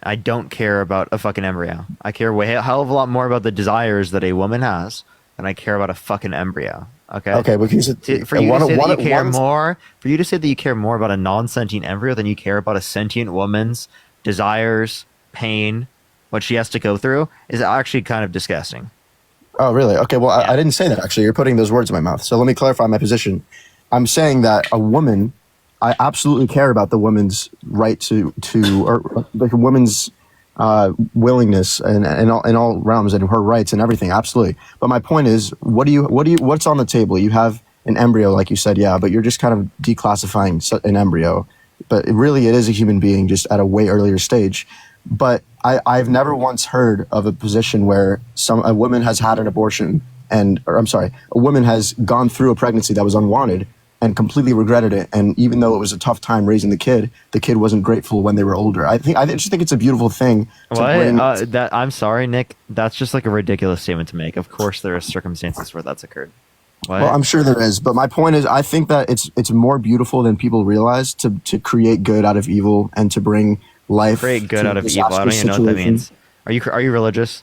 I don't care about a fucking embryo. I care a hell of a lot more about the desires that a woman has than I care about a fucking embryo. Okay. Okay, because For you to say that you care more about a non-sentient embryo than you care about a sentient woman's desires, pain, what she has to go through, is actually kind of disgusting. Oh, really? Okay, well, I didn't say that, actually. You're putting those words in my mouth. So let me clarify my position. I'm saying that a woman, I absolutely care about the woman's right or like a woman's willingness and in all realms and her rights and everything, absolutely. But my point is, what's on the table? You have an embryo, like you said, yeah, but you're just kind of declassifying an embryo. But it is a human being, just at a way earlier stage. But I've never once heard of a position where a woman has had an abortion a woman has gone through a pregnancy that was unwanted and completely regretted it. And even though it was a tough time raising the kid wasn't grateful when they were older. I just think it's a beautiful thing. I'm sorry, Nick. That's just like a ridiculous statement to make. Of course, there are circumstances where that's occurred. What? Well, I'm sure there is, but my point is, I think that it's more beautiful than people realize to create good out of evil and to bring life. Create good out of evil. I don't even know what that means. Are you religious?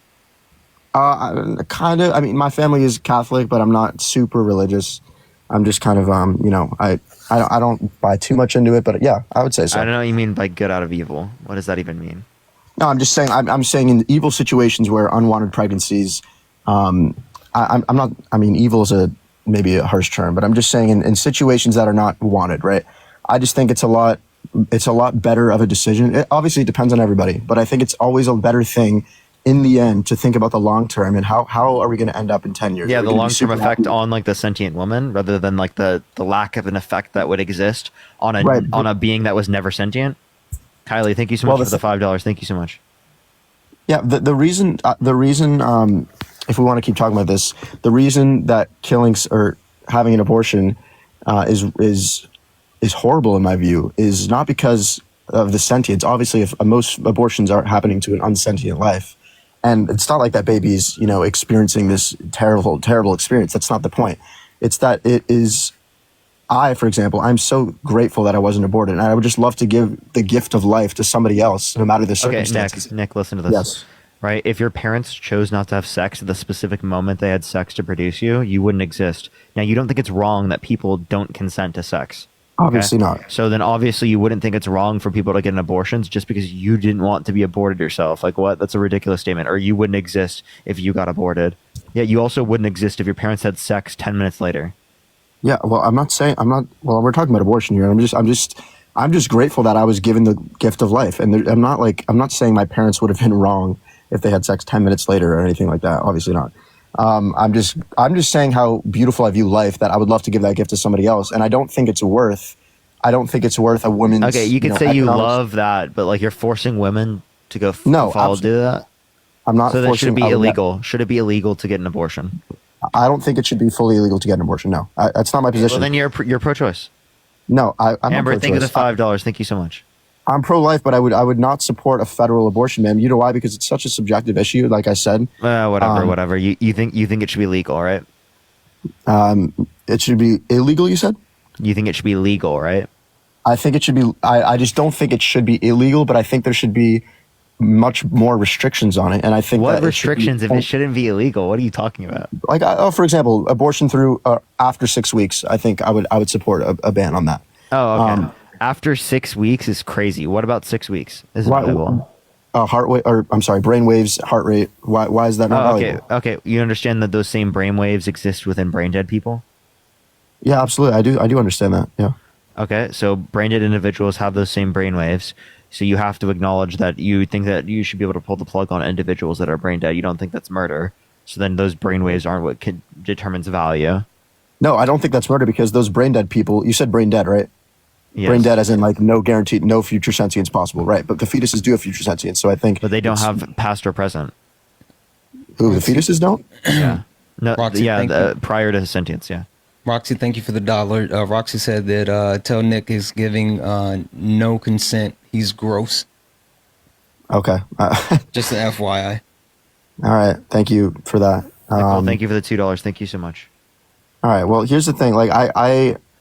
Kind of. I mean, my family is Catholic, but I'm not super religious. I'm just kind of, I don't buy too much into it, but yeah, I would say so. I don't know what you mean by good out of evil. What does that even mean? No, I'm just saying. I'm saying in evil situations where unwanted pregnancies. I'm not. I mean, evil is maybe a harsh term, but I'm just saying in situations that are not wanted, right? I just think it's a lot better of a decision. It obviously depends on everybody, but I think it's always a better thing in the end to think about the long term and how are we going to end up in 10 years? Yeah, the long term effect on like the sentient woman rather than like the lack of an effect that would exist on a being that was never sentient. Kylie, thank you so much for the $5. Thank you so much. Yeah, the reason if we want to keep talking about this, the reason that killings or having an abortion is horrible in my view is not because of the sentience. Obviously, if most abortions are happening to an unsentient life, and it's not like that baby's experiencing this terrible experience. That's not the point. It's that it is. For example, I'm so grateful that I wasn't aborted, and I would just love to give the gift of life to somebody else, no matter the circumstances. Okay, Nick, listen to this. Yes. Right? If your parents chose not to have sex at the specific moment they had sex to produce you, you wouldn't exist. Now, you don't think it's wrong that people don't consent to sex. Obviously not. So then obviously you wouldn't think it's wrong for people to get abortions just because you didn't want to be aborted yourself. Like what? That's a ridiculous statement. Or you wouldn't exist if you got aborted. Yeah, you also wouldn't exist if your parents had sex 10 minutes later. Yeah, well, well, we're talking about abortion here. I'm just grateful that I was given the gift of life. And I'm not saying my parents would have been wrong if they had sex 10 minutes later or anything like that. Obviously not. I'm just saying how beautiful I view life, that I would love to give that gift to somebody else. And I don't think it's worth a woman's. Okay, you could say you love that, but like you're forcing women to go do that. I'm not. So then should it be illegal? Should it be illegal to get an abortion? I don't think it should be fully illegal to get an abortion. No, that's not my position. Well, then you're pro-choice. No, I'm Amber, not pro-choice. think of the $5. Thank you so much. I'm pro-life, but I would not support a federal abortion ban. You know why? Because it's such a subjective issue. Like I said, whatever. You think it should be legal, right? It should be illegal, you said? You think it should be legal, right? I think it should be. I just don't think it should be illegal, but I think there should be much more restrictions on it. And I think What that restrictions if it shouldn't be illegal? What are you talking about? Like, for example, abortion through after 6 weeks. I think I would support a ban on that. Oh, okay. After 6 weeks is crazy. What about 6 weeks? Is viable? Heart rate, or I'm sorry, brain waves, heart rate. Why is that not valuable? Okay. You understand that those same brain waves exist within brain dead people? Yeah, absolutely. I do understand that. Yeah. Okay, so brain dead individuals have those same brain waves. So you have to acknowledge that you think that you should be able to pull the plug on individuals that are brain dead. You don't think that's murder. So then those brain waves aren't what determines value. No, I don't think that's murder because those brain dead people. You said brain dead, right? Yes. Brain dead, as in like no guaranteed, no future sentience possible, right? But the fetuses do have future sentience, so I think. But they don't have past or present. Who, the fetuses don't? Yeah. No. Roxy, prior to sentience. Yeah. Roxy, thank you for the $1. Roxy said that tell Nick is giving no consent. He's gross. Okay. Just an FYI. All right. Thank you for that. Nicole, thank you for the $2. Thank you so much. All right. Well, here's the thing. Like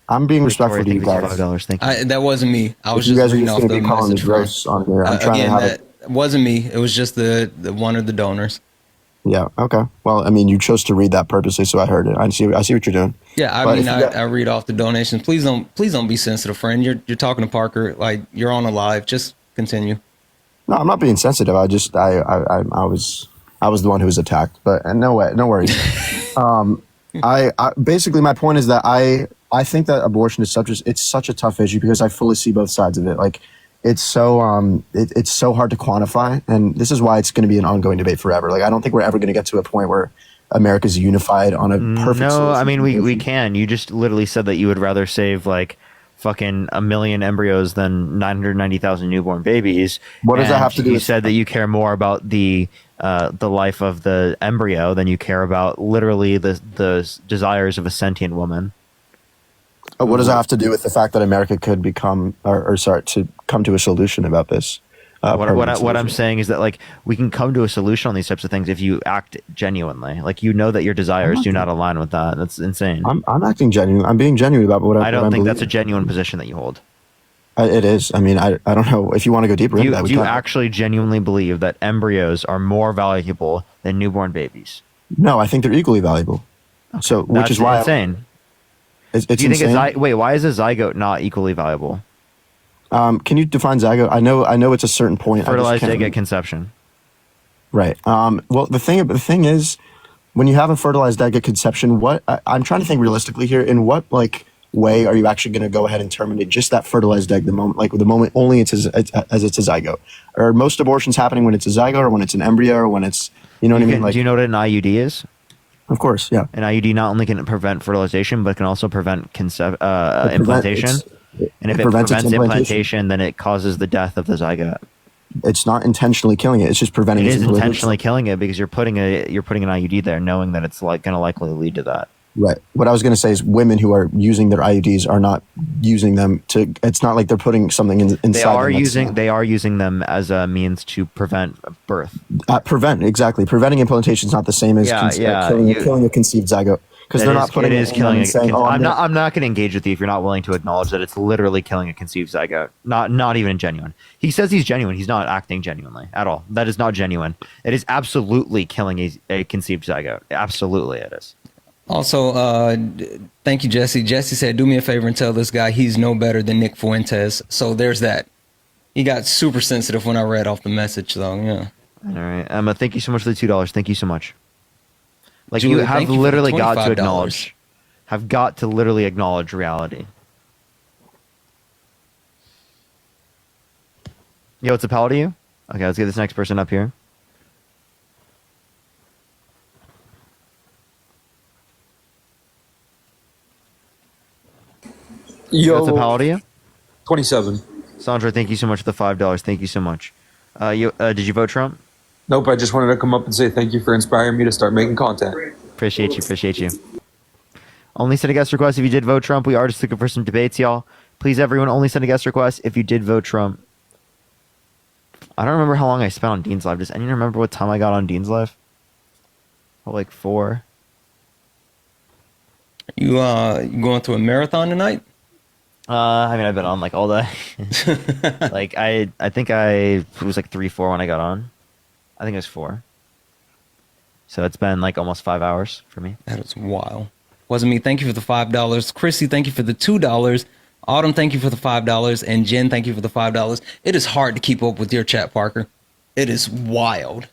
I'm being respectful to you guys. $5. Thank you. That wasn't me. I was you just guys are reading just off going to the be calling me message. gross on here. I'm trying Again, to have that wasn't me. It was just the one of the donors. Yeah. Okay. Well, I mean, you chose to read that purposely, so I heard it. I see what you're doing. Yeah, I But mean, if you got- I read off the donations. Please don't be sensitive, friend. You're talking to Parker like you're on a live. Just continue. No, I'm not being sensitive. I was the one who was attacked. But no worries. I basically my point is that I think that abortion is such a tough issue because I fully see both sides of it. Like it's so it's so hard to quantify, and this is why it's going to be an ongoing debate forever. Like I don't think we're ever going to get to a point where America's unified on a perfect. No, solution. I mean we can. You just literally said that you would rather save like fucking 1 million embryos than 990,000 newborn babies. What does that And have to do You with- said that you care more about the life of the embryo than you care about literally the desires of a sentient woman. What does that have to do with the fact that America could become, to come to a solution about this? What I'm saying is that like we can come to a solution on these types of things if you act genuinely. Like you know that your desires do not align with that. That's insane. I'm acting genuine. I'm being genuine about what I don't think that's a believing. genuine position that you hold. It is. I mean, I don't know if you want to go deeper into that. Do you actually genuinely believe that embryos are more valuable than newborn babies? No, I think they're equally valuable. So, which That's is why insane. It's Do you insane. think why is a zygote not equally valuable? Can you define zygote? I know it's a certain point. I just Fertilized can't egg at remember. conception. Right. Well, the thing is, when you have a fertilized egg at conception, I'm trying to think realistically here. In what way are you actually going to go ahead and terminate just that fertilized egg the moment only as it's a zygote? Are most abortions happening when it's a zygote or when it's an embryo or when it's what I mean? Do you know what an IUD is? Of course, yeah. An IUD not only can prevent fertilization, but can also prevent implantation. And if it prevents implantation, then it causes the death of the zygote. It's not intentionally killing it. It's just preventing It it is from intentionally killing it because you're putting an IUD there, knowing that it's going to likely lead to that. Right. What I was going to say is women who are using their IUDs are not using them to. It's not like they're putting something inside. They are using them as a means to prevent birth. Preventing implantation is not the same as killing a conceived zygote because they're not putting it is in killing. and saying, I'm not going to engage with you if you're not willing to acknowledge that it's literally killing a conceived zygote. Not even genuine. He says he's genuine. He's not acting genuinely at all. That is not genuine. It is absolutely killing a conceived zygote. Absolutely, it is. Also, thank you, Jesse. Jesse said, do me a favor and tell this guy he's no better than Nick Fuentes. So there's that. He got super sensitive when I read off the message, though. Yeah. All right. Emma, thank you so much for the $2. Thank you so much. Like Julie, you have thank you for the literally got to $25. acknowledge reality. Yo, it's a pal to you? Okay, let's get this next person up here. Yo, What's a pal to you? 27. Sandra, thank you so much for the $5. Thank you so much. Did you vote Trump? Nope, I just wanted to come up and say thank you for inspiring me to start making content. Appreciate you. Only send a guest request if you did vote Trump. We are just looking for some debates, y'all. Please, everyone, only send a guest request if you did vote Trump. I don't remember how long I spent on Dean's Live. Does anyone remember what time I got on Dean's Live? Oh, like 4. You going to a marathon tonight? I mean, I've been on like all day. Like I think it was like 3-4 when I got on. I think it was 4. So it's been like almost 5 hours for me. That is wild. Wasn't me. Thank you for the $5. Chrissy, thank you for the $2. Autumn, thank you for the $5. And Jen, thank you for the $5. It is hard to keep up with your chat, Parker. It is wild.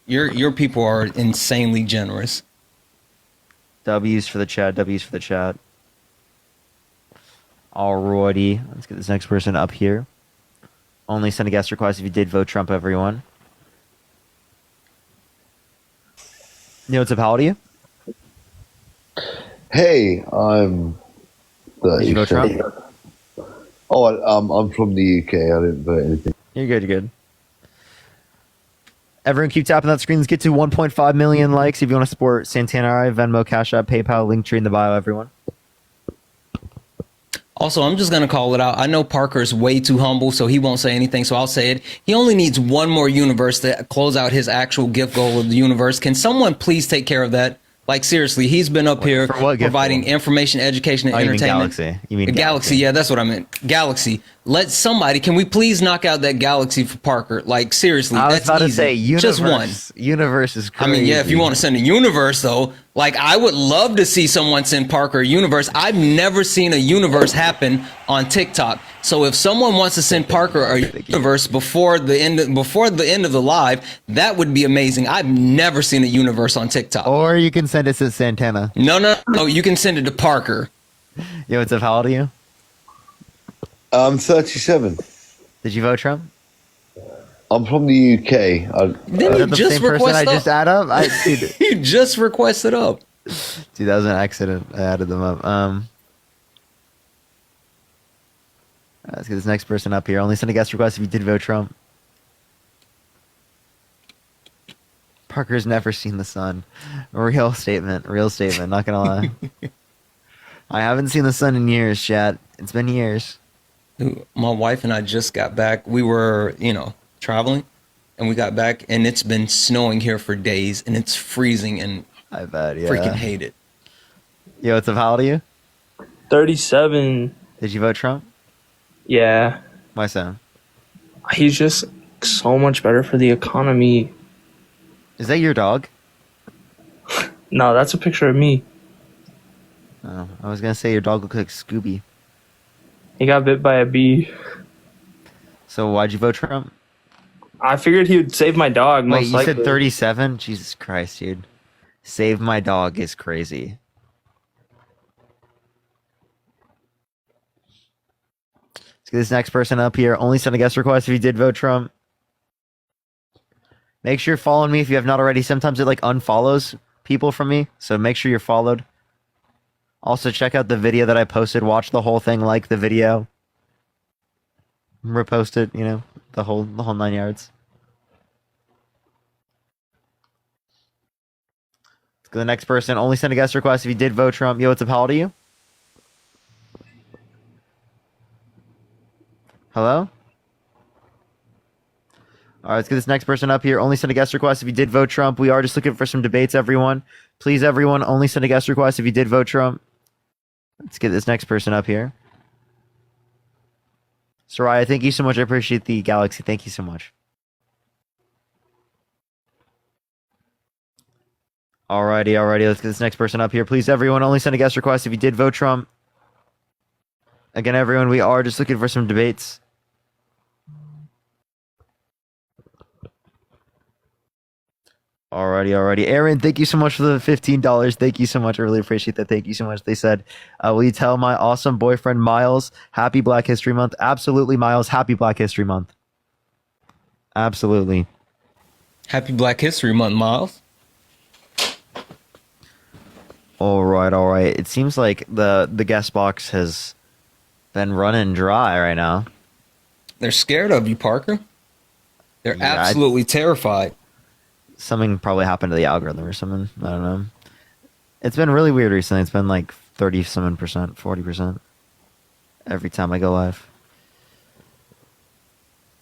Your people are insanely generous. W's for the chat. W's for the chat. Alrighty. Let's get this next person up here. Only send a guest request if you did vote Trump, everyone. Yo, what's up? How old are you? Hey, I'm Did you vote Trump? Oh, I'm from the UK. I didn't vote anything. You're good. You're good. Everyone keep tapping that screen. Let's get to 1.5 million likes. If you want to support Santana, Venmo, Cash App, PayPal, link tree in the bio, everyone. Also, I'm just going to call it out. I know Parker's way too humble, so he won't say anything, so I'll say it. He only needs one more universe to close out his actual gift goal of the universe. Can someone please take care of that? Like, seriously, he's been up here providing information, education, and entertainment. Galaxy. You mean Galaxy? Yeah, that's what I meant. Galaxy. Let somebody, can we please knock out that Galaxy for Parker? Like, seriously, I was that's about easy. to say, universe. Just one. Universe is crazy. I mean, yeah, if you want to send a universe, though, like, I would love to see someone send Parker a universe. I've never seen a universe happen on TikTok. So if someone wants to send Parker a universe before the end of the live, that would be amazing. I've never seen a universe on TikTok. Or you can send it to Santana. No, you can send it to Parker. Yo, what's up? How old are you? I'm 37. Did you vote Trump? I'm from the UK. Didn't you just request I just add up? Dude, you just requested up. Dude, that was an accident. I added them up. Let's get this next person up here. Only send a guest request if you did vote Trump. Parker's never seen the sun. Real statement. Not gonna lie. I haven't seen the sun in years, chat. It's been years. My wife and I just got back. We were, traveling, and we got back, and it's been snowing here for days, and it's freezing, and I bet, yeah. Freaking hate it. Yo, what's up? How old are you? 37. Did you vote Trump? Yeah. Why so? He's just so much better for the economy. Is that your dog? No, that's a picture of me. Oh, I was gonna say your dog looks like Scooby. He got bit by a bee. So why'd you vote Trump? I figured he would save my dog. Wait, most you likely. said 37? Jesus Christ, dude. Save my dog is crazy. Let's get this next person up here. Only send a guest request if you did vote Trump. Make sure you're following me if you have not already. Sometimes it like unfollows people from me, so make sure you're followed. Also, check out the video that I posted. Watch the whole thing, like the video. Repost it, the whole 9 yards. Let's go to the next person. Only send a guest request if you did vote Trump. Yo, what's up? How old are you? Hello? All right, let's get this next person up here. Only send a guest request if you did vote Trump. We are just looking for some debates, everyone. Please, everyone, only send a guest request if you did vote Trump. Let's get this next person up here. Soraya, thank you so much. I appreciate the Galaxy. Thank you so much. Alrighty. Let's get this next person up here. Please, everyone, only send a guest request if you did vote Trump. Again, everyone, we are just looking for some debates. Alrighty. Aaron, thank you so much for the $15. Thank you so much. I really appreciate that. Thank you so much. They said, will you tell my awesome boyfriend, Miles, happy Black History Month? Absolutely, Miles. Happy Black History Month. Absolutely. Happy Black History Month, Miles. All right. It seems like the guest box has been running dry right now. They're scared of you, Parker. They're absolutely terrified. Something probably happened to the algorithm or something. I don't know. It's been really weird recently. It's been like 30-something%, 40% every time I go live.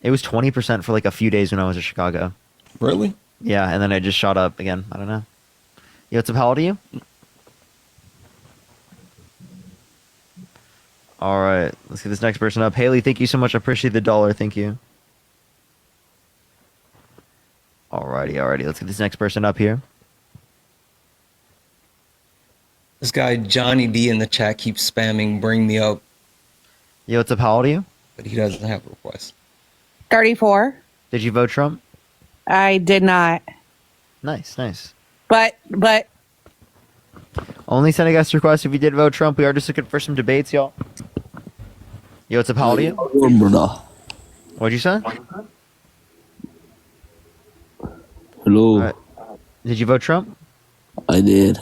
It was 20% for like a few days when I was in Chicago. Really? Yeah, and then it just shot up again. I don't know. Yo, what's up? How old are you? All right, let's get this next person up. Haley, thank you so much. I appreciate the $1. Thank you. Alrighty. Let's get this next person up here. This guy Johnny D in the chat keeps spamming "Bring me up." Yo, what's up? How old are you? But he doesn't have a request. 34. Did you vote Trump? I did not. Nice. But Only send a guest request if you did vote Trump. We are just looking for some debates, y'all. Yo, what's up? How old are you? What'd you say? Hello. Right. Did you vote Trump? I did.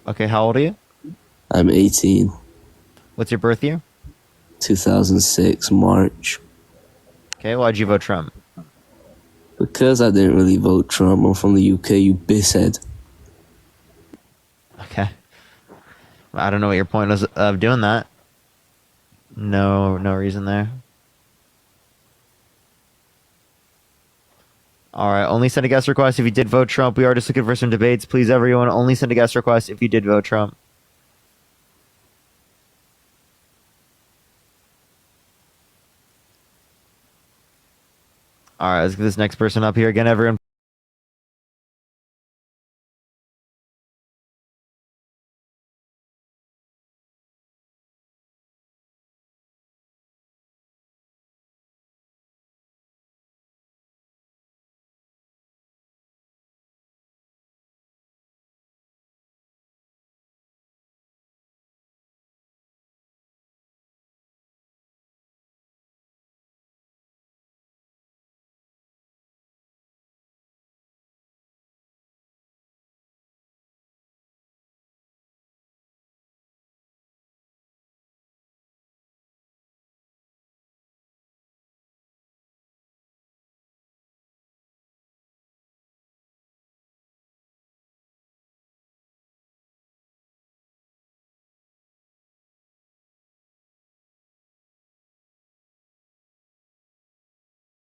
Okay, how old are you? I'm 18. What's your birth year? 2006, March. Okay, why'd you vote Trump? Because I didn't really vote Trump. I'm from the UK, you bisshead. Okay. I don't know what your point was of doing that. No reason there. All right, only send a guest request if you did vote Trump. We are just looking for some debates. Please, everyone, only send a guest request if you did vote Trump. All right, let's get this next person up here. Again, everyone.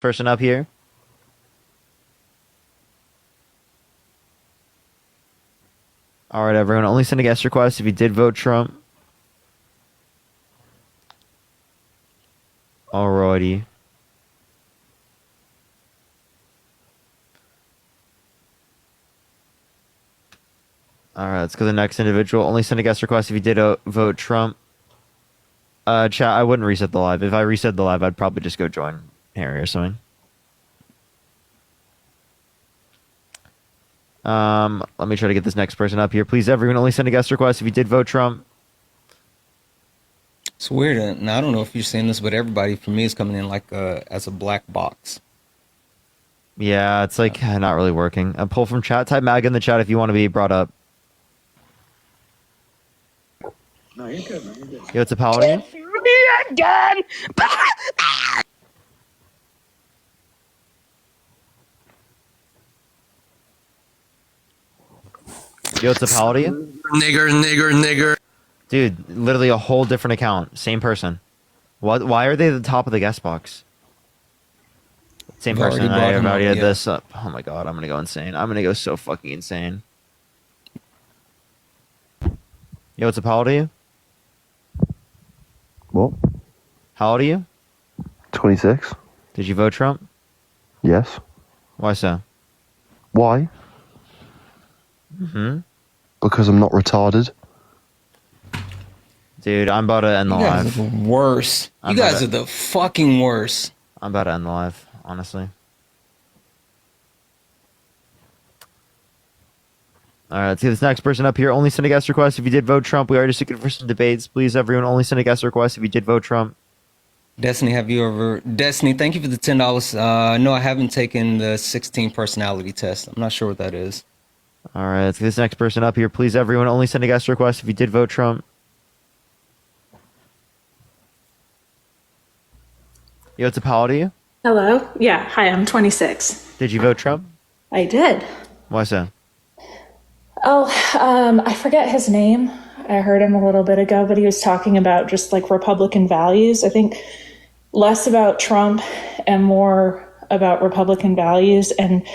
Person up here. All right, everyone. Only send a guest request if you did vote Trump. Alrighty. All right, let's go to the next individual. Only send a guest request if you did vote Trump. Chat, I wouldn't reset the live. If I reset the live, I'd probably just go join Harry or something. Let me try to get this next person up here. Please, everyone, only send a guest request if you did vote Trump. It's weird, and I don't know if you're saying this, but everybody for me is coming in like as a black box. Yeah, it's like not really working. A pull from chat. Type MAG in the chat if you want to be brought up. No, you're good, man. You're good. Yo, it's a paladin. Again. Yo, it's a paladin. Nigger. Dude, literally a whole different account. Same person. What? Why are they at the top of the guest box? Same I've person. already brought I've him already up, had yeah. this up. Oh my god, I'm gonna go insane. I'm gonna go so fucking insane. Yo, it's a paladin. What? How old are you? 26. Did you vote Trump? Yes. Why so? Why? Mm-hmm. Because I'm not retarded. Dude, I'm about to end the You guys live. are the worst. You guys are the fucking worst. I'm about to end the live, honestly. All right, let's get this next person up here. Only send a guest request if you did vote Trump. We are just looking for some debates. Please, everyone, only send a guest request if you did vote Trump. Destiny, have you ever... Destiny, thank you for the $10. No, I haven't taken the 16 personality test. I'm not sure what that is. All right, let's get this next person up here. Please, everyone, only send a guest request if you did vote Trump. Yo, it's a paladin. Hello? Yeah, hi, I'm 26. Did you vote Trump? I did. Why so? Oh, I forget his name. I heard him a little bit ago, but he was talking about just like Republican values. I think less about Trump and more about Republican values. And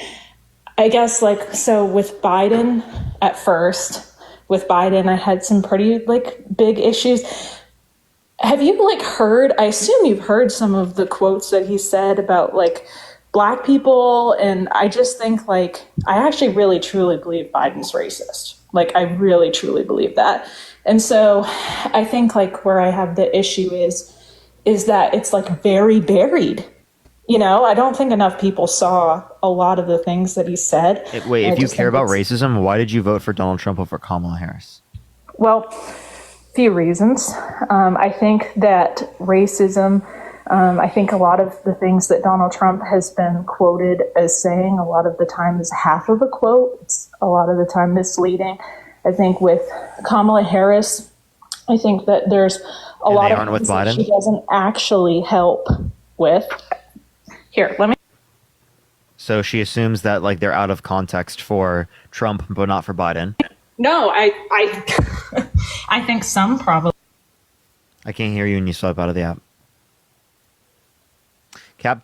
I guess like, so with Biden at first, with Biden, I had some pretty like big issues. Have you like heard, I assume you've heard some of the quotes that he said about like black people, and I just think like I actually really truly believe Biden's racist. Like I really truly believe that. And so I think like where I have the issue is that it's like very buried. You know, I don't think enough people saw a lot of the things that he said. Wait, And I if you just care think about it's- racism, why did you vote for Donald Trump over Kamala Harris? Well, few reasons. I think that racism, I think a lot of the things that Donald Trump has been quoted as saying a lot of the time is half of a quote. It's a lot of the time misleading. I think with Kamala Harris, I think that there's a lot of things that she doesn't actually help with. Here, let me. So she assumes that like they're out of context for Trump, but not for Biden. No, I I think some probably. I can't hear you when you swipe out of the app.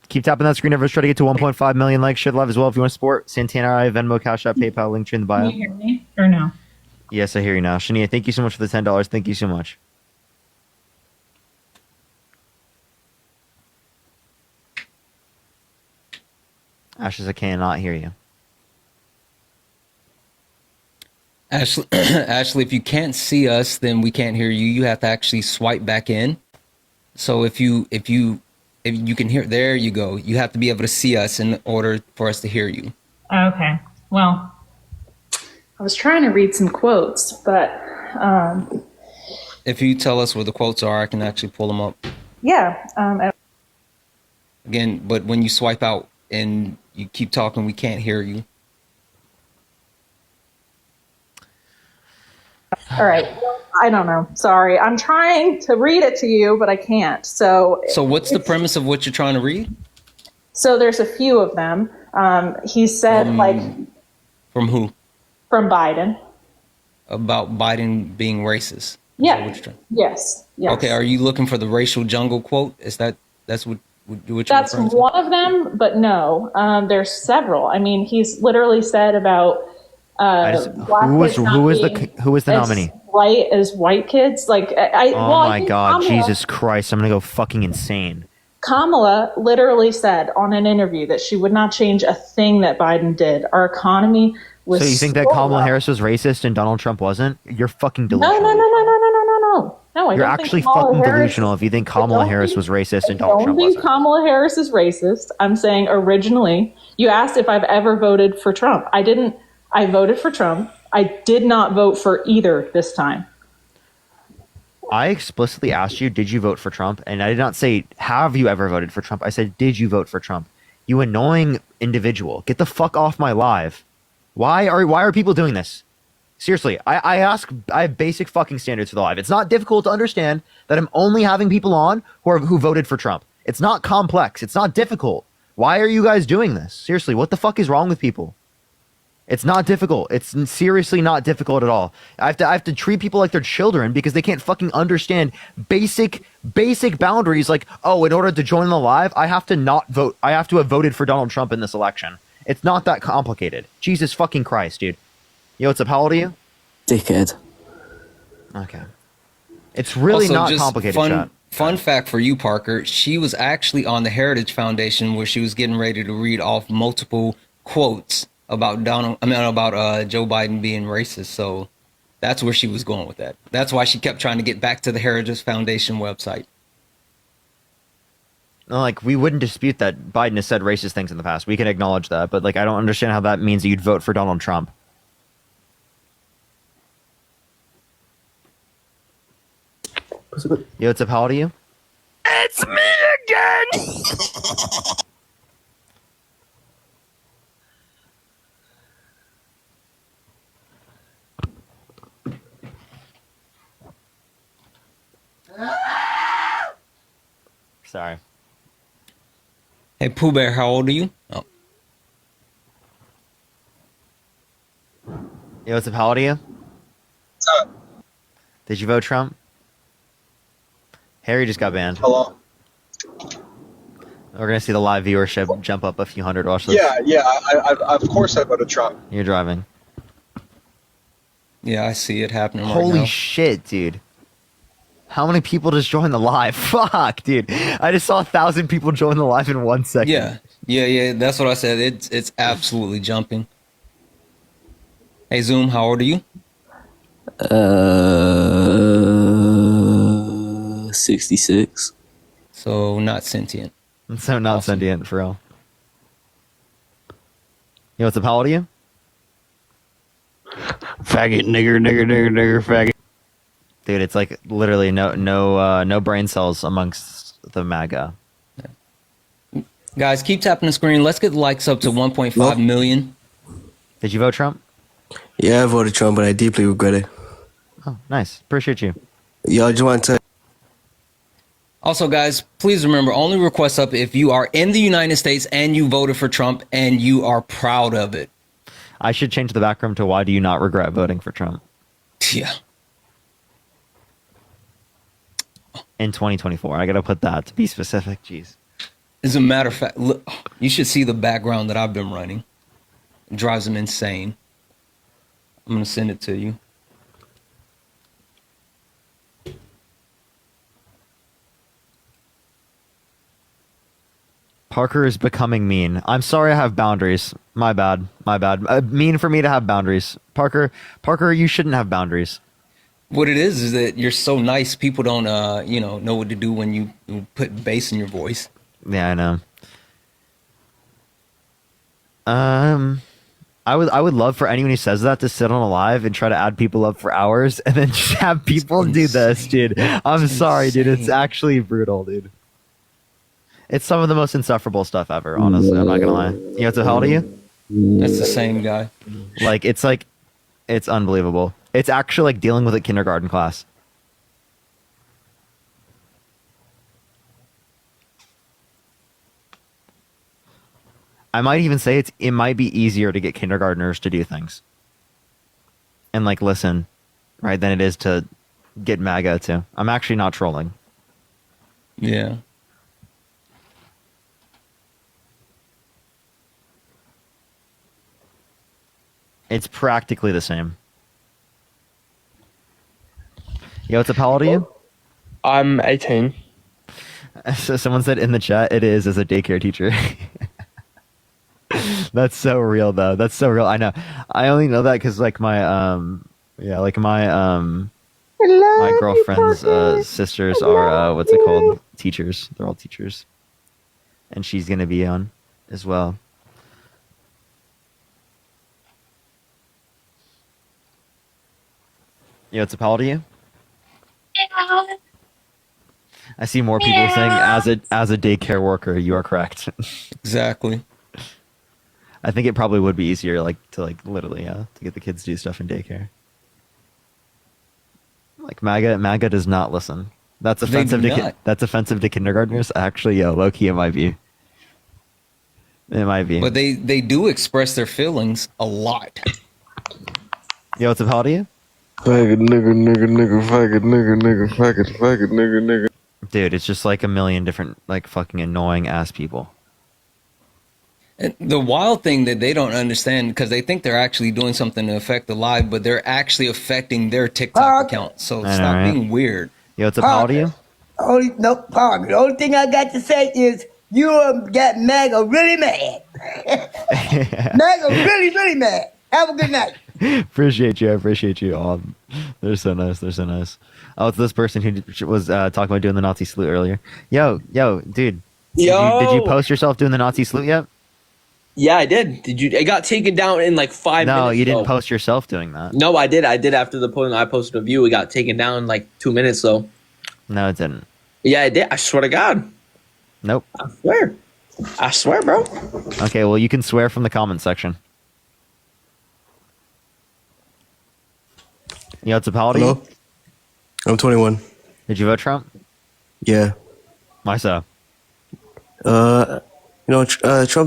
Keep tapping that screen over. Try to get to 1.5 million likes. Should love as well if you want to support. Santana, I Venmo, Cash App, PayPal, link tree in the bio. Can you hear me or no? Yes, I hear you now. Shania, thank you so much for the $10. Thank you so much. Ashes, I cannot hear you. Ashley, Ashley, if you can't see us, then we can't hear you. You have to actually swipe back in. So if you can hear, there you go. You have to be able to see us in order for us to hear you. Okay. Well, I was trying to read some quotes, but If you tell us where the quotes are, I can actually pull them up. yeah. Again, but when you swipe out and you keep talking, we can't hear you. All right. I don't know. Sorry. I'm trying to read it to you, but I can't. So what's the premise of what you're trying to read? So there's a few of them. He said From who? from Biden. About Biden being racist. Yeah. Yes. Yes. Okay, are you looking for the racial jungle quote? That's what you're That's referring to? one of them, but no. There's several. I mean, he's literally said about black who was kids not being the as nominee? white as white kids. Like I. Oh well, I my think God, Kamala, Jesus Christ! I'm gonna go fucking insane. Kamala literally said on an interview that she would not change a thing that Biden did. Our economy was. So you think that Kamala Harris was racist and Donald Trump wasn't? You're fucking No, delusional. No, I You're don't actually think Kamala fucking Harris delusional if you think Kamala Harris was racist and Donald I Trump don't think wasn't. Kamala Harris is racist. I'm saying originally, you asked if I've ever voted for Trump. I didn't. I voted for Trump. I did not vote for either this time. I explicitly asked you, did you vote for Trump? And I did not say, have you ever voted for Trump? I said, did you vote for Trump? You annoying individual. Get the fuck off my live. Why are people doing this? Seriously, I have basic fucking standards for the live. It's not difficult to understand that I'm only having people on who voted for Trump. It's not complex. It's not difficult. Why are you guys doing this? Seriously, what the fuck is wrong with people? It's not difficult. It's seriously not difficult at all. I have to treat people like they're children because they can't fucking understand basic boundaries. Like, oh, in order to join the live, I have to not vote. I have to have voted for Donald Trump in this election. It's not that complicated. Jesus fucking Christ, dude. Yo, what's up? How old are you? Dickhead. Okay. It's really Also, not just complicated, fun, chat. Fun fact for you, Parker. She was actually on the Heritage Foundation where she was getting ready to read off multiple quotes about Joe Biden being racist. So that's where she was going with that. That's why she kept trying to get back to the Heritage Foundation website. No, like, we wouldn't dispute that Biden has said racist things in the past. We can acknowledge that. But, like, I don't understand how that means that you'd vote for Donald Trump. Yo, what's up? How old are you? It's me again! Sorry. Hey, Pooh Bear, how old are you? Oh. Yo, what's up? How old are you? What's up? Did you vote Trump? Harry just got banned. Hello. We're gonna see the live viewership jump up a few hundred. Watch this. Yeah. I of course I voted Trump. You're driving. Yeah, I see it happening right now. Holy shit, dude. How many people just joined the live? Fuck, dude. I just saw 1,000 people join the live in 1 second. Yeah. That's what I said. It's absolutely jumping. Hey, Zoom, how old are you? 66. So not sentient. So not sentient, for real. Yo, what's up? How old are you? Faggot, nigger, faggot. Dude, it's like literally no brain cells amongst the MAGA. Guys, keep tapping the screen. Let's get likes up to 1.5 million. Did you vote Trump? Yeah, I voted Trump, but I deeply regret it. Oh, nice. Appreciate you. Yo, I just want to. Also, guys, please remember, only request up if you are in the United States and you voted for Trump and you are proud of it. I should change the background to why do you not regret voting for Trump? Yeah. In 2024. I got to put that to be specific. Jeez. As a matter of fact, look, you should see the background that I've been running. It drives them insane. I'm going to send it to you. Parker is becoming mean. I'm sorry I have boundaries. My bad. Mean for me to have boundaries. Parker, you shouldn't have boundaries. What it is that you're so nice, people don't, know what to do when you put bass in your voice. Yeah, I know. I would love for anyone who says that to sit on a live and try to add people up for hours and then just have people do this, dude. I'm sorry, dude. It's actually brutal, dude. It's some of the most insufferable stuff ever, honestly. I'm not gonna lie. You know, so how old are you? That's the same guy. It's unbelievable. It's actually like dealing with a kindergarten class. I might even say it might be easier to get kindergartners to do things and like listen, right, than it is to get MAGA to. I'm actually not trolling. Yeah. It's practically the same. Yo, what's up? How old are you? I'm 18. So someone said in the chat, it is as a daycare teacher. That's so real, though. That's so real. I know. I only know that because, like, my girlfriend's sisters are what's it called? Teachers. They're all teachers, and she's gonna be on as well. Yo, what's up? How old are you? I see more people saying as a daycare worker. You are correct. Exactly. I think it probably would be easier, to get the kids to do stuff in daycare. Like MAGA does not listen. That's offensive that's offensive to kindergartners. Actually, low key, it might be. It might be. But they do express their feelings a lot. Yo, what's up? How old are you? Faggot, nigger, faggot, nigger. Dude, it's just like a million different, like, fucking annoying ass people. And the wild thing that they don't understand, because they think they're actually doing something to affect the live, but they're actually affecting their TikTok account. So stop being weird. Yo, what's up? How old are you? Parker. The only thing I got to say is you got MAGA really mad. MAGA really mad. Have a good night. Appreciate you. Oh, they're so nice. Oh, it's this person who was talking about doing the Nazi salute earlier. Yo, dude. Did you post yourself doing the Nazi salute yet? Yeah, I did. Did you? It got taken down in like 5 minutes. No, you didn't post yourself doing that. No, I did. I did after the post. I posted a view. It got taken down in like 2 minutes though. No, it didn't. Yeah, I did. I swear to God. Nope. I swear, bro. Okay, well, you can swear from the comment section. Yo, what's up? How old are you? I'm 21. Did you vote Trump? Yeah. Why so? Trump's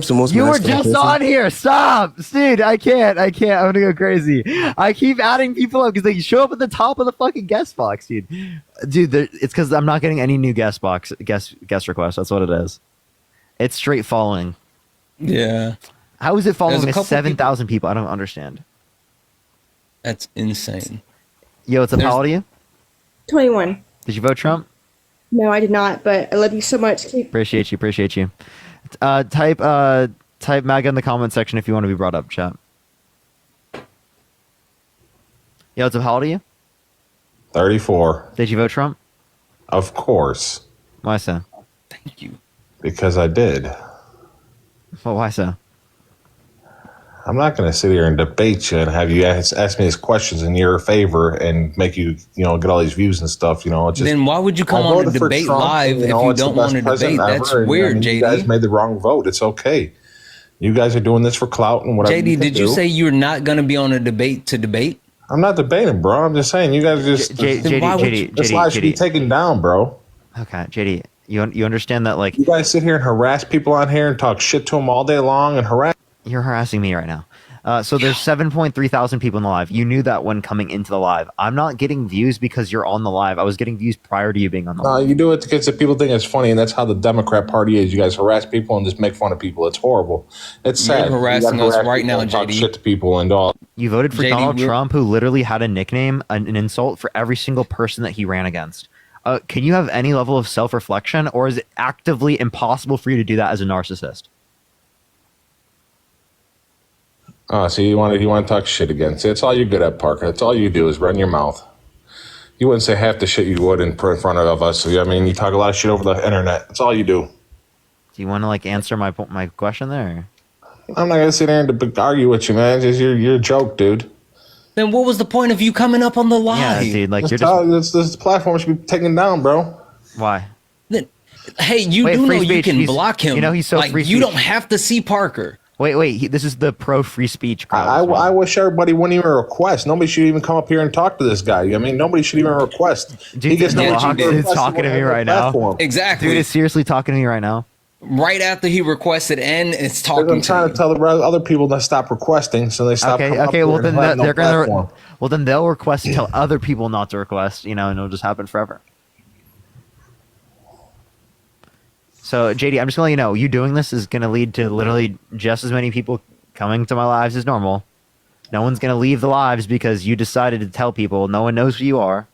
the most. You were just on here. Stop, dude. I can't. I'm gonna go crazy. I keep adding people up because they show up at the top of the fucking guest box, dude. It's because I'm not getting any new guest requests. That's what it is. It's straight following. Yeah. How is it following 7,000 people? I don't understand. That's insane. Yo, what's up? How old are you? 21. Did you vote Trump? No, I did not, but I love you so much. Appreciate you. Type MAGA in the comment section if you want to be brought up, chat. Yo, what's up? How old are you? 34. Did you vote Trump? Of course. Why so? Thank you. Because I did. Well, why so? I'm not going to sit here and debate you and have you ask me these questions in your favor and make you, get all these views and stuff. It's just, Then why would you come I on a voted for debate Trump, live if you it's the don't best want to president debate? That's ever, and, weird, You guys JD. made the wrong vote. It's okay. You guys are doing this for clout and whatever. JD, did you say you're not going to be on a debate to debate? I'm not debating, bro. I'm just saying you guys just this live should be taken down, bro. Okay, JD, you understand that you guys sit here and harass people on here and talk shit to them all day long and harass. You're harassing me right now. So there's 7.3 thousand people in the live. You knew that when coming into the live. I'm not getting views because you're on the live. I was getting views prior to you being on the live. No, you do it because people think it's funny, and that's how the Democrat Party is. You guys harass people and just make fun of people. It's horrible. It's sad. You're harassing us right now, and talk JD. shit to people and all. You voted for JD, Donald Trump, who literally had a nickname, an insult for every single person that he ran against. Can you have any level of self-reflection, or is it actively impossible for you to do that as a narcissist? Oh, so you want to talk shit again? See, that's all you're good at, Parker. That's all you do is run your mouth. You wouldn't say half the shit you would in front of us. So, you talk a lot of shit over the internet. That's all you do. Do you want to answer my question there? I'm not gonna sit there and argue with you, man. Just you're a joke, dude. Then what was the point of you coming up on the live? Yeah, dude. This platform should be taken down, bro. Why? Hey, you Wait, do free know speech. you can block him. He's so free you speech. don't have to see Parker. Wait. This is the pro free speech crowd. I wish everybody wouldn't even request. Nobody should even come up here and talk to this guy. Nobody should even request. Dude, he's talking to me right now. Exactly. Dude is seriously talking to me right now. Right after he requested and it's talking. I'm trying to tell the other people to stop requesting, so they stop. Okay. Well, then they're gonna. Well, then they'll request to tell other people not to request. And it'll just happen forever. So, JD, I'm just gonna let you know, you doing this is gonna lead to literally just as many people coming to my lives as normal. No one's gonna leave the lives because you decided to tell people. No one knows who you are.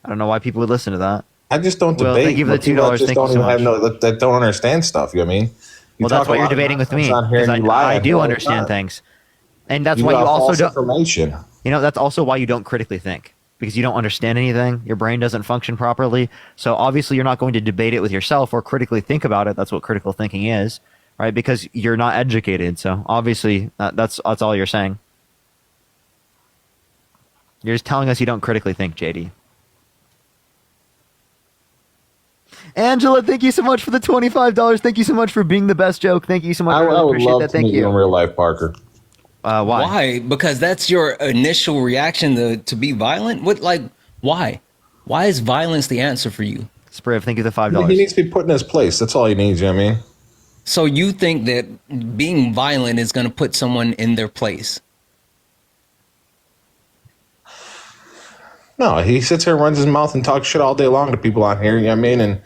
I don't know why people would listen to that. I just don't Well, debate. thank you for the $2. Just Thank don't you so even much. have that don't understand stuff. You Well, that's talk why a you're lot of debating with me. nonsense on here Because and you lie I do all the understand time. things. And that's You why you got also false don't. information. That's also why you don't critically think. Because you don't understand anything. Your brain doesn't function properly. So obviously you're not going to debate it with yourself or critically think about it. That's what critical thinking is, right? Because you're not educated. So obviously that's all you're saying. You're just telling us you don't critically think, JD. Angela, thank you so much for the $25. Thank you so much for being the best joke. Thank you so much. I really would appreciate love that. to Thank meet you. you in real life, Parker. Why? Why? Because that's your initial reaction to be violent. Why? Why is violence the answer for you? Spriv, thank you for the $5. He needs to be put in his place. That's all he needs. You know what I mean? So you think that being violent is going to put someone in their place? No, he sits here and runs his mouth and talks shit all day long to people on here. You know what I mean? And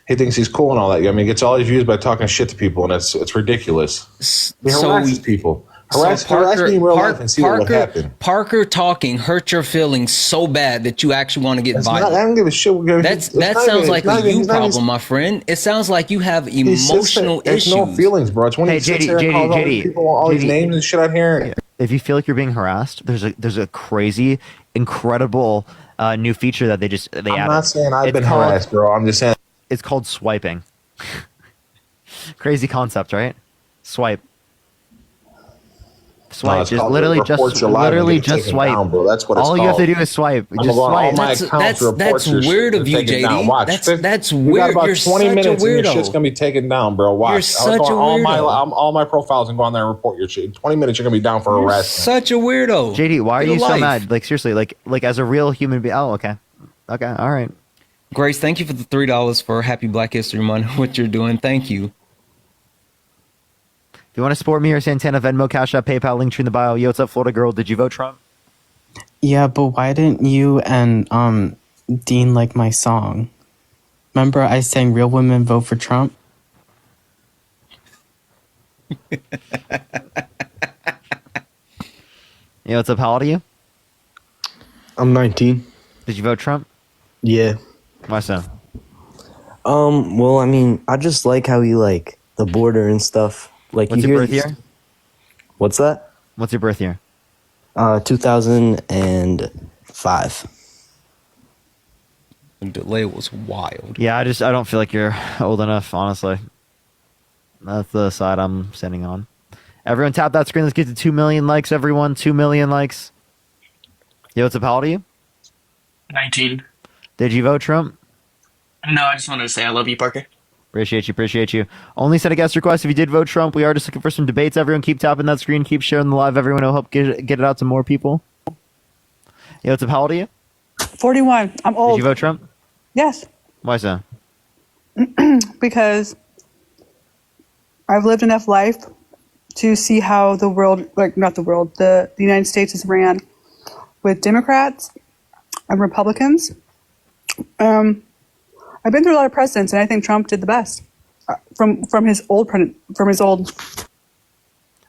he thinks he's cool and all that. You know what I mean? He gets all his views by talking shit to people, and it's ridiculous. He harasses people. Harass me in real life and see what would happen. Parker talking hurt your feelings so bad that you actually want to get violent. I don't give a shit. That sounds like a you problem, my friend. It sounds like you have emotional issues. There's no feelings, bro. It's when he sits there and calls all these people all these names and shit on here. If you feel like you're being harassed, there's a crazy, incredible new feature that they added. I'm not saying I've been harassed, bro. I'm just saying it's called swiping. Crazy concept, right? Swipe. No, Just literally just swipe. Down, bro. That's what it's all you have to do is swipe. Just swipe. That's weird of you, JD. Watch. That's you weird. got about You're 20 minutes such a weirdo. and your shit's gonna be taken down, bro. Watch. You're such a weirdo. All my profiles and go on there and report your shit. In 20 minutes, you're gonna be down for harassment. Such a weirdo. JD, why are you so mad? Like seriously, like as a real human being. Oh, okay, all right. Grace, thank you for the $3 for Happy Black History Month. What you're doing, thank you. If you want to support me or Santana, Venmo, Cash App, PayPal, link tree in the bio. Yo, what's up, Florida girl? Did you vote Trump? Yeah, but why didn't you and Dean like my song? Remember I sang Real Women Vote for Trump? Yo, what's up? How old are you? I'm 19. Did you vote Trump? Yeah. Why so? Well, I mean, I just like how you like the border and stuff. Like, What's you your hear birth these- year? What's that? What's your birth year? 2005. The delay was wild. Yeah, I don't feel like you're old enough, honestly. That's the side I'm sitting on. Everyone tap that screen. Let's get to 2 million likes, everyone. 2 million likes. Yo, what's up? How old are you? 19. Did you vote Trump? No, I just wanted to say I love you, Parker. Appreciate you. Only set a guest request if you did vote Trump. We are just looking for some debates. Everyone keep tapping that screen. Keep sharing the live. Everyone will help get it out to more people. Yo, what's up? How old are you? 41. I'm old. Did you vote Trump? Yes, Why so? because I've lived enough life to see how the world, not the world, the United States is ran with Democrats and Republicans. I've been through a lot of presidents, and I think Trump did the best from his old.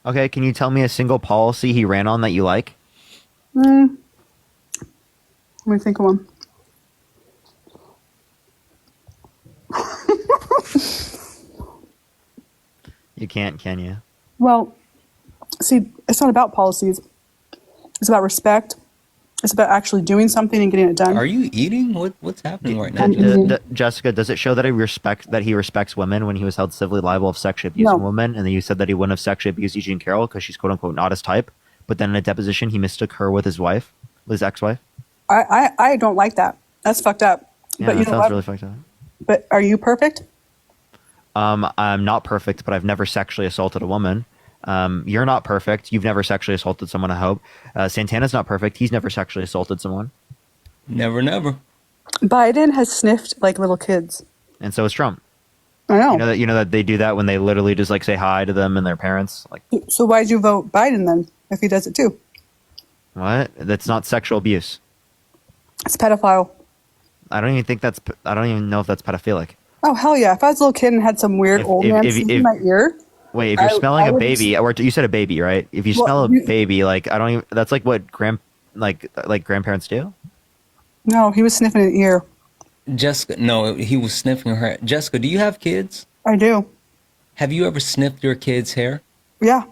Okay, can you tell me a single policy he ran on that you like? Let me think of one. You can't, can you? Well, see, it's not about policies. It's about respect. It's about actually doing something and getting it done. Are you eating? What's happening right now? Jessica, does it show that he respects women when he was held civilly liable of sexually abusing women? And then you said that he wouldn't have sexually abused Eugene Carroll because she's quote unquote not his type. But then in a deposition, he mistook her with his ex-wife. I don't like that. That's fucked up. Yeah, but you that know sounds what? really fucked up. But are you perfect? I'm not perfect, but I've never sexually assaulted a woman. You're not perfect. You've never sexually assaulted someone, I hope. Santana's not perfect. He's never sexually assaulted someone. Never. Biden has sniffed like little kids. And so is Trump. I know. You know that they do that when they literally just like say hi to them and their parents. Like, So why'd you vote Biden then if he does it too? what? That's not sexual abuse. It's pedophile. I don't even know if that's pedophilic. Oh, hell yeah. If I was a little kid and had some weird old man sneezing in my ear. Wait, if you're smelling a baby, or you said a baby, right? If you smell a baby, that's like what grandparents do? No, he was sniffing an ear. Jessica, no, he was sniffing her. Jessica, do you have kids? I do. Have you ever sniffed your kid's hair? Yeah.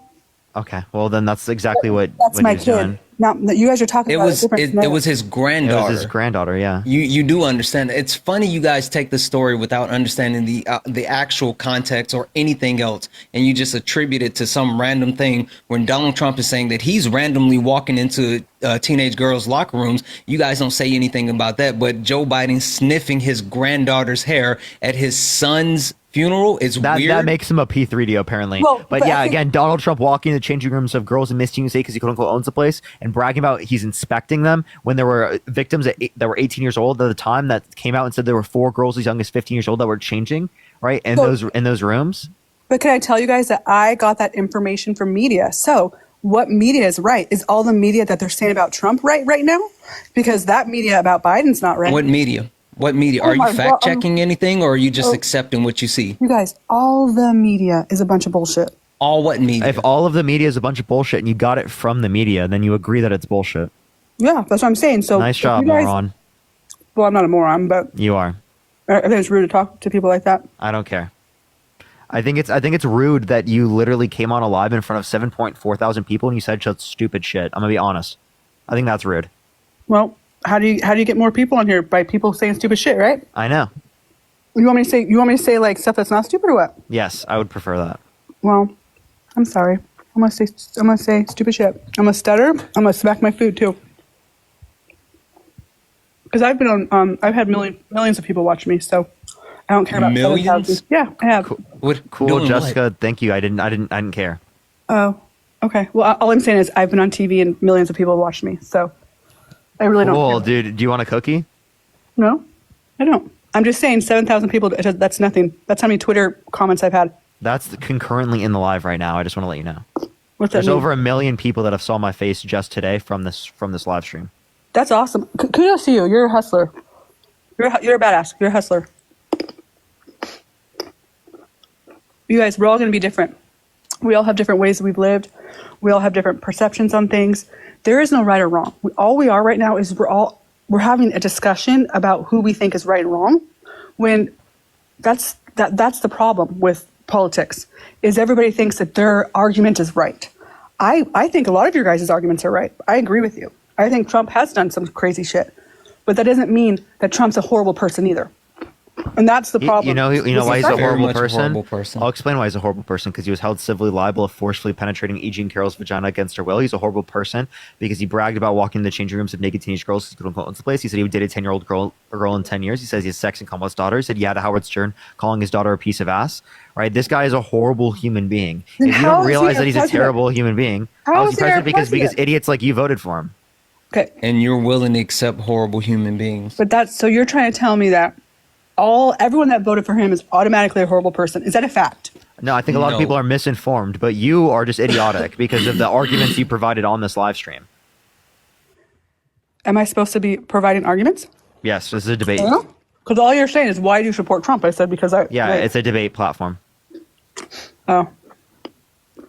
Okay, well then that's exactly what My he was kid. doing. Now, you guys are talking It about was a different it was his granddaughter. It was his granddaughter, yeah. You do understand. It's funny you guys take the story without understanding the actual context or anything else, and you just attribute it to some random thing. When Donald Trump is saying that he's randomly walking into teenage girls' locker rooms, you guys don't say anything about that. But Joe Biden sniffing his granddaughter's hair at his son's funeral is weird. That makes him a P3D apparently. But yeah, again, Donald Trump walking in the changing rooms of girls in Miss USA because he quote unquote owns the place and bragging about he's inspecting them when there were victims that were 18 years old at the time that came out and said there were 4 girls as young as 15 years old that were changing right in those rooms. But can I tell you guys that I got that information from media? So what media is right? Is all the media that they're saying about Trump right now? Because that media about Biden's not right. What media? What media? Oh Are you my fact checking anything, or are you just accepting what you see? You guys, all the media is a bunch of bullshit. All what media? If all of the media is a bunch of bullshit and you got it from the media, then you agree that it's bullshit. Yeah, that's what I'm saying. So nice job, you guys, moron. Well, I'm not a moron, but You are. I think it's rude to talk to people like that. I don't care. I think it's rude that you literally came on live in front of 7.4 thousand people and you said such stupid shit. I'm gonna be honest. I think that's rude. Well, how do you get more people on here? By people saying stupid shit, right? I know. You want me to say like stuff that's not stupid or what? Yes, I would prefer that. Well, I'm sorry. I'm gonna say stupid shit. I'm gonna stutter. I'm gonna smack my food too. Because I've been on. I've had millions of people watch me, so I don't care about millions. Yeah, I have. Cool, Jessica. What? Thank you. I didn't care. Oh, okay. Well, all I'm saying is I've been on TV and millions of people have watched me, so I really don't. Cool, dude. Do you want a cookie? No, I don't. I'm just saying 7,000 people. That's nothing. That's how many Twitter comments I've had. That's concurrently in the live right now. I just want to let you know. What's that There's mean? over 1 million people that have saw my face just today from this live stream. That's awesome. Kudos to you. You're a hustler. You're a badass. You're a hustler. You guys, we're all going to be different. We all have different ways that we've lived. We all have different perceptions on things. There is no right or wrong. All we are right now is we're all we're having a discussion about who we think is right and wrong, when that's the problem with politics, is everybody thinks that their argument is right. I think a lot of your guys' arguments are right. I agree with you. I think Trump has done some crazy shit, but that doesn't mean that Trump's a horrible person either. And that's the problem. You know why he's a horrible person? person? I'll explain why he's a horrible person. Because he was held civilly liable of forcefully penetrating E. Jean Carroll's vagina against her will. He's a horrible person because he bragged about walking in the changing rooms of naked teenage girls. He couldn't the place. He said he dated a 10-year-old girl in 10 years. He says he has sex and cum with his daughter. He said yeah to Howard Stern, calling his daughter a piece of ass. Right? This guy is a horrible human being. Then if you how don't is he realize a that he's a president? terrible human being, How is is he he our president? Because president? idiots like you voted for him. Okay, And you're willing to accept horrible human beings. but that's so you're trying to tell me that everyone that voted for him is automatically a horrible person. Is that a fact? No, I think a lot of No. people are misinformed, but you are just idiotic because of the arguments you provided on this live stream. Am I supposed to be providing arguments? Yes, this is a debate. Because all you're saying is, why do you support Trump? I said, because I... Yeah, wait. it's a debate platform. Oh.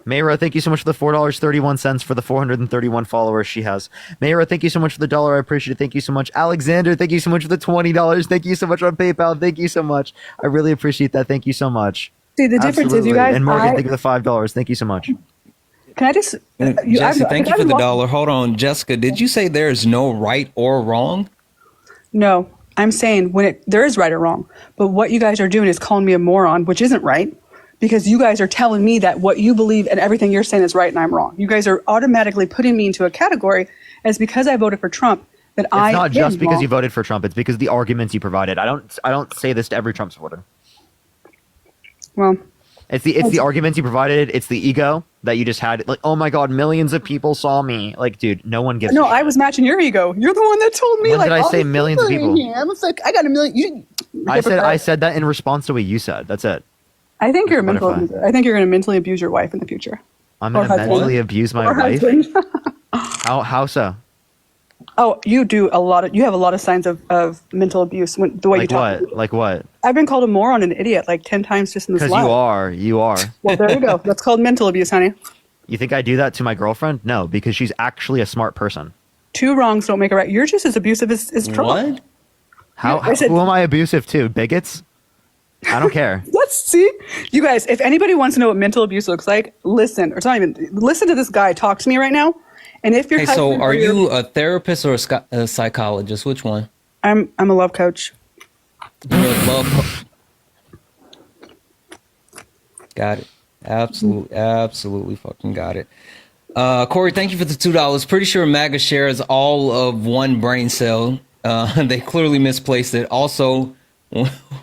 Mayra, thank you so much for the $4.31 for the 431 followers she has. Mayra, thank you so much for the $1. I appreciate it. Thank you so much. Alexander, thank you so much for the $20. Thank you so much on PayPal. Thank you so much. I really appreciate that. Thank you so much. See, the difference is you guys... And Morgan, thank you for the $5. Thank you so much. Can I just... Jesse, thank you for the $1. Hold on, Jessica. Did you say there is no right or wrong? No, I'm saying there is right or wrong. But what you guys are doing is calling me a moron, which isn't right. Because you guys are telling me that what you believe and everything you're saying is right and I'm wrong. You guys are automatically putting me into a category as because I voted for Trump that I... It's not just because wrong. you voted for Trump. It's because of the arguments you provided. I don't say this to every Trump supporter. Well... It's the arguments you provided. It's the ego that you just had. Like, oh my God, millions of people saw me. Like, dude, no one gives. No, a shit. I was matching your ego. You're the one that told me. When like, did I all say these millions of are in people? here. I was like, I got a million. I said that in response to what you said. That's it. I think you're a mental Butterfly. abuser. I think you're going to mentally abuse your wife in the future. I'm Or gonna husband. mentally abuse my Or wife. husband. How so? Oh, you do a lot of. You have a lot of signs of mental abuse when the way you Like talk. what? Like what? I've been called a moron and an idiot like 10 times just in this Because life. you are. Well, there you go. That's called mental abuse, honey. You think I do that to my girlfriend? No, because she's actually a smart person. Two wrongs don't make a right. You're just as abusive as Trump. What? Who am I abusive to? Bigots? I don't care. Let's see. You guys, if anybody wants to know what mental abuse looks like, listen. Or it's not even listen to this guy talk to me right now. And if you're Hey, so are you a therapist or a psychologist? Which one? I'm a love coach. Got it. Absolutely fucking got it. Corey, thank you for the $2. Pretty sure MAGA shares all of one brain cell. They clearly misplaced it. Also,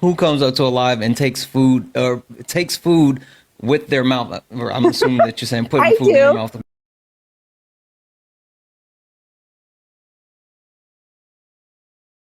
who comes up to a live and takes food with their mouth? I'm assuming that you're saying putting food in their mouth.